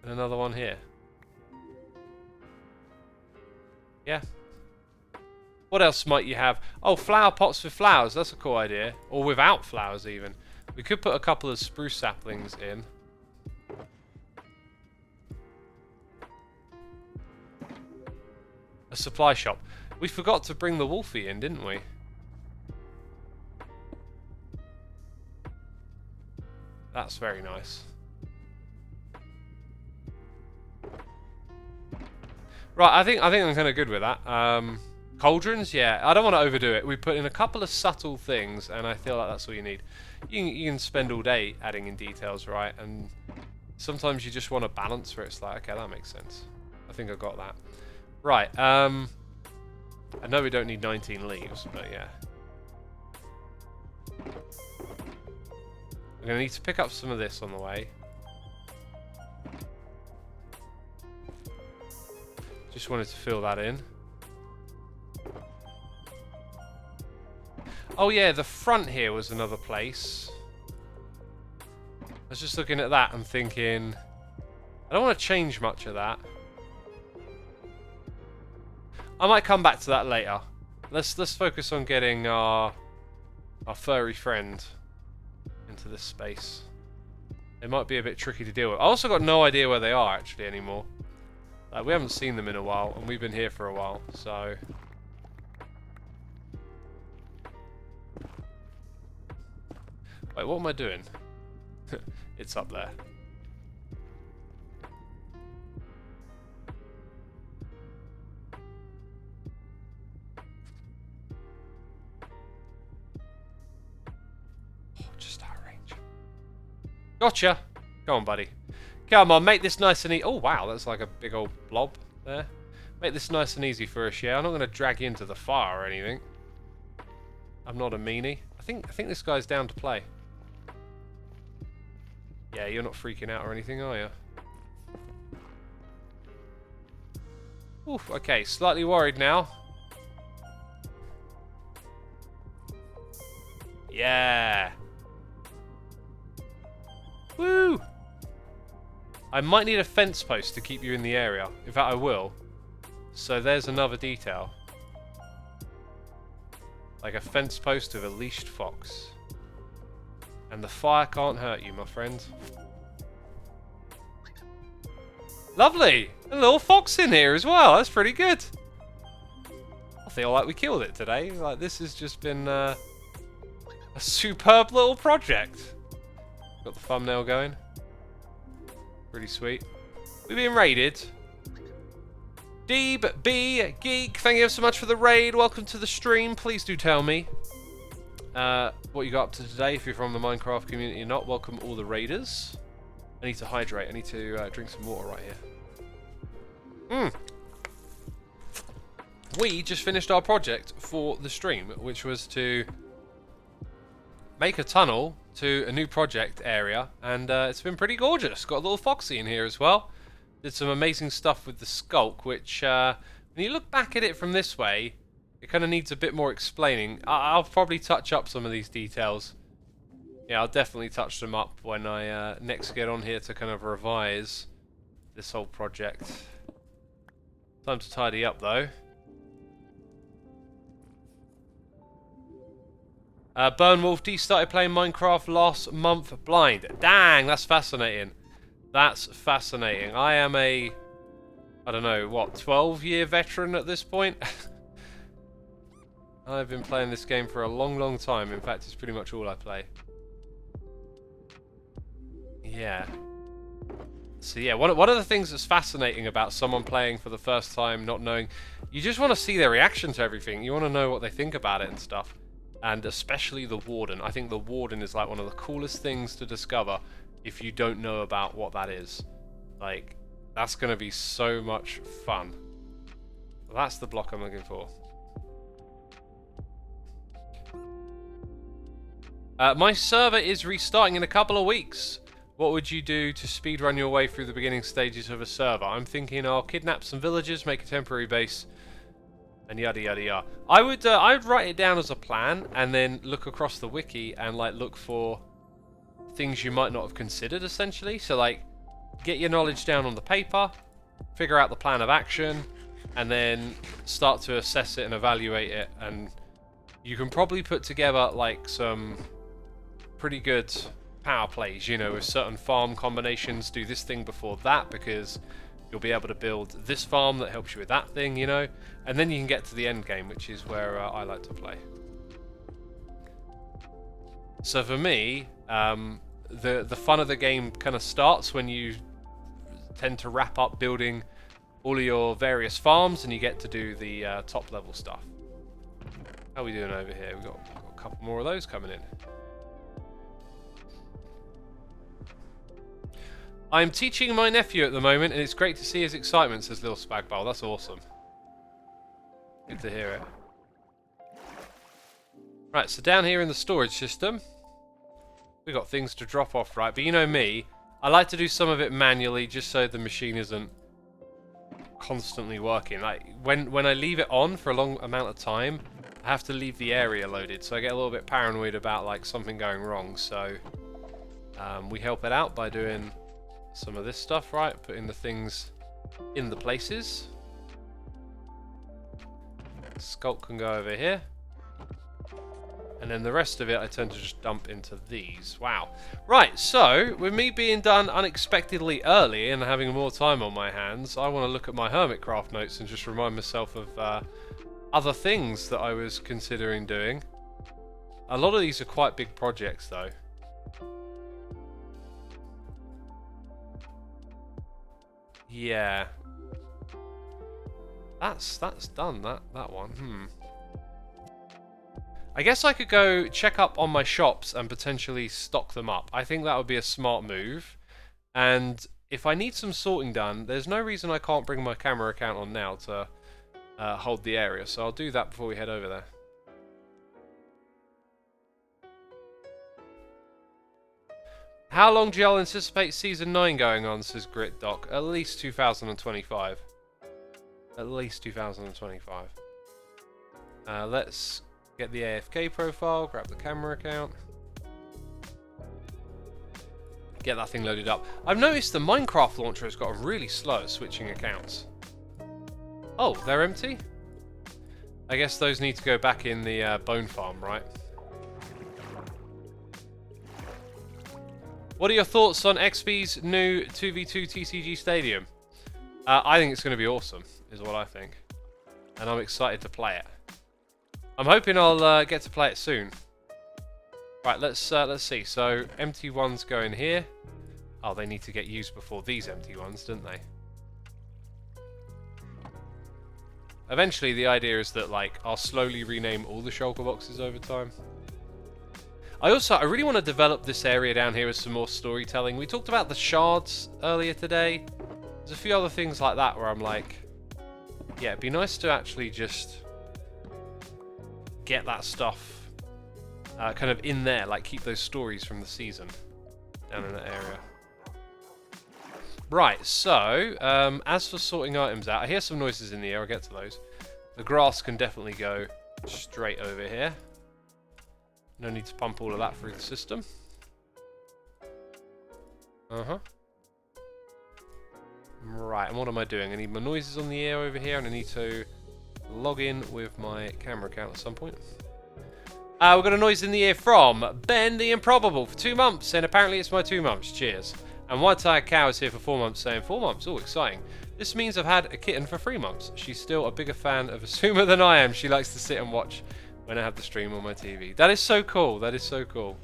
And another one here. Yeah. What else might you have? Oh, flower pots with flowers. That's a cool idea. Or without flowers, even. We could put a couple of spruce saplings in. A supply shop. We forgot to bring the wolfie in, didn't we? That's very nice. Right, I think I'm kind of good with that. Cauldrons, yeah. I don't want to overdo it. We put in a couple of subtle things, and I feel like that's all you need. You can spend all day adding in details, right? And sometimes you just want a balance where it's like, okay, that makes sense. I think I got that. Right. I know we don't need 19 leaves, but yeah. I'm going to need to pick up some of this on the way. Just wanted to fill that in. Oh yeah, the front here was another place. I was just looking at that and thinking, I don't want to change much of that. I might come back to that later. Let's focus on getting our furry friend into this space. It might be a bit tricky to deal with. I also got no idea where they are actually anymore. Like, we haven't seen them in a while, and we've been here for a while, so... Wait, what am I doing? It's up there. Oh, just out of range. Gotcha! Go on, buddy. Come on, make this nice and easy. Oh, wow, that's like a big old blob there. Make this nice and easy for us, yeah? I'm not going to drag you into the fire or anything. I'm not a meanie. I think this guy's down to play. Yeah, you're not freaking out or anything, are you? Oof, okay, slightly worried now. Yeah. Woo! I might need a fence post to keep you in the area. In fact, I will. So there's another detail. Like a fence post with a leashed fox. And the fire can't hurt you, my friend. Lovely! A little fox in here as well. That's pretty good. I feel like we killed it today. Like, this has just been a superb little project. Got the thumbnail going. Pretty sweet. We've been raided. Deeb B Geek, thank you so much for the raid. Welcome to the stream. Please do tell me what you got up to today. If you're from the Minecraft community or not, welcome all the raiders. I need to hydrate. I need to drink some water right here. We just finished our project for the stream, which was to make a tunnel to a new project area, and it's been pretty gorgeous. Got a little foxy in here as well. Did some amazing stuff with the skulk, which when you look back at it from this way, it kind of needs a bit more explaining. I'll probably touch up some of these details. Yeah, I'll definitely touch them up when I next get on here to kind of revise this whole project. Time to tidy up though. Burnwolf D started playing Minecraft last month blind. Dang, that's fascinating. That's fascinating. I am a, I don't know, what, 12-year veteran at this point? I've been playing this game for a long, long time. In fact, it's pretty much all I play. Yeah. So yeah, one of the things that's fascinating about someone playing for the first time, not knowing, you just want to see their reaction to everything. You want to know what they think about it and stuff. And especially the Warden. I think the Warden is like one of the coolest things to discover if you don't know about what that is. Like, that's going to be so much fun. That's the block I'm looking for. My server is restarting in a couple of weeks. What would you do to speedrun your way through the beginning stages of a server? I'm thinking I'll kidnap some villagers, make a temporary base, and yada yada yada. I would write it down as a plan and then look across the wiki and like look for things you might not have considered essentially. So like get your knowledge down on the paper, figure out the plan of action, and then start to assess it and evaluate it, and you can probably put together like some pretty good power plays, you know, with certain farm combinations. Do this thing before that because you'll be able to build this farm that helps you with that thing, you know, and then you can get to the end game, which is where I like to play. So for me, the fun of the game kind of starts when you tend to wrap up building all of your various farms and you get to do the top level stuff. How are we doing over here? We've got a couple more of those coming in. I'm teaching my nephew at the moment, and it's great to see his excitement, says Little Spagball. That's awesome. Good to hear it. Right, so down here in the storage system, we've got things to drop off, right? But you know me, I like to do some of it manually just so the machine isn't constantly working. Like, when I leave it on for a long amount of time, I have to leave the area loaded, so I get a little bit paranoid about like something going wrong. So we help it out by doing some of this stuff, right? Putting the things in the places. Sculpt can go over here. And then the rest of it I tend to just dump into these. Wow. Right, so with me being done unexpectedly early and having more time on my hands, I want to look at my Hermitcraft notes and just remind myself of other things that I was considering doing. A lot of these are quite big projects though. Yeah. That's done, that one. I guess I could go check up on my shops and potentially stock them up. I think that would be a smart move. And if I need some sorting done, there's no reason I can't bring my camera account on now to hold the area. So I'll do that before we head over there. How long do y'all anticipate Season 9 going on, says GritDoc? At least 2025. At least 2025. Let's get the AFK profile, grab the camera account. Get that thing loaded up. I've noticed the Minecraft launcher has gotten really slow at switching accounts. Oh, they're empty? I guess those need to go back in the bone farm, right? What are your thoughts on XP's new 2v2 TCG Stadium? I think it's going to be awesome, is what I think. And I'm excited to play it. I'm hoping I'll get to play it soon. Right, let's see. So, empty ones go in here. Oh, they need to get used before these empty ones, don't they? Eventually, the idea is that, like, I'll slowly rename all the shulker boxes over time. I really want to develop this area down here with some more storytelling. We talked about the shards earlier today. There's a few other things like that where I'm like, yeah, it'd be nice to actually just get that stuff kind of in there, like keep those stories from the season down in that area. Right, so as for sorting items out, I hear some noises in the air, I'll get to those. The grass can definitely go straight over here. No need to pump all of that through the system. Right, and what am I doing? I need my noises on the air over here, and I need to log in with my camera account at some point. We've got a noise in the ear from Ben the Improbable for 2 months, and apparently it's my 2 months. Cheers. And White Tired Cow is here for 4 months, saying 4 months. Oh, exciting. This means I've had a kitten for 3 months. She's still a bigger fan of Xisuma than I am. She likes to sit and watch when I have the stream on my TV. That is so cool. That is so cool.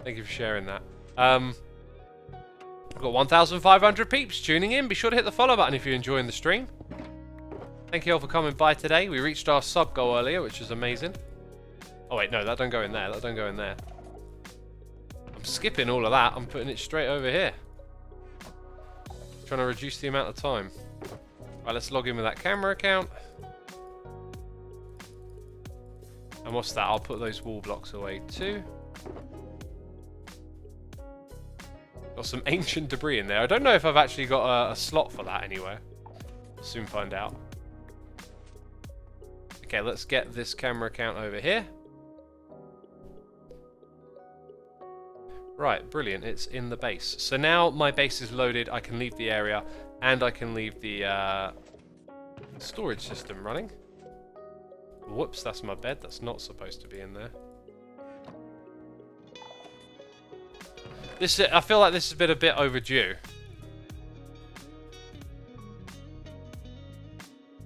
Thank you for sharing that. I've got 1,500 peeps tuning in. Be sure to hit the follow button if you're enjoying the stream. Thank you all for coming by today. We reached our sub goal earlier, which is amazing. Oh wait, no, that don't go in there. That don't go in there. I'm skipping all of that. I'm putting it straight over here. Trying to reduce the amount of time. Right, let's log in with that camera account. And what's that? I'll put those wall blocks away too. Got some ancient debris in there. I don't know if I've actually got a slot for that anywhere. We'll soon find out. Okay, let's get this camera account over here. Right, brilliant. It's in the base. So now my base is loaded. I can leave the area, and I can leave the Storage system running. Whoops, that's my bed. That's not supposed to be in there. I feel like this has been a bit overdue.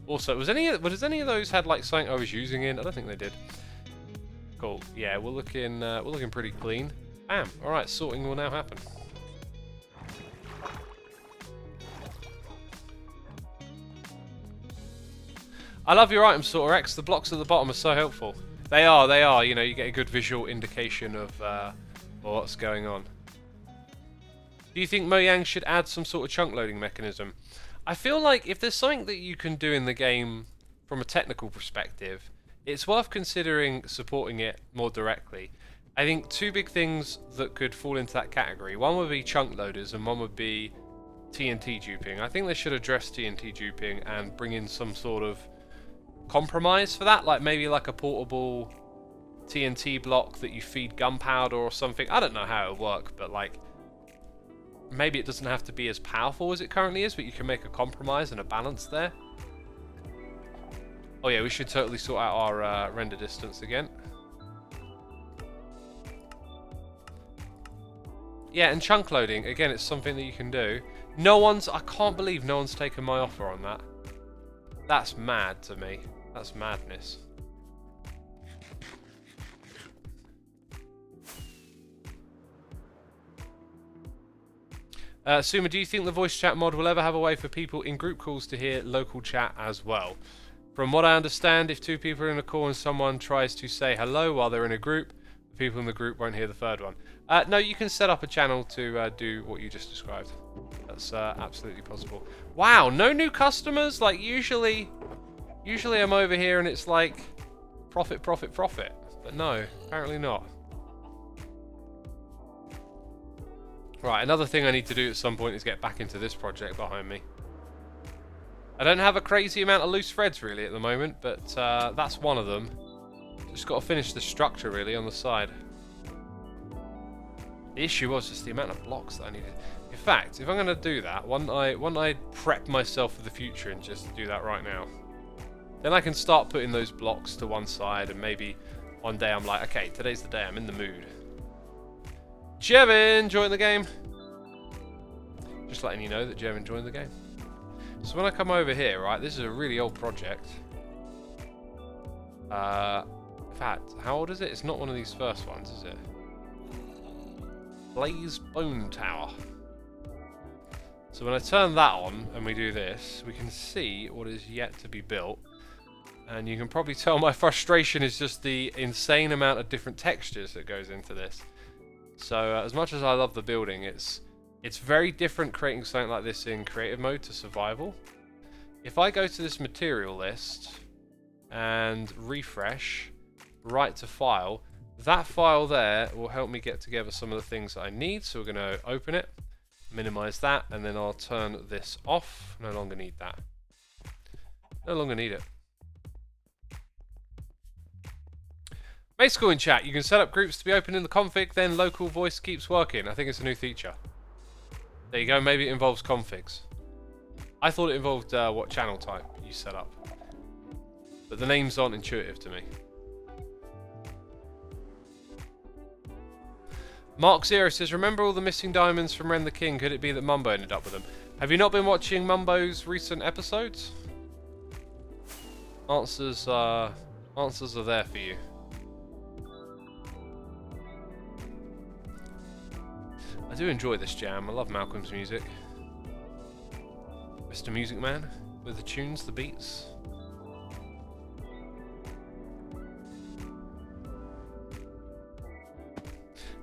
Also, was any of those had like something I was using in? I don't think they did. Cool. Yeah, we're looking pretty clean. Bam. All right, sorting will now happen. I love your item sorter, X. The blocks at the bottom are so helpful. They are. You know, you get a good visual indication of what's going on. Do you think Mojang should add some sort of chunk loading mechanism? I feel like if there's something that you can do in the game from a technical perspective, it's worth considering supporting it more directly. I think two big things that could fall into that category. One would be chunk loaders and one would be TNT duping. I think they should address TNT duping and bring in some sort of compromise for that, like maybe like a portable TNT block that you feed gunpowder or something. I don't know how it would work, but like maybe it doesn't have to be as powerful as it currently is, but you can make a compromise and a balance there. Oh yeah, we should totally sort out our render distance again. Yeah, and chunk loading, again, it's something that you can do. I can't believe no one's taken my offer on that. That's mad to me. That's madness. Xisuma, do you think the voice chat mod will ever have a way for people in group calls to hear local chat as well? From what I understand, if two people are in a call and someone tries to say hello while they're in a group, the people in the group won't hear the third one. No, you can set up a channel to do what you just described. That's absolutely possible. Wow, no new customers? Like, usually I'm over here and it's like profit, profit, profit. But no, apparently not. Right, another thing I need to do at some point is get back into this project behind me. I don't have a crazy amount of loose threads really at the moment, but that's one of them. Just got to finish the structure really on the side. The issue was just the amount of blocks that I needed. In fact, if I'm going to do that, why don't I prep myself for the future and just do that right now? Then I can start putting those blocks to one side, and maybe one day I'm like, okay, today's the day, I'm in the mood. Jevin joined the game. Just letting you know that Jevin joined the game. So when I come over here, right, this is a really old project. In fact, how old is it? It's not one of these first ones, is it? Blaze Bone Tower. So when I turn that on and we do this, we can see what is yet to be built. And you can probably tell my frustration is just the insane amount of different textures that goes into this. So as much as I love the building, it's very different creating something like this in creative mode to survival. If I go to this material list and refresh, write to file, that file there will help me get together some of the things that I need. So we're going to open it, minimize that, and then I'll turn this off. No longer need that. No longer need it. Make school in chat. You can set up groups to be open in the config, then local voice keeps working. I think it's a new feature. There you go. Maybe it involves configs. I thought it involved what channel type you set up. But the names aren't intuitive to me. Mark Zero says, remember all the missing diamonds from Ren the King? Could it be that Mumbo ended up with them? Have you not been watching Mumbo's recent episodes? Answers are there for you. I do enjoy this jam. I love Malcolm's music. Mr. Music Man with the tunes, the beats.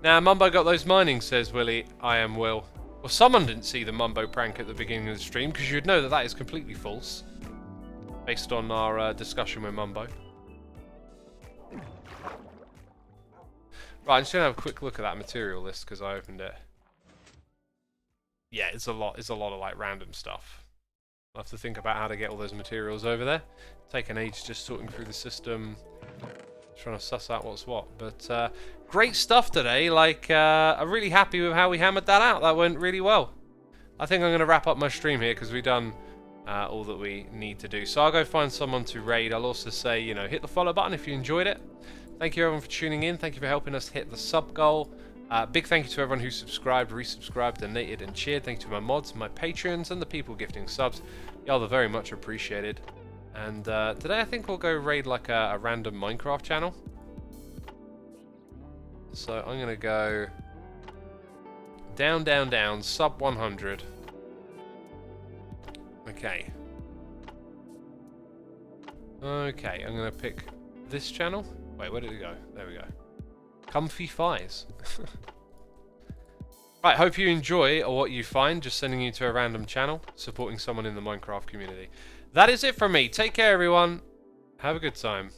Now, Mumbo got those mining, says Willie. I am Will. Well, someone didn't see the Mumbo prank at the beginning of the stream, because you'd know that that is completely false. Based on our discussion with Mumbo. Right, I'm just going to have a quick look at that material list, because I opened it. Yeah, it's a lot of like random stuff. I'll have to think about how to get all those materials over there. Take an age just sorting through the system, trying to suss out what's what. But great stuff today. Like, I'm really happy with how we hammered that out. That went really well. I think I'm going to wrap up my stream here because we've done all that we need to do. So I'll go find someone to raid. I'll also say, you know, hit the follow button if you enjoyed it. Thank you everyone for tuning in. Thank you for helping us hit the sub goal. Big thank you to everyone who subscribed, resubscribed, donated, and cheered. Thank you to my mods, my patrons, and the people gifting subs. Y'all are very much appreciated. And today I think we'll go raid like a random Minecraft channel. So I'm going to go down, down, down, sub 100. Okay. Okay, I'm going to pick this channel. Wait, where did it go? There we go. Comfy Fies. Right, hope you enjoy what you find, just sending you to a random channel, supporting someone in the Minecraft community. That is it from me. Take care, everyone. Have a good time.